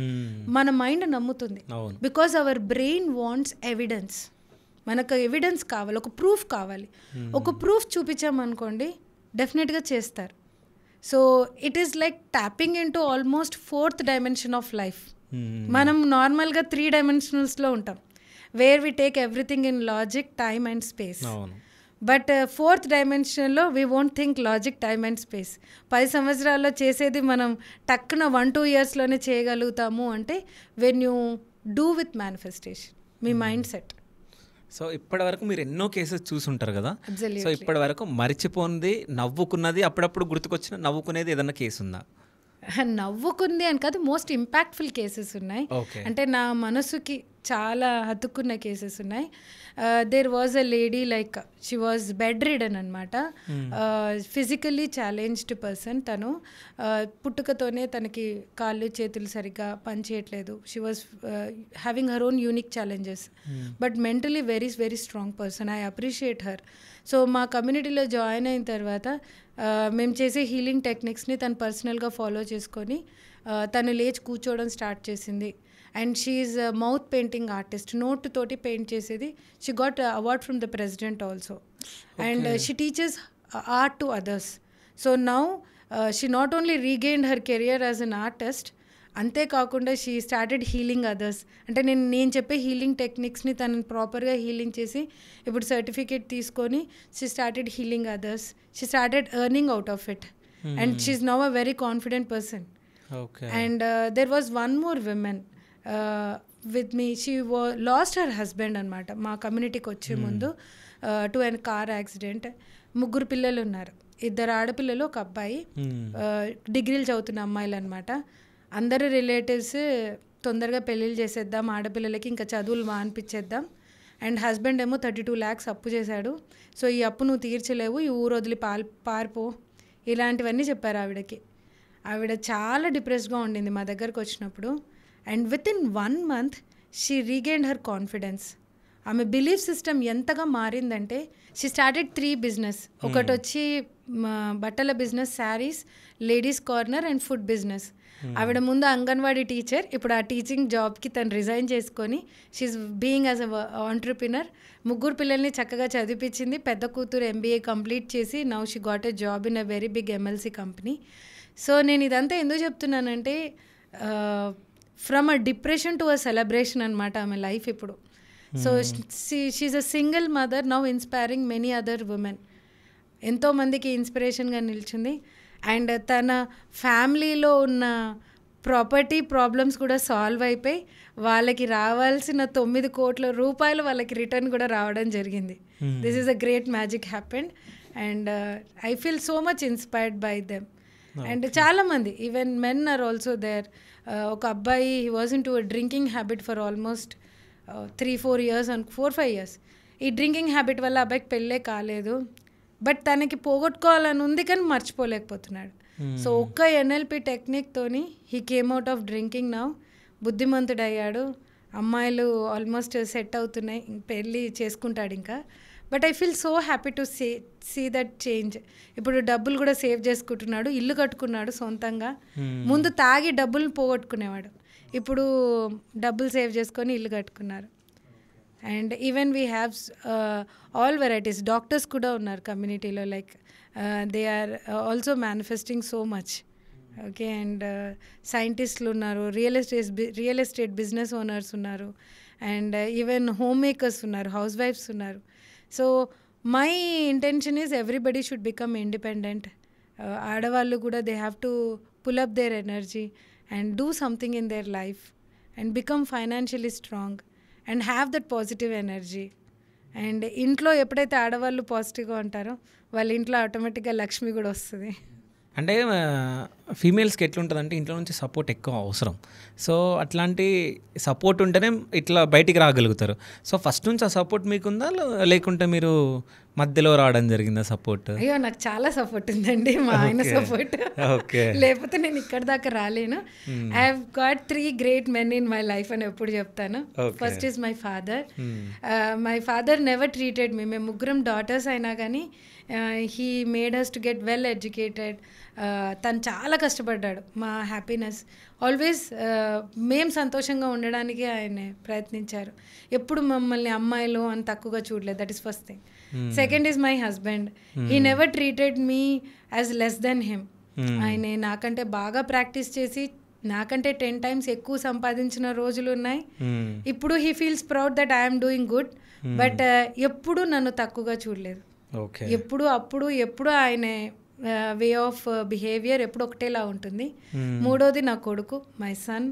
మన మైండ్ నమ్ముతుంది. Because our brain wants evidence. మనకు ఎవిడెన్స్ కావాలి, ఒక ప్రూఫ్ కావాలి. ఒక ప్రూఫ్ చూపించామనుకోండి డెఫినెట్గా చేస్తారు. So it is like tapping into almost 4th dimension of life. మనం నార్మల్గా 3 dimensions ఉంటాం, where we take everything in logic, time and space. But 4th dimensionలో we won't think logic, time and space. 10 సంవత్సరాల్లో చేసేది మనం టక్కున 1-2 yearsలోనే చేయగలుగుతాము అంటే when you do with manifestation, me mind set. So ఇప్పటి వరకు మీరు ఎన్నో కేసెస్ చూసుంటారు కదా. So Absolutely. ఇప్పటి వరకు మరిచిపోయింది, నవ్వుకున్నది, అప్పుడప్పుడు గుర్తుకొచ్చిన నవ్వుకునేది ఏదన్నా కేసు ఉందా? నవ్వుకుంది అని కాదు, మోస్ట్ ఇంపాక్ట్ఫుల్ కేసెస్ ఉన్నాయి. ఓకే. అంటే నా మనసుకి చాలా హత్తుకున్న కేసెస్ ఉన్నాయి. There was a lady, like she was bedridden అనమాట. ఫిజికల్లీ ఛాలెంజ్డ్ పర్సన్ తను. పుట్టుకతోనే తనకి కాళ్ళు చేతులు సరిగ్గా పనిచేయట్లేదు. She was having her own unique challenges, but mentally very very strong person. I appreciate her. So మా కమ్యూనిటీలో జాయిన్ అయిన తర్వాత మేము చేసే హీలింగ్ టెక్నిక్స్ని తను పర్సనల్గా ఫాలో చేసుకొని తను లేచి కూర్చోవడం స్టార్ట్ చేసింది. And she is mouth painting artist, note తోటి పెయింట్ చేసేది. She got award from the president also. And she teaches art to others. So now she not only regained her career as an artist, అంతేకాకుండా she started healing others. అంటే నేను చెప్పే healing టెక్నిక్స్ని తనని ప్రాపర్గా healing చేసి ఇప్పుడు certificate తీసుకొని she started healing others. She started earning out of it. And she is now a very confident person. And there was one more women with me. She lost her husband అనమాట మా కమ్యూనిటీకి వచ్చే ముందు to an car accident. 3 పిల్లలు ఉన్నారు, 2 ఆడపిల్లలు, 1 అబ్బాయి. డిగ్రీలు చదువుతున్న అమ్మాయిలు అనమాట. అందరు రిలేటివ్స్ తొందరగా పెళ్ళిళ్ళు చేసేద్దాం, ఆడపిల్లలకి ఇంకా చదువులు మానిపించేద్దాం. అండ్ హస్బెండ్ ఏమో 32 lakhs అప్పు చేశాడు. సో ఈ అప్పు నువ్వు తీర్చలేవు, ఈ ఊరు వదిలి పారిపో, ఇలాంటివన్నీ చెప్పారు ఆవిడకి. ఆవిడ చాలా డిప్రెస్డ్గా ఉండింది మా దగ్గరకు వచ్చినప్పుడు. And with in 1 month she regained her confidence. ఆమె బిలీఫ్ సిస్టమ్ ఎంతగా మారిందంటే షీ స్టార్టెడ్ 3 business. ఒకటి వచ్చి బట్టల business, saris, ladies corner and food business. ఆవిడ ముందు అంగన్వాడీ టీచర్, ఇప్పుడు ఆ టీచింగ్ జాబ్కి తను రిజైన్ చేసుకొని she's being as a entrepreneur. 3 పిల్లల్ని చక్కగా చదివించింది. పెద్ద కూతురు MBA కంప్లీట్ చేసి now she got a job in a very big MLC company. సో నేను ఇదంతా ఎందుకు చెప్తున్నానంటే from a depression to a celebration అనమాట ఆమె లైఫ్ ఇప్పుడు. So she's a single mother now inspiring many other women. ఎంతోమందికి ఇన్స్పిరేషన్గా నిలిచింది. అండ్ తన ఫ్యామిలీలో ఉన్న ప్రాపర్టీ ప్రాబ్లమ్స్ కూడా సాల్వ్ అయిపోయి వాళ్ళకి రావాల్సిన 9 కోట్ల రూపాయలు వాళ్ళకి రిటర్న్ కూడా రావడం జరిగింది. This is a great magic happened. And I feel so much inspired by them. And చాలామంది even men are also there. ఒక అబ్బాయి he was into drinking habit for almost 3-4 years and 4-5 years. ఈ drinking habit వల్ల అబ్బాయికి పెళ్ళే కాలేదు, but తనకి పోగొట్టుకోవాలని ఉంది కానీ మర్చిపోలేకపోతున్నాడు. సో ఒక్క NLP టెక్నిక్తోని he came out of drinking now. బుద్ధిమంతుడయ్యాడు. అమ్మాయిలు ఆల్మోస్ట్ సెట్ అవుతున్నాయి, పెళ్ళి చేసుకుంటాడు ఇంకా. But I feel so happy to see that change. ఇప్పుడు డబ్బులు కూడా సేవ్ చేసుకుంటున్నాడు, ఇల్లు కట్టుకున్నాడు సొంతంగా. ముందు తాగి డబ్బులు పోగొట్టుకునేవాడు, ఇప్పుడు డబ్బులు సేవ్ చేసుకొని ఇల్లు కట్టుకున్నారు. And even we have all varieties. Doctors కూడా ఉన్నారు కమ్యూనిటీలో, like they are also manifesting so much. Okay. And సైంటిస్టులు ఉన్నారు, రియల్ ఎస్టేట్ బిజినెస్ ఓనర్స్ ఉన్నారు, అండ్ ఈవెన్ హోమ్ మేకర్స్ ఉన్నారు, హౌస్ వైఫ్స్ ఉన్నారు. So my intention is everybody should become independent. ఆడవాళ్ళు కూడా they have to pull up their energy and do something in their life and become financially strong and have that positive energy. And ఇంట్లో ఎప్పుడైతే ఆడవాళ్ళు పాజిటివ్గా ఉంటారో వాళ్ళ ఇంట్లో ఆటోమేటిక్గా లక్ష్మి కూడా వస్తుంది. అంటే ఫీమేల్స్కి ఎట్లుంటుందంటే ఇంట్లో నుంచి సపోర్ట్ ఎక్కువ అవసరం. సో అట్లాంటి సపోర్ట్ ఉంటేనే ఇట్లా బయటికి రాగలుగుతారు. సో ఫస్ట్ నుంచి ఆ సపోర్ట్ మీకుందా, లేకుంటే మీరు మధ్యలో రావడం జరిగిందా సపోర్ట్? అయ్యో, నాకు చాలా సపోర్ట్ ఉందండి, మా ఆయన సపోర్ట్. లేకపోతే నేను ఇక్కడ దాకా రాలేను. I have got 3 great men in my life అని ఎప్పుడు చెప్తాను. First is my father. My father never treated me. మేము 3 daughters అయినా కానీ he made us to get well educated. తను చాలా కష్టపడ్డాడు మా హ్యాపీనెస్. ఆల్వేస్ మేము సంతోషంగా ఉండడానికి ఆయన ప్రయత్నించారు. ఎప్పుడు మమ్మల్ని అమ్మాయిలు అని తక్కువగా చూడలేదు. That is first thing. Second is my husband. He never treated me as less than him. ఆయన నాకంటే బాగా ప్రాక్టీస్ చేసి నాకంటే 10 times ఎక్కువ సంపాదించిన రోజులు ఉన్నాయి. ఇప్పుడు he feels proud that I'm doing good, but ఎప్పుడు నన్ను తక్కువగా చూడలేదు. ఎప్పుడు ఆయన వే ఆఫ్ బిహేవియర్ ఎప్పుడు ఒకటేలా ఉంటుంది. మూడోది నా కొడుకు, my son.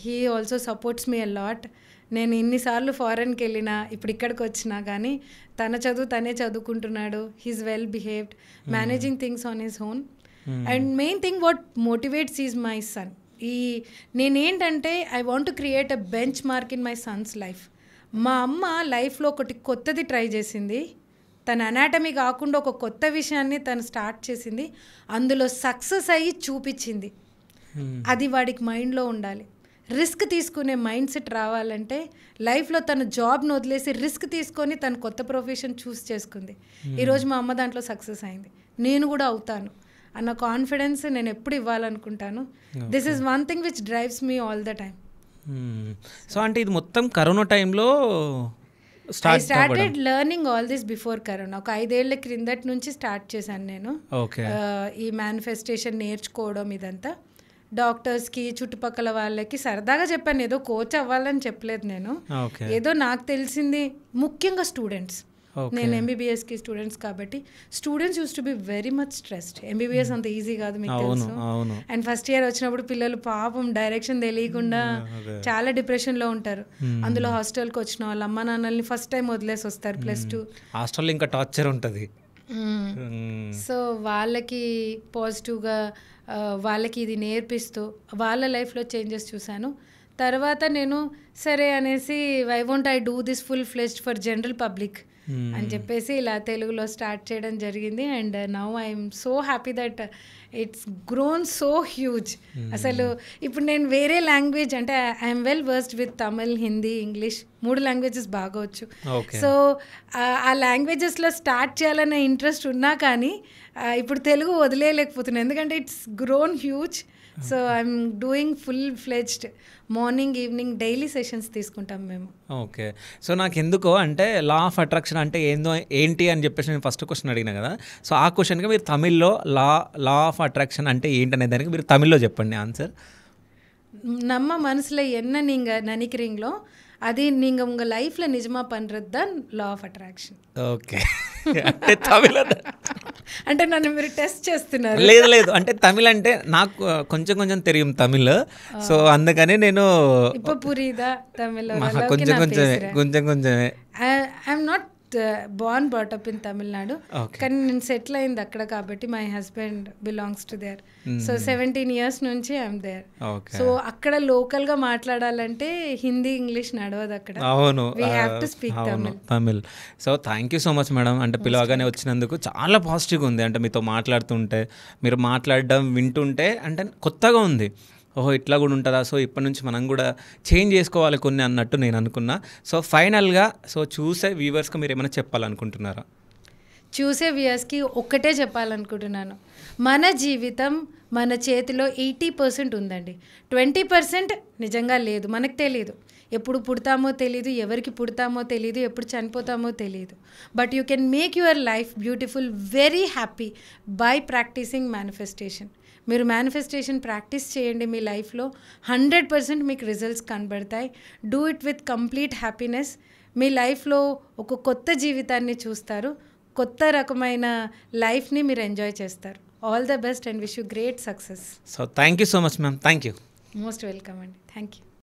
He also supports me a lot. నేను ఇన్నిసార్లు ఫారెన్కి వెళ్ళినా ఇప్పుడు ఇక్కడికి వచ్చినా కానీ తన చదువు తనే చదువుకుంటున్నాడు. He's well behaved, managing things on his own. And main thing what motivates is my son. నేనేంటంటే I want to create a benchmark in my son's life. మా అమ్మ లైఫ్లో ఒకటి కొత్తది ట్రై చేసింది. తన అనాటమీ కాకుండా ఒక కొత్త విషయాన్ని తను స్టార్ట్ చేసింది, అందులో సక్సెస్ అయ్యి చూపించింది. అది వాడికి మైండ్లో ఉండాలి. రిస్క్ తీసుకునే మైండ్ సెట్ రావాలంటే లైఫ్లో తన జాబ్ను వదిలేసి రిస్క్ తీసుకొని తను కొత్త ప్రొఫెషన్ చూస్ చేసుకుంది. ఈరోజు మా అమ్మ దాంట్లో సక్సెస్ అయింది, నేను కూడా అవుతాను అన్న కాన్ఫిడెన్స్ నేను ఎప్పుడు ఇవ్వాలనుకుంటాను. This is one thing which drives me all the time. So అంటే ఇది మొత్తం కరోనా టైంలో I started learning all this before corona. ఒక 5 ఏళ్ల క్రిందటి నుంచి స్టార్ట్ చేశాను నేను ఈ మేనిఫెస్టేషన్ నేర్చుకోవడం. ఇదంతా డాక్టర్స్కి చుట్టుపక్కల వాళ్ళకి సరదాగా చెప్పాను, ఏదో కోచ్ అవ్వాలని చెప్పలేదు నేను. ఏదో నాకు తెలిసింది, ముఖ్యంగా స్టూడెంట్స్. నేను ఎంబీబీఎస్కి స్టూడెంట్స్ కాబట్టి students use to be very much stressed. MBBS అంత ఈజీ కాదు, మీకు తెలుసు. అండ్ ఫస్ట్ ఇయర్ వచ్చినప్పుడు పిల్లలు పాపం డైరెక్షన్ తెలియకుండా చాలా డిప్రెషన్లో ఉంటారు. అందులో హాస్టల్కి వచ్చిన వాళ్ళు అమ్మ నాన్నల్ని ఫస్ట్ టైం వదిలేసి వస్తారు, +2 హాస్టల్ ఇంకా టార్చర్ ఉంటుంది. సో వాళ్ళకి పాజిటివ్గా వాళ్ళకి ఇది నేర్పిస్తూ వాళ్ళ లైఫ్లో చేంజెస్ చూశాను. తర్వాత నేను సరే అనేసి I want I do this full fledged for general public అని చెప్పేసి ఇలా తెలుగులో స్టార్ట్ చేయడం జరిగింది. And now I'm so happy that it's grown so huge. అసలు ఇప్పుడు నేను వేరే లాంగ్వేజ్ అంటే I'm well versed with Tamil, Hindi, English 3 languages బాగా వచ్చు. సో ఆ లాంగ్వేజెస్లో స్టార్ట్ చేయాలనే ఇంట్రెస్ట్ ఉన్నా కానీ ఇప్పుడు తెలుగు వదిలేయలేకపోతున్నాను, ఎందుకంటే it's grown huge. So I'm doing full fledged morning evening daily sessions తీసుకుంటాం మేము. ఓకే. సో నాకు ఎందుకో అంటే లా ఆఫ్ అట్రాక్షన్ అంటే ఏంటి అని చెప్పేసి నేను ఫస్ట్ క్వశ్చన్ అడిగిన కదా. సో ఆ క్వశ్చన్కి మీరు తమిళ్లో లా ఆఫ్ అట్రాక్షన్ అంటే ఏంటనే దానికి మీరు తమిళ్లో చెప్పండి ఆన్సర్. நம்ம மனசில் என்ன நீங்கள் நினைக்கிறீங்களோ அது நீங்கள் உங்கள் லைஃப்பில் நிஜமாக பண்ணுறது தான் లా ఆఫ్ అట్రాక్షన్. ఓకే. అంటే తమిళ అంటే నన్ను మీరు టెస్ట్ చేస్తున్నారు? లేదు అంటే తమిళ అంటే నాకు కొంచెం తెలియం తమిళ్. సో అందుకని నేను ఇప్పుడు పురీదా తమిళ కొంచెమే. I'm not born brought up in Tamil Nadu, కానీ నేను సెటిల్ అయింది అక్కడ కాబట్టి my husband belongs to their. So 17 years నుంచి ఐఎమ్ దేర్. సో అక్కడ లోకల్గా మాట్లాడాలంటే హిందీ ఇంగ్లీష్ నడవదు అక్కడ. అవును, we have to speak Tamil. So thank you so much madam, అంటే పిలవగానే వచ్చినందుకు చాలా పాజిటివ్గా ఉంది. అంటే మీతో మాట్లాడుతుంటే, మీరు మాట్లాడడం వింటుంటే అంటే కొత్తగా ఉంది. ఓహో ఇట్లా కూడా ఉంటుందా, సో ఇప్పటి నుంచి మనం కూడా చేంజ్ చేసుకోవాలి కొన్ని అన్నట్టు నేను అనుకున్నా. సో ఫైనల్గా చూసే వ్యూవర్స్కి మీరు ఏమైనా చెప్పాలనుకుంటున్నారా? చూసే వ్యూవర్స్కి ఒక్కటే చెప్పాలనుకుంటున్నాను, మన జీవితం మన చేతిలో 80% ఉందండి. 20% నిజంగా లేదు, మనకు తెలియదు. ఎప్పుడు పుడతామో తెలీదు, ఎవరికి పుడతామో తెలీదు, ఎప్పుడు చనిపోతామో తెలీదు. But you can make your life beautiful, very happy by practising manifestation. మీరు మేనిఫెస్టేషన్ ప్రాక్టీస్ చేయండి, మీ లైఫ్లో 100% మీకు రిజల్ట్స్ కనబడతాయి. Do it with complete happiness. మీ లైఫ్లో ఒక కొత్త జీవితాన్ని చూస్తారు, కొత్త రకమైన లైఫ్ని మీరు ఎంజాయ్ చేస్తారు. All the best and wish you great success. So thank you so much ma'am. Thank you. Most welcome అండి. Thank you.